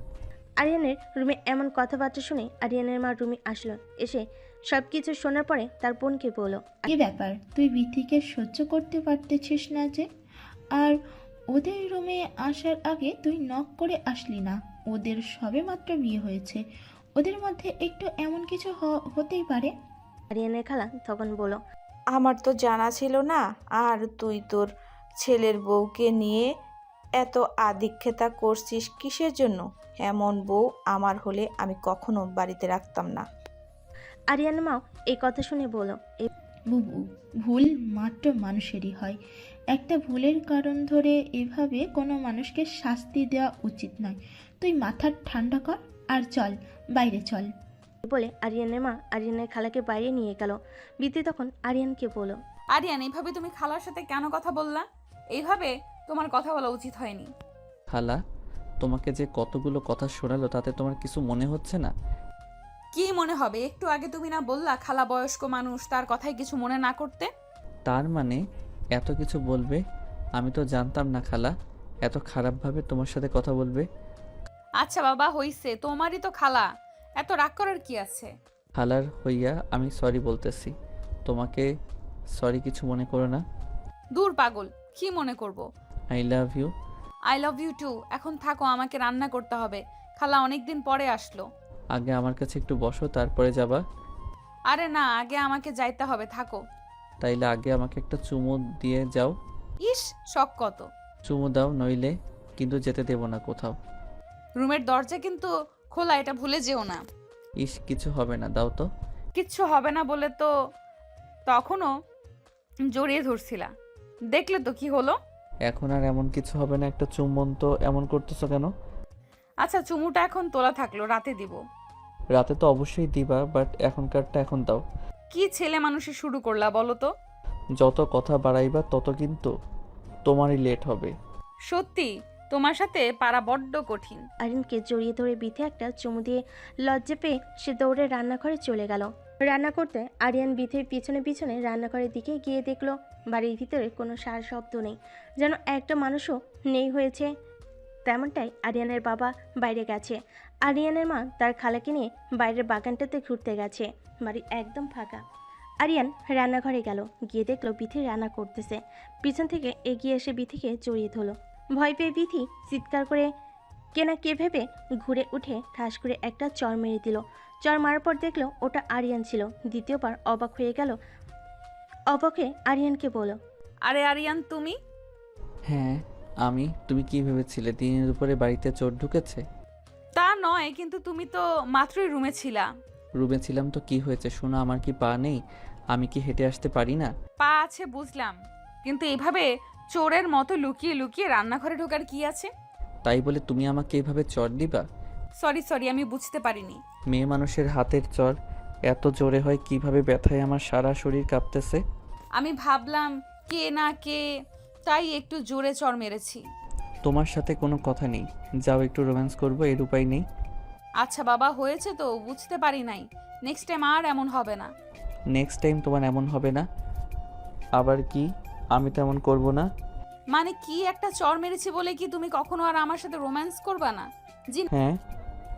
আরিয়ানের রুমে এমন কথাবার্তা শুনে আরিয়ানের মা রুমে আসলো। এসে সব কিছু শোনার পরে তার বোনকে বলল, কি ব্যাপার, তুই বিথিকে সহ্য করতে পারতেছিস না যে? আর ওদের রুমে আসার আগে তুই নক করে আসলি না। ওদের সবে মাত্র বিয়ে হয়েছে, ওদের মধ্যে একটু এমন কিছু হতেই পারে। আরিয়ানের খালা তখন বলল, আমার তো জানা ছিল না। আর তুই তোর ছেলের বউকে নিয়ে এত আদিক্ষেতা করছিস কিসের জন্য? এমন বউ আমার হলে আমি কখনো বাড়িতে রাখতাম না। আরিয়ানের মাও এই কথা শুনে বলল, বুবু, ভুল মাত্র মানুষেরই হয়। একটা ভুলের কারণ ধরে এভাবে কোনো মানুষকে শাস্তি দেওয়া উচিত নয়। তুই মাথা ঠান্ডা কর আর চল, বাইরে চল। বলে আরিয়ানের মা আরিয়ানের খালাকে বাইরে নিয়ে গেল। বিতি তখন আরিয়ানকে বলল, আরিয়ান, এইভাবে তুমি খালার সাথে কেন কথা বললা? এইভাবে তোমার কথা বলা উচিত হয়নি। খালা, তোমাকে যে কতগুলো কথা শোনালো তাতে তোমার কিছু মনে হচ্ছে না? কি মনে হবে? একটু আগে তুমি না বললা খালা বয়স্ক মানুষ, তার কথায় কিছু মনে না করতে? তার মানে এত কিছু বলবে? আমি তো জানতাম না খালা এত খারাপভাবে তোমার সাথে কথা বলবে। আচ্ছা বাবা, হইছে, তোমারই তো খালা, এত রাগ করার কি আছে? খালার হইয়া আমি সরি বলতেছি, তোমাকে সরি কিছু মনে করো না। দূর পাগল, কি মনে করব? I love you. I love you too. এখন থাকো, আমাকে রান্না করতে হবে। খালা অনেকদিন পরে আসলো। আগে আমার কাছে একটু বসো, তারপরে যাবা। আরে না, আগে আমাকে যাইতে হবে, থাকো। তাইলে আগে আমাকে একটা চুমু দিয়ে যাও। ইস, শখ কত! চুমু দাও, নইলে কিন্তু যেতে দেব না কোথাও। রুমের দরজা কিন্তু খোলা, এটা ভুলে যেও না। ইস, কিছু হবে না, দাও তো। কিচ্ছু হবে না বলে তো তখনও জড়িয়ে ধরছিলা, দেখলে তো কি হলো। এখন আর এমন কিছু হবে না, একটা চুম্বন তো এমন করতেছো কেন? আচ্ছা, চুমুটা এখন তোলা থাকলো, রাতে দিব। রাতে তো অবশ্যই দিবা, বাট এখনকারটা এখন দাও। কি ছেলে মানুষই শুরু করলা বলো তো? যত কথা বাড়াইবা তত কিন্তু তোমারই লেট হবে। সত্যি তোমার সাথে পারা বড্ড কঠিন। আরিয়ানকে জড়িয়ে ধরে বিথি একটা চুমু দিয়ে লজ্জা পেয়ে সে দৌড়ে রান্নাঘরে চলে গেল। রান্না করতে আরিয়ান বিথির পিছনে পিছনে রান্নাঘরের দিকে গিয়ে দেখলো বাড়ির ভিতরে কোনো সার শব্দ নেই, যেন একটা মানুষও নেই হয়েছে। তেমনটাই আরিয়ানের বাবা বাইরে গেছে। আরিয়ানের মা তার খালাকে নিয়ে বাইরের বাগানটাতে ঘুরতে গেছে। বাড়ি একদম ফাঁকা। আরিয়ান রান্নাঘরে গেল, গিয়ে দেখলো বিথি রান্না করতেছে। পিছন থেকে এগিয়ে এসে বিথিকে জড়িয়ে ধরলো। ভয় পেয়ে বিথি চিৎকার করে কেনা কে ভেবে ঘুরে উঠে ঠাস করে একটা চর মেরে দিল। চর মারার পর দেখলো ওটা আরিয়ান ছিল। দ্বিতীয়বার অবাক হয়ে গেল। অবাক হয়ে আরিয়ানকে বলল, আরে আরিয়ান, তুমি? হ্যাঁ আমি। তুমি কি ভেবেছিলে দিনের উপরে বাড়িতে চোর ঢুকেছে? তা নয়, কিন্তু তুমি তো মাত্রই রুমে ছিলা। রুমে ছিলাম তো কি হয়েছে? শোনো, আমার কি পা নেই? আমি কি হেঁটে আসতে পারি না? পা আছে বুঝলাম, কিন্তু এইভাবে চোরের মতো লুকিয়ে লুকিয়ে রান্নাঘরে ঢোকার কি আছে? তাই বলে তুমি আমাকে এভাবে চর দিবা? সরি, আমি বুঝতে পারিনি। মেয়ে মানুষের হাতের চর এত জোরে হয় কিভাবে? ব্যথায় আমার সারা শরীর কাঁপতেছে। আমি ভাবলাম কে না কে, তাই একটু জোরে চড় মেরেছি। তোমার সাথে কোনো কথা নেই, যাও একটু রোম্যান্স করবো, এর উপায় নেই। আচ্ছা বাবা, হয়েছে তো, বুঝতে পারি নাই। নেক্সট টাইম আর এমন হবে না। নেক্সট টাইম তোমার এমন হবে না? আবার কি? আমি তো এমন করবো না। মানে কি, একটা চড় মেরেছি বলে কি তুমি কখনো আর আমার সাথে রোম্যান্স করবা না? জি হ্যাঁ,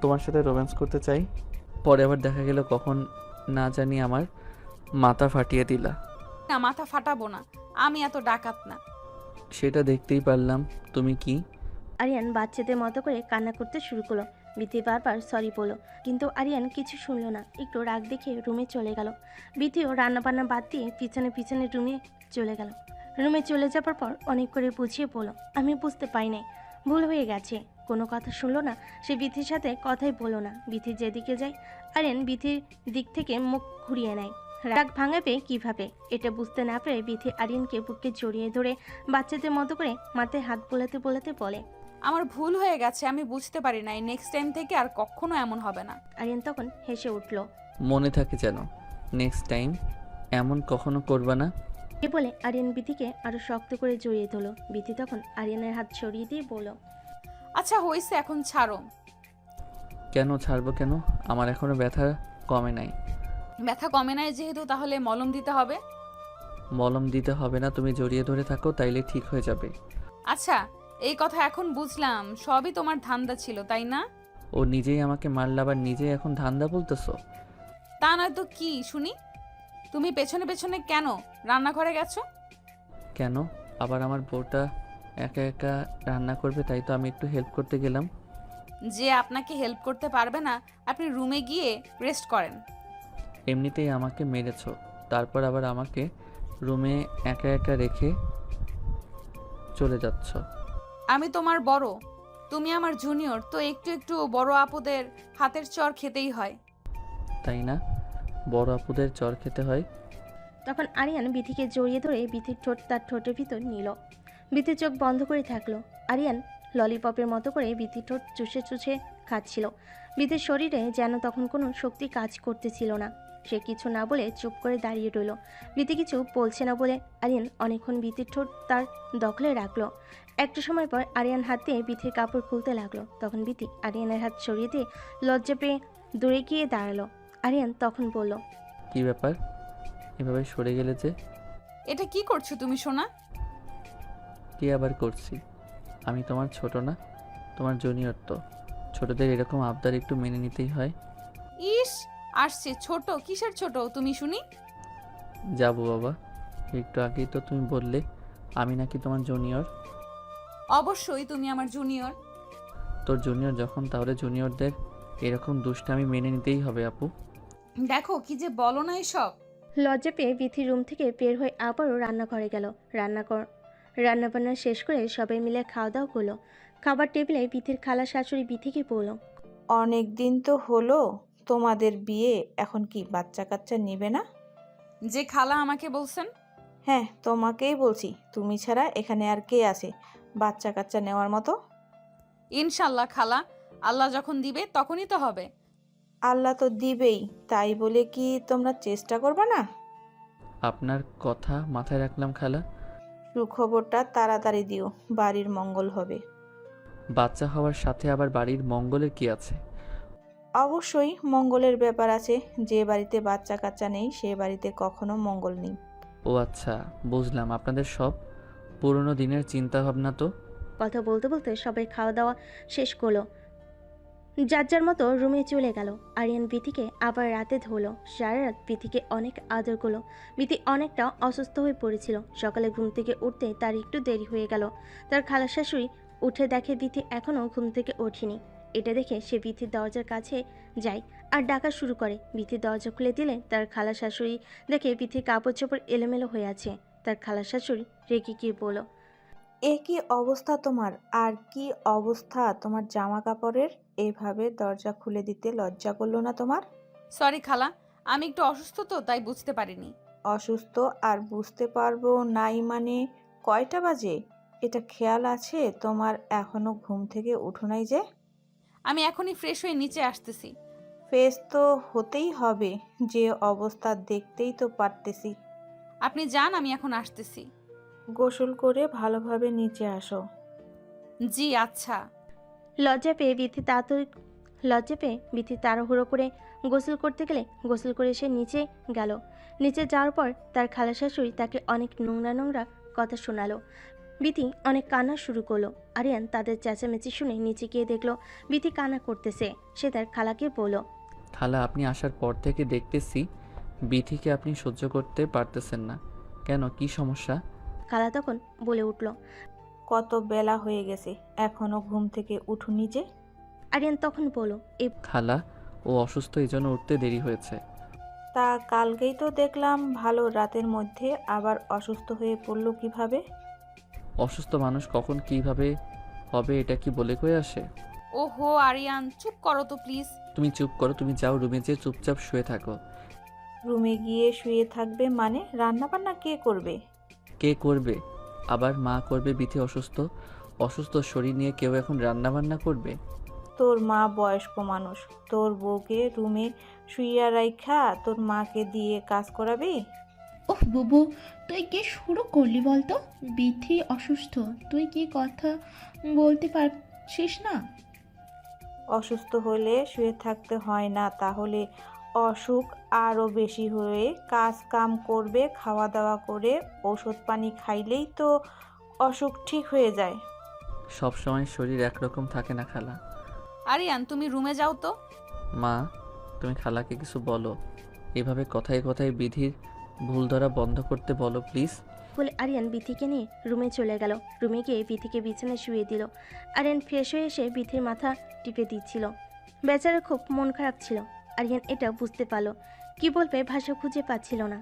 তোমার সাথে রোম্যান্স করতে চাই। পরে আবার দেখা গেল কখন না জানি আমার মাথা ফাটিয়ে দিলা। না, মাথা ফাটাবো না, আমি এত ডাকাত না। সেটা দেখতেই পারলাম। তুমি কি? আরিয়ান বাচ্চাদের মতো করে কান্না করতে শুরু করলো। বিথি বারবার সরি বলল, কিন্তু আরিয়ান কিছু শুনলো না। একটু রাগ দেখে রুমে চলে গেল। বিথিও রান্নাবান্না বাদ দিয়ে পিছনে পিছনে রুমে চলে গেল। রুমে চলে যাবার পর অনেক করে বুঝিয়ে বলল, আমি বুঝতে পারি নাই, ভুল হয়ে গেছে। কোনো কথা শুনলো না। সে বিথির সাথে কথাই বললো না। বিথি যেদিকে যায় আরিয়ান বিথির দিক থেকে মুখ ঘুরিয়ে নেয়। রাগ ভাঙাবে কিভাবে এটা বুঝতে না পেরে বিথি আরিয়ানকে বুকে জড়িয়ে ধরে বাচ্চাদের মতো করে মাথায় হাত বোলাতে বোলাতে বলে, আমার ভুল হয়ে গেছে, আমি বুঝতে পারি নাই। নেক্সট টাইম থেকে আর কখনো এমন হবে না। আরিয়ান তখন হেসে উঠল। মনে থাকে যেন, নেক্সট টাইম এমন কখনো করবা না। এ বলে আরিয়ান বিথিকে আরো শক্ত করে জড়িয়ে ধরল। বিথি তখন আরিয়ানের হাত সরিয়ে দিয়ে বলল, আচ্ছা হয়েছে, এখন ছাড়ো। কেন ছাড়বো কেন? আমার এখনো ব্যথা কমে নাই। ব্যথা কমে নাই যেহেতু, তাহলে মলম দিতে হবে। মলম দিতে হবে না, তুমি জড়িয়ে ধরে থাকো, তাইলে ঠিক হয়ে যাবে। আচ্ছা, এই কথা এখন বুঝলাম, সবই তোমার ধান্দা ছিল, তাই না? ও নিজেই আমাকে মারলা, আবার নিজেই এখন ধান্দা বলতেছো? তা নয় তো কি শুনি। তুমি পেছনে পেছনে কেন রান্নাঘরে গেছো? কেন? আবার আমার বউটা একা একা রান্না করবে, তাই তো আমি একটু হেল্প করতে গেলাম। যে আপনাকে হেল্প করতে পারবে না, আপনি রুমে গিয়ে রেস্ট করেন। এমনিতেই আমাকে মেরেছো, তারপর আবার আমাকে রুমে একা একা রেখে চলে যাচ্ছ। আমি তোমার বড়, তুমি আমার জুনিয়র, তো একটু একটু বড় আপুদের হাতের চর খেতেই হয়। তাই না? বড় আপুদের চর খেতে হয়। তখন আরিয়ান বিথিকে জড়িয়ে ধরে বিথির ঠোঁট তার ঠোঁটের ভিতর নিল। বিথির চোখ বন্ধ করে থাকলো। আরিয়ান ললিপপের মতো করে বিথির ঠোঁট চুষে চুষে খাচ্ছিল। বিথির শরীরে যেন তখন কোনো শক্তি কাজ করতেছিল না। সে কিছু না বলে চুপ করে দাঁড়িয়ে রইল। বিথি কিছু বলছে না বলে আরিয়ান অনেকক্ষণ বিথির ঠোঁট তার দখলে রাখলো। একটু সময় পর আরিয়ান হাত দিয়ে বিথির কাপড় খুলতে লাগলো। তখন বিথি আরিয়ানের হাত সরিয়ে দিয়ে লজ্জা পেয়ে দূরে গিয়ে দাঁড়ালো। আরিয়ান তখন বলল, কি ব্যাপার, এভাবে সরে গেলে যে? এটা কি করছো তুমি সোনা? কি আবার করছি? আমি তোমার ছোট না, তোমার জুনিয়র তো। ছোটদের এরকম আবদার একটু মেনে নিতেই হয়। ইস, আসছে ছোট, কিসের ছোট তুমি শুনি? যাবো বাবা, একটু আগেই তো তুমি বললে আমি নাকি তোমার জুনিয়র। অবশ্যই তুমি আমার জুনিয়র। তোর জুনিয়র যখন, তাহলে জুনিয়রদের এরকম দুষ্টামি মেনে নিতেই হবে আপু। দেখো কি যে বলো না এসব। লজ্জা পেয়ে বিথি রুম থেকে বের হয়ে আবারও রান্নাঘরে গেল। রান্নাবান্না শেষ করে সবাই মিলে খাওয়া দাওয়া করলো। খাবার টেবিলে বিথির খালা শাশুড়ি বিথিকে বলল, অনেক দিন তো হলো তোমাদের বিয়ে, এখন কি বাচ্চা কাচ্চা নেবে না? যে খালা আমাকে বলছেন? হ্যাঁ, তোমাকেই বলছি, তুমি ছাড়া এখানে আর কে আছে বাচ্চা কাচ্চা নেওয়ার মতো? ইনশাল্লাহ খালা, আল্লাহ যখন দিবে তখনই তো হবে। আল্লাহ তো দিবেই, তাই বলে কি তোমরা চেষ্টা করবে না? আপনার কথা মাথায় রাখলাম খালা। সুখবরটা তাড়াতাড়ি দিও, বাড়ির মঙ্গল হবে। বাচ্চা হওয়ার সাথে আবার বাড়ির মঙ্গলের কি আছে? অবশ্যই মঙ্গলের ব্যাপার আছে, যে বাড়িতে বাচ্চা কাচ্চা নেই সে বাড়িতে কখনো মঙ্গল নেই। ও আচ্ছা, বুঝলাম। আপনাদের সব পুরনো দিনের চিন্তা ভাবনা তো। কথা বলতে বলতে সবাই খাওয়া দাওয়া শেষ করলো। যার যার মতো রুমে চলে গেল। আরিয়ান বিথিকে আবার রাতে ধরলো। সারা রাত বিথিকে অনেক আদর করলো। বিথি অনেকটা অসুস্থ হয়ে পড়েছিল। সকালে ঘুম থেকে উঠতে তার একটু দেরি হয়ে গেল। তার খালা শাশুড়ি উঠে দেখে বিথি এখনও ঘুম থেকে ওঠেনি। এটা দেখে সে বিথির দরজার কাছে যায় আর ডাকা শুরু করে। বিথির দরজা খুলে দিলে তার খালা শাশুড়ি দেখে বিথির কাপড় চোপড় এলোমেলো হয়ে আছে। তার খালা শাশুড়ি রেগে গিয়ে বলল, এ কি অবস্থা তোমার? আর কি অবস্থা তোমার জামা কাপড়ের? এভাবে দরজা খুলে দিতে লজ্জা করলো না তোমার? সরি খালা, আমি একটু অসুস্থ তো তাই বুঝতে পারিনি। অসুস্থ আর বুঝতে পারবো নাই মানে? কয়টা বাজে এটা খেয়াল আছে তোমার? এখনো ঘুম থেকে উঠো নাই যে? আমি এখনই ফ্রেশ হয়ে নিচে আসতেছি। ফেস তো হতেই হবে, যে অবস্থা দেখতেই তো পারতেছি। আপনি যান, আমি এখন আসতেছি। গোসল করে ভালোভাবে নিচে আসো। জি আচ্ছা। লজ্জা পেয়ে বিথি তাড়াহুড়ো করে গোসল করতে গেলে গোসল করে সে নিচে গেল। নিচে যাওয়ার পর তার খালা শাশুড়ি তাকে অনেক নোংরা নোংরা কথা শোনালো। বিথি অনেক কান্না শুরু করলো। আরিয়ান তাদের চেঁচামেচি শুনে নিচে গিয়ে দেখলো বিথি কান্না করতেছে। সে তার খালাকে বলল, খালা, আপনি আসার পর থেকে দেখতেছি বিথিকে আপনি সহ্য করতে পারতেছেন না কেন, কি সমস্যা? খালা তখন বলে উঠল, কত বেলা হয়ে গেছে, এখনো ঘুম থেকে উঠুনি যে? আরিয়ান তখন বলল, খালা, ও অসুস্থ, এই জন্য উঠতে দেরি হয়েছে। তা কালকেই তো দেখলাম ভালো রাতের মধ্যে আবার অসুস্থ হয়ে পড়লো কিভাবে? অসুস্থ মানুষ কখন কিভাবে হবে এটা কি বলে কয়ে আসে? ওহো আরিয়ান, চুপ করো তো প্লিজ। তুমি চুপ করো, তুমি যাও রুমে যেয়ে চুপচাপ শুয়ে থাকো। রুমে গিয়ে শুয়ে থাকবে মানে? রান্না বান্না কে করবে? কে করবে? আবার মা করবে। বিথি অসুস্থ, অসুস্থ শরীর নিয়ে কেউ এখন রান্না বান্না করবে? তোর মা বয়স্ক মানুষ, তোর বউকে রুমে শুইয়া রাইখা তোর মাকে দিয়ে কাজ করাবি? ওহ বুবু, তুই কি শুরু করলি বলতো? বিথি অসুস্থ, তুই কি কথা বলতে পারছিস না? অসুস্থ হলে শুয়ে থাকতে হয় না, তাহলে অসুখ আরও বেশি হয়ে কাজ কাম করবে, খাওয়া দাওয়া করে ওষুধ পানি খাইলেই তো অসুখ ঠিক হয়ে যায়। সব সময় শরীর একরকম থাকে না খালা। আরিয়ান তুমি রুমে যাও তো। মা, তুমি খালাকে কিছু বলো, এভাবে কথায় কথায় বিধির ভুল ধরা বন্ধ করতে বলো প্লিজ। বলে আরিয়ান বিথিকে নিয়ে রুমে চলে গেল। রুমে গিয়ে বিথিকে বিছানায় শুয়ে দিল। আরিয়ান ফ্রেশ হয়ে এসে বিথির মাথা টিপে দিচ্ছিল। বেচারা খুব মন খারাপ ছিল। আরিয়ান এটা বুঝতে পারলো, কি বলবে ভাষা খুঁজে পাচ্ছিল না।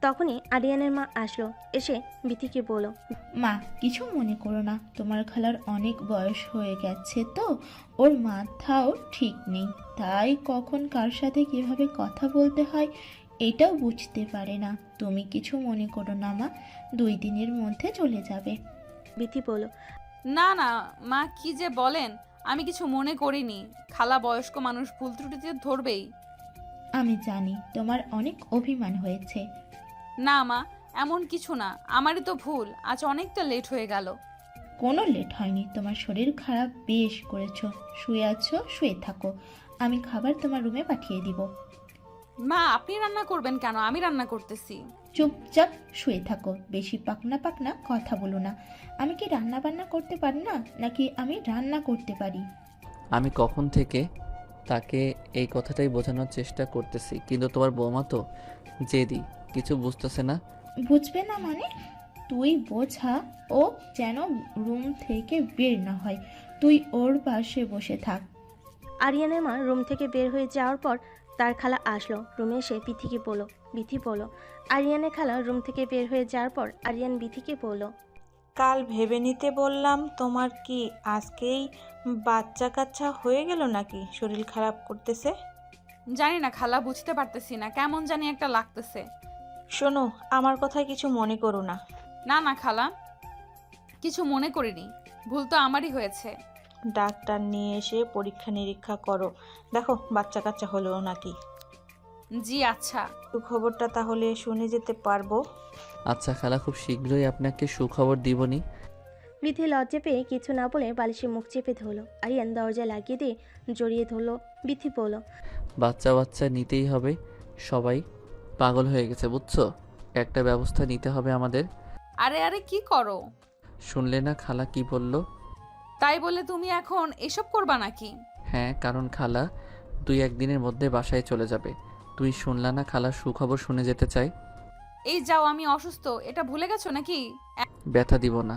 তখনই আরিয়ানের মা আসলো, এসে বিথিকে বলল, মা কিছু মনে করো না, তোমার খালার অনেক বয়স হয়ে গেছে তো, ওর মাথাও ঠিক নেই, তাই কখন কার সাথে কিভাবে কথা বলতে হয় এটাও বুঝতে পারে না। তুমি কিছু মনে করো না মা, 2 দিনের মধ্যে চলে যাবে। বিথি বলল, না না মা, কি যে বলেন, আমি কিছু মনে করিনি। খালা বয়স্ক মানুষ, ভুল ত্রুটিতে ধরবেই। আমি জানি তোমার অনেক অভিমান হয়েছে। না মা, এমন কিছু না, আমারই তো ভুল, আজ অনেকটা লেট হয়ে গেল। কোনো লেট হয়নি, তোমার শরীর খারাপ বেশ করেছো, শুয়ে আছো শুয়ে থাকো, আমি খাবার তোমার রুমে পাঠিয়ে দিব। মা, আপনি রান্না করবেন কেন? আমি রান্না করতেছি। চুপচাপ শুয়ে থাকো, বেশি পাকনা পাকনা কথা বলো না। আমি কি রান্না বান্না করতে পারি না, নাকি আমি রান্না করতে পারি? আমি কখন থেকে তাকে এই কথাটাই বোঝানোর চেষ্টা করতেছি, কিন্তু তোমার বৌমা তো জেদি, কিছু বুঝতেছে না। বুঝবে না মানে? তুই বোঝা, ও যেন রুম থেকে বের না হয়, তুই ওর পাশে বসে থাক। আরিয়ানের মা রুম থেকে বের হয়ে যাওয়ার পর তার খালা আসলো, রুমে এসে বিথিকে বলল, বিথি বলল। আরিয়ানের খালা রুম থেকে বের হয়ে যাওয়ার পর আরিয়ান বিথিকে বলল, কাল ভেবে নিতে বললাম, তোমার কি আজকেই বাচ্চা কাচ্চা হয়ে গেল নাকি শরীর খারাপ করতেছে? জানি না খালা, বুঝতে পারতেছি না, কেমন জানি একটা লাগতেছে। শোনো, আমার কথায় কিছু মনে করো না। না না খালা, কিছু মনে করিনি, ভুল তো আমারই হয়েছে। ডাক্তার নিয়ে এসে পরীক্ষা নিরীক্ষা করো, দেখো বাচ্চা কাচ্চা হলো নাকি। জি আচ্ছা। খবরটা তাহলে শুনে যেতে পারবো। আচ্ছা খালা, খুব শীঘ্রই আপনাকে সুখবর দিবনি। বিথি লজ্জা পেয়ে কিছু না বলে বালিশে মুখ চেপে ধরলো। আরিয়ান দরজা লাগিয়ে দিয়ে জড়িয়ে ধরলো। বিথি বলল, বাচ্চা বাচ্চা নিতেই হবে, সবাই পাগল হয়ে গেছে বুঝছো, একটা ব্যবস্থা নিতে হবে আমাদের। আরে আরে কি করো? শুনলে না খালা কি বলল? তাই বলে তুমি এখন এসব করবা নাকি? হ্যাঁ, কারণ খালা 2-1 দিনের মধ্যে বাসায় চলে যাবে। তুই শুনলা না খালা সুখবর শুনে যেতে চাই। এই যাও, আমি অসুস্থ, এটা ভুলে গেছো নাকি? ব্যথা দিব না,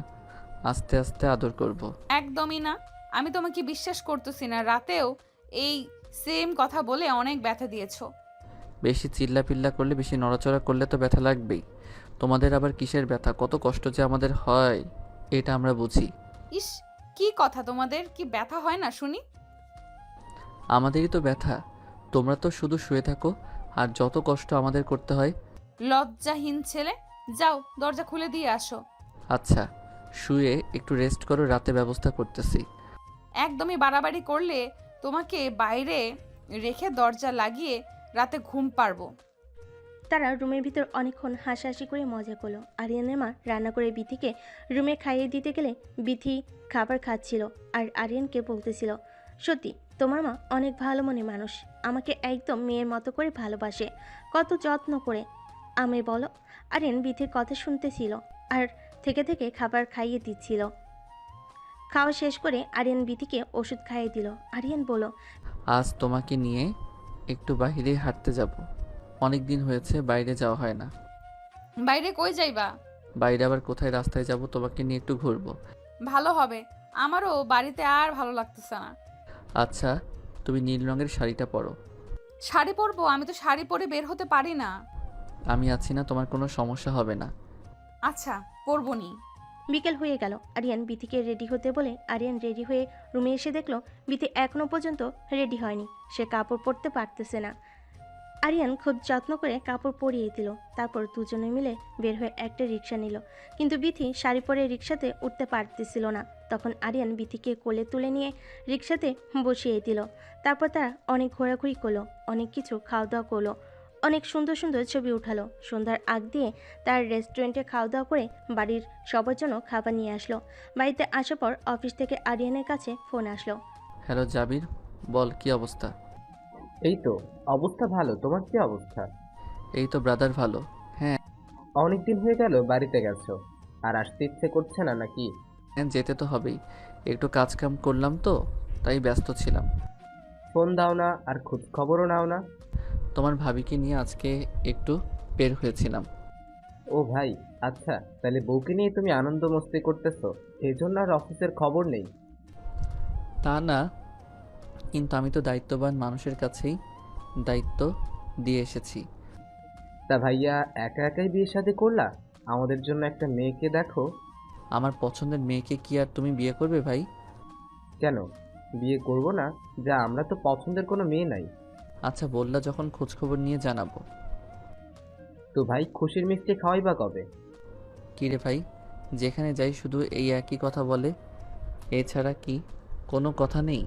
আস্তে আস্তে আদর করব। একদমই না, আমি তোমাকে বিশ্বাস করতেছি না। রাতেও এই সেম কথা বলে অনেক ব্যথা দিয়েছো। বেশি চিল্লাপিল্লা করলে, বেশি নড়াচড়া করলে তো ব্যথা লাগবেই। তোমাদের আবার কিসের ব্যথা, কত কষ্ট যে আমাদের হয় এটা আমরা বুঝি। ইস, কি কথা, তোমাদের কি ব্যথা হয় না শুনি? আমাদেরই তো ব্যথা, তোমরা তো শুধু শুয়ে থাকো আর যত কষ্ট আমাদের করতে হয়। লজ্জাহীন ছেলে, যাও দরজা খুলে দিয়ে আসো। আচ্ছা, শুয়ে একটু রেস্ট করো, রাতে ব্যবস্থা করতেছি। একদমই বাড়াবাড়ি করলে তোমাকে বাইরে রেখে দরজা লাগিয়ে রাতে ঘুম পারবো। তারা রুমের ভিতর অনেকক্ষণ হাসাহাসি করে মজা করলো। আরিয়ানের মা রান্না করে বিথিকে রুমে খাইয়ে দিতে গেলে বিথি খাবার খাচ্ছিল আর আরিয়ানকে বলতেছিল, সত্যি তোমার মা অনেক ভালো মনে মানুষ, আমাকে একদম মেয়ের মতো করে ভালোবাসে, কত যত্ন করে আমি বলো। আরিয়ান বিথির কথা শুনতেছিল আর থেকে থেকে খাবার খাইয়ে দিচ্ছিল। খাওয়া শেষ করে আরিয়ান বিথিকে ওষুধ খাইয়ে দিল। আরিয়ান বলল, আজ তোমাকে নিয়ে একটু বাইরে হাঁটতে যাব, অনেক দিন হয়েছে বাইরে যাওয়া হয় না। বাইরে কই যাইবা? বাইরে আবার কোথায়, রাস্তায় যাব, তোমাকে নিয়ে একটু ঘুরবো। ভালো হবে, আমারও বাড়িতে আর ভালো লাগতেছে না। আচ্ছা, তুমি নীল রঙের শাড়িটা পরো। শাড়ি পরবো? আমি তো শাড়ি পরে বের হতে পারি না। আমি আছি না, তোমার কোনো সমস্যা হবে না। আচ্ছা, পরবো নি। বিকেল হয়ে গেল। আরিয়ান বিথিকে রেডি হতে বলে আরিয়ান রেডি হয়ে রুমে এসে দেখলো বিথি এখনো পর্যন্ত রেডি হয়নি, সে কাপড় পরতে পারতেছে না। আরিয়ান খুব যত্ন করে কাপড় পরিয়ে দিল, তারপর দুজনে মিলে বের হয়ে একটা রিক্সা নিল, কিন্তু বিথি শাড়ি পরে রিক্সাতে উঠতে পারতেছিল না। তখন আরিয়ান বিথিকে কোলে তুলে নিয়ে রিক্সাতে বসিয়ে দিল। তারপর তারা অনেক ঘোরাঘুরি করলো, অনেক কিছু খাওয়া দাওয়া করলো, অনেক সুন্দর সুন্দর ছবি উঠালো। সন্ধ্যার আগ দিয়ে তার রেস্টুরেন্টে খাওয়া দাওয়া করে বাড়ির সবার জন্য খাবার নিয়ে আসলো। বাড়িতে আসার পর অফিস থেকে আরিয়ানের কাছে ফোন আসলো। হ্যালো জাবির, বল কি অবস্থা? এই তো অবস্থা ভালো, তোমার কি অবস্থা? এই তো ব্রাদার, ভালো। হ্যাঁ, অনেকদিন হয়ে গেল বাড়িতে গেছো, আর আসতে ইচ্ছে করছে না নাকি? হ্যাঁ যেতে তো হবেই, একটু কাজ কাম করলাম তো তাই ব্যস্ত ছিলাম। ফোন দাও না, আর খোঁজ খবরও নাও না। তোমার ভাবিকে নিয়ে আজকে একটু বের হয়েছিলাম। ও ভাই, আচ্ছা তাহলে বউকে নিয়ে তুমি আনন্দ মস্তি করতেছো, এই জন্য আর অফিসের খবর নেই? তা না, কিন্তু আমি তো দায়িত্ববান মানুষের কাছেই দায়িত্ব দিয়ে এসেছি। তা ভাইয়া একা একাই বিয়ে শাদী করলা? আমাদের জন্য একটা মেয়েকে দেখো। আমার পছন্দের মেয়েকে কি আর তুমি বিয়ে করবে ভাই? কেন বিয়ে করব না? যা আমরা তো পছন্দের কোনো মেয়ে নাই। আচ্ছা বললা যখন খোঁজখবর নিয়ে জানাবো। তো ভাই খুশির মিষ্টি খাওয়াই বা কবে? কী রে ভাই, যেখানে যাই শুধু এই একই কথা বলে, এছাড়া কি কোনো কথা নেই?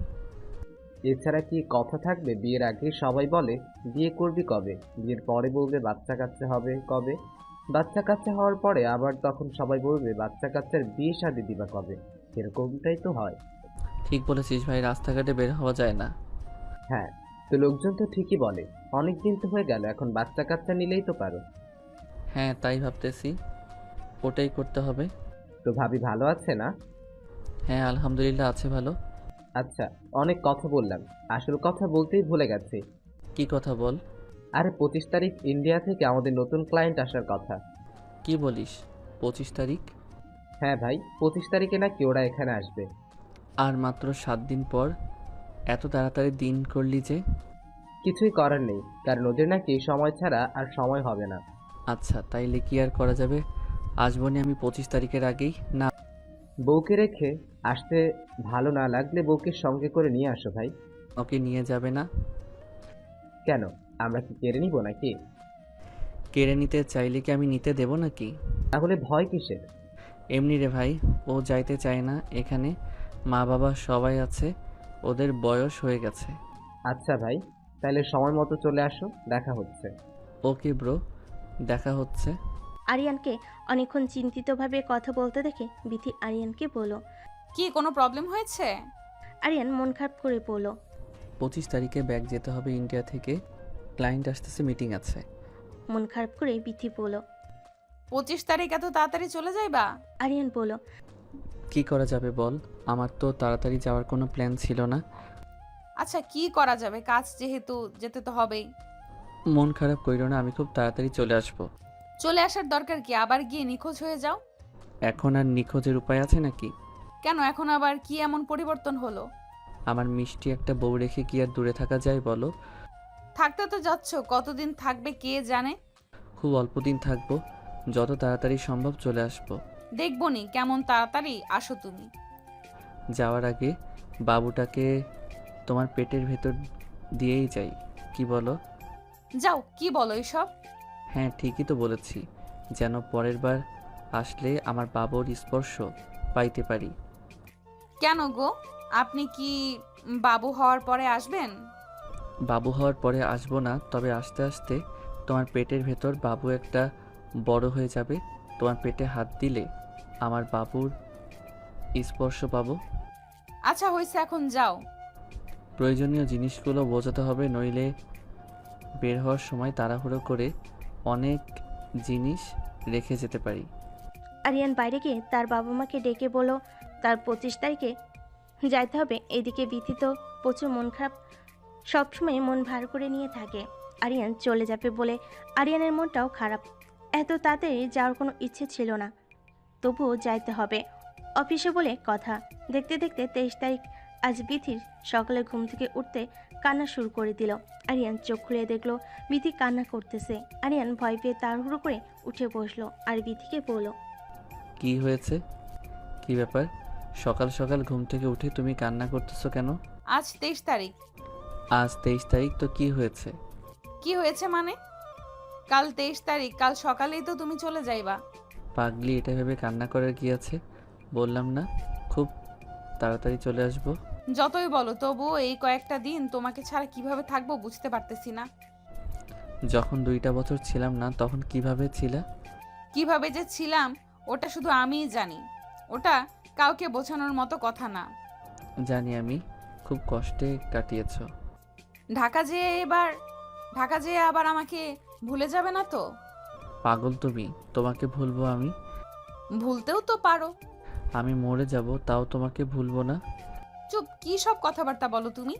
এছাড়া কি কথা থাকবে? বিয়ের আগে সবাই বলে বিয়ে করবি কবে, বিয়ের পরে বলবে বাচ্চা কাচ্চা হবে কবে, বাচ্চা কাচ্চা হওয়ার পরে আবার তখন সবাই বলবে বাচ্চা কাচ্চার বিয়ে শাদী দিবা কবে। এরকমটাই তো হয়। ঠিক বলেছিস ভাই, রাস্তাঘাটে বের হওয়া যায় না। হ্যাঁ, তো লোকজন তো ঠিকই বলে অনেক দিন তো হয়ে গেল, এখন বাচ্চা কাচ্চা নিলেই তো পারো। হ্যাঁ তাই ভাবতেছি, ওটাই করতে হবে। তো ভাবি ভালো আছে না? হ্যাঁ আলহামদুলিল্লাহ আছে ভালো। আচ্ছা, অনেক কথা বললাম, আসল কথা বলতেই ভুলে গেছি। কি কথা বল। আরে 25 তারিখ ইন্ডিয়া থেকে আমাদের নতুন ক্লায়েন্ট আসার কথা। কি বলিস, 25 তারিখ? হ্যাঁ ভাই, 25 তারিখে নাকি ওরা এখানে আসবে। আর মাত্র 7 দিন পর, এত তাড়াতাড়ি দিন করলি যে? কিছুই করার নেই, কারণ ওদের নাকি সময় ছাড়া আর সময় হবে না। আচ্ছা তাইলে কি আর করা যাবে, আসবো নি আমি 25 তারিখের আগেই। না বউকে রেখে আসতে ভালো না লাগলে বউকে সঙ্গে করে নিয়ে আসো ভাই। ওকে নিয়ে যাবে না? কেন, আমরা কি কেড়ে নিব নাকি? কেড়ে নিতে চাইলে কি আমি নিতে দেব নাকি? তাহলে ভয় কিসের? এমনি রে ভাই, ও যাইতে চায় না এখানে, মা বাবা সবাই আছে, ওদের বয়স হয়ে গেছে। আচ্ছা ভাই, তাহলে সময় মতো চলে আসো, দেখা হচ্ছে। ওকে ব্রো, দেখা হচ্ছে। আরিয়ানকে অনেকক্ষণ চিন্তিতভাবে কথা বলতে দেখে বিথি আরিয়ানকে বলল। কি কোনো প্রবলেম হয়েছে? আরিয়ান মন খারাপ করে বলল। 25 তারিখে ব্যাগ যেতে হবে ইন্ডিয়া থেকে, ক্লায়েন্ট আসতেছে, মিটিং আছে। মন খারাপ করে বিথি বলল। 25 তারিখ এত তাড়াতাড়ি চলে যাইবা? আরিয়ান বলল। কি করা যাবে বল, আমার তো তাড়াতাড়ি যাওয়ার কোনো প্ল্যান ছিল না। আচ্ছা কি করা যাবে, কাজ যেহেতু যেতে তো হবেই। মন খারাপ কইরো না, আমি খুব তাড়াতাড়ি চলে আসবো। চলে আসার দরকার কি, আবার গিয়ে নিখোঁজ হয়ে যাও। এখন আর নিখোঁজের উপায় আছে নাকি? কেন, এখন আবার কি এমন পরিবর্তন হলো? আমার মিষ্টি একটা বউ রেখে কি আর দূরে থাকা যায় বলো? থাকতে তো যাচ্ছ, কতদিন থাকবে কে জানে। খুব অল্প দিন থাকবো, যত তাড়াতাড়ি সম্ভব চলে আসবো। দেখবো নি কেমন তাড়াতাড়ি আসো তুমি। যাওয়ার আগে বাবুটাকে তোমার পেটের ভেতর দিয়েই যাই, কি বলো? যাও, কি বলো এসব? হ্যাঁ ঠিকই তো বলেছি, যেন পরের বার আসলে আমার বাবুর স্পর্শ পাইতে পারি। কেন গো, আপনি কি বাবু হওয়ার পরে আসবেন? বাবু হওয়ার পরে আসবো না, তবে আস্তে আস্তে তোমার পেটের ভেতর বাবু একটা বড় হয়ে যাবে, তোমার পেটে হাত দিলে আমার বাবুর স্পর্শ পাবো। আচ্ছা হয়েছে, এখন যাও। প্রয়োজনীয় জিনিসগুলো বোঝাতে হবে, নইলে বের হওয়ার সময় তাড়াহুড়ো করে অনেক জিনিস রেখে যেতে পারি। আরিয়ান বাইরে গিয়ে তার বাবা মাকে ডেকে বলল তার 25 তারিখে যাইতে হবে। এদিকে বিথি তো প্রচুর মন খারাপ, সবসময় মন ভার করে নিয়ে থাকে। আরিয়ান চলে যাবে বলে আরিয়ানের মনটাও খারাপ। এত তাড়াতাড়ি যাওয়ার কোনো ইচ্ছে ছিল না, তবুও যাইতে হবে, অফিসে বলে কথা। দেখতে দেখতে 23 তারিখ। আজ বিথির সকালে ঘুম থেকে উঠতে কান্না শুরু করে দিল। আরিয়ান চোখ খুলে দেখলো বিথি কান্না করতেছে। আরিয়ান ভয় পেয়ে তাড়াহুড়ো করে উঠে বসলো আর বিথিকে বলল। কি হয়েছে, কি ব্যাপার? সকাল সকাল ঘুম থেকে উঠে তুমি কান্না করতেছো কেন? আজ 23 তারিখ। আজ 23 তারিখ তো কি হয়েছে? কি হয়েছে মানে? কাল 23 তারিখ, কাল সকালেই তো তুমি চলে যাইবা। পাগলি, এটা ভেবে কান্না করার কি আছে? বললাম না খুব তাড়াতাড়ি চলে আসবো। যতই বলো তবুও এই কয়েকটা দিন তোমাকে ছাড়া কিভাবে থাকবো বুঝতে পারতেছি না। যখন 2টা বছর ছিলাম না তখন কিভাবে ছিলা? কিভাবে যে ছিলাম ওটা শুধু আমিই জানি, ওটা কাউকে বোঝানোর মতো কথা না। জানি, আমি খুব কষ্টে কাটিয়েছো। ঢাকা যেয়ে আবার আমাকে ভুলে যাবে না তো? পাগল তুমি, তোমাকে ভুলবো আমি? ভুলতেও তো পারো। আমি মরে যাব তাও তোমাকে ভুলবো না। চুপ, কি সব কথাবার্তা বলো তুমি?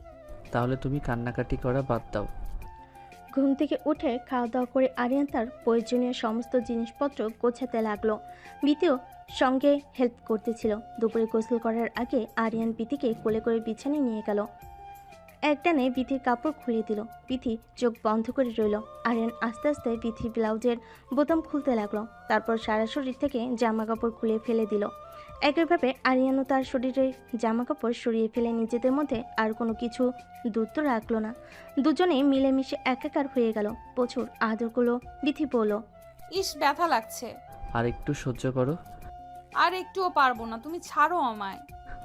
তাহলে তুমি কান্নাকাটি করা বাদ দাও। ঘুম থেকে উঠে খাওয়া দাওয়া করে আরিয়ান তার প্রয়োজনীয় সমস্ত জিনিসপত্র গোছাতে লাগলো। বিতিও সঙ্গে হেল্প করতেছিল। দুপুরে গোসল করার আগে আরিয়ান বিতিকে কোলে করে বিছানায় নিয়ে গেল। একটানে বিথির কাপড় খুলে দিল। বিথি চোখ বন্ধ করে রইল। আরিয়ান আস্তে আস্তে বিথির ব্লাউজের বোতাম খুলতে লাগলো। তারপর সারা শরীর থেকে জামা কাপড় খুলে ফেলে দিল। একইভাবে আরিয়ানও তার শরীরের জামা কাপড় সরিয়ে ফেলে নিজেদের মধ্যে আর কোনো কিছু দূরত্ব রাখলো না। দুজনেই মিলেমিশে একাকার হয়ে গেল। প্রচুর আদর করলো। বিথি বলল, ইস, ব্যথা লাগছে। আর একটু সহ্য করো। আর একটুও পারবো না, তুমি ছাড়ো আমায়।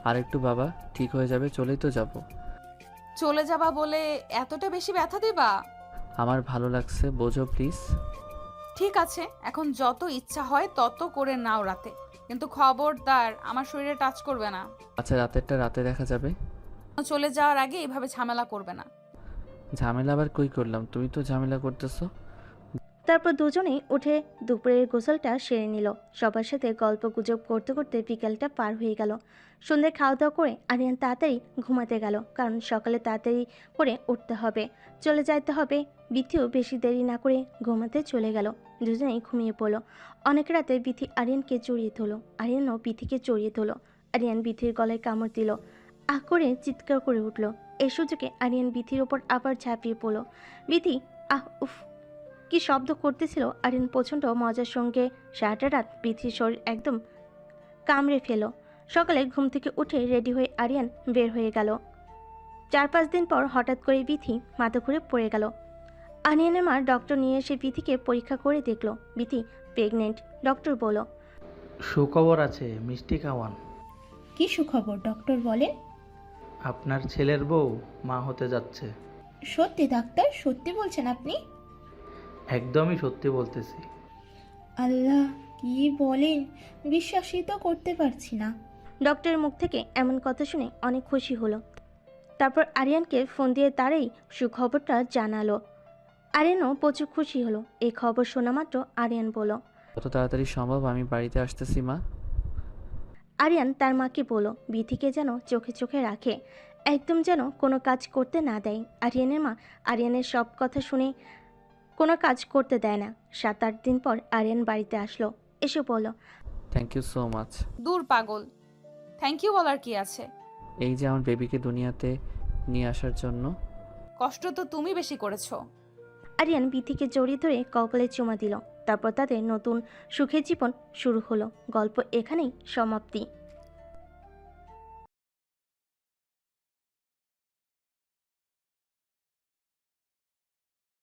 আর একটু বাবা, ঠিক হয়ে যাবে, চলেই তো যাব। চলে যাবা বলে এতটা বেশি ব্যথা দিবা? আমার ভালো লাগছে, বোঝো প্লিজ। ঠিক আছে, এখন যত ইচ্ছা হয় তত করে নাও রাতে, কিন্তু খবরদার আমার শরীরে টাচ করবে না। আচ্ছা, রাতেরটা রাতে দেখা যাবে। চলে যাওয়ার আগে এইভাবে ঝামেলা করবে না। ঝামেলা আবার কই করলাম? তুমি তো ঝামেলা করতেছো। তারপর দুজনেই উঠে দুপুরের গোসলটা সেরে নিল। সবার সাথে গল্প গুজব করতে করতে বিকেলটা পার হয়ে গেল। সন্ধ্যে খাওয়া দাওয়া করে আরিয়ান তাড়াতাড়ি ঘুমাতে গেল, কারণ সকালে তাড়াতাড়ি করে উঠতে হবে, চলে যাইতে হবে। বিথিও বেশি দেরি না করে ঘুমাতে চলে গেল। দুজনেই ঘুমিয়ে পড়ল। অনেক রাতে বিথি আরিয়ানকে জড়িয়ে ধরল, আরিয়ানও বিথিকে জড়িয়ে ধরল। আরিয়ান বিথির গলায় কামড় দিল। আহ করে চিৎকার করে উঠল। এই সুযোগে আরিয়ান বিথির ওপর আবার ঝাঁপিয়ে পড়ল। বিথি আহ উফ কি শব্দ করতেছিল। আরিয়ান প্রচণ্ড মজার সঙ্গে সারাটা রাত বিথির শরীর একদম কামড়ে ফেল। সকালে ঘুম থেকে উঠে রেডি হয়ে আরিয়ান বের হয়ে গেল। 4-5 দিন পর হঠাৎ করে বিথি মাথা ঘুরে পড়ে গেল। আরিয়ানের মা ডক্টর নিয়ে এসে বিথিকে পরীক্ষা করে দেখলো বিথি প্রেগনেন্ট। ডক্টর বলল, সুখবর আছে, মিষ্টি খাওয়ান। কি সুখবর ডক্টর বলেন? আপনার ছেলের বউ মা হতে যাচ্ছে। সত্যি ডাক্তার, সত্যি বলছেন আপনি? একদমই সত্যি বলতেছি। আল্লাহ, কি বলেন, বিশ্বাসই তো করতে পারছি না। ডক্টরের মুখ থেকে এমন কথা শুনে অনেক খুশি হলো। তারপর আরিয়ানকে ফোন দিয়ে তারই সুখবরটা জানালো। আরিয়ানও প্রচুর খুশি হলো। এই খবর শোনা মাত্র আরিয়ান বলল, যত তাড়াতাড়ি সম্ভব আমি বাড়িতে আসতেছি মা। আরিয়ান তার মাকে বলল বিথিকে যেন চোখে চোখে রাখে, একদম যেন কোনো কাজ করতে না দেয়। আরিয়ানের মা আরিয়ানের সব কথা শুনে কোনো কাজ করতে দেয় না। 7-8 দিন পর আরিয়ান বাড়িতে আসলো। এসে বলল, থ্যাংক ইউ সো মাচ। দূর পাগল, থ্যাংক ইউ বলার কি আছে? এই যে আমার বেবিকে দুনিয়াতে নিয়ে আসার জন্য। কষ্ট তো তুমি বেশি করেছো। আরিয়ান বিথিকে জড়িয়ে ধরে কপালে চুমা দিল। তারপর তাদের নতুন সুখের জীবন শুরু হলো। গল্প এখানেই সমাপ্তি।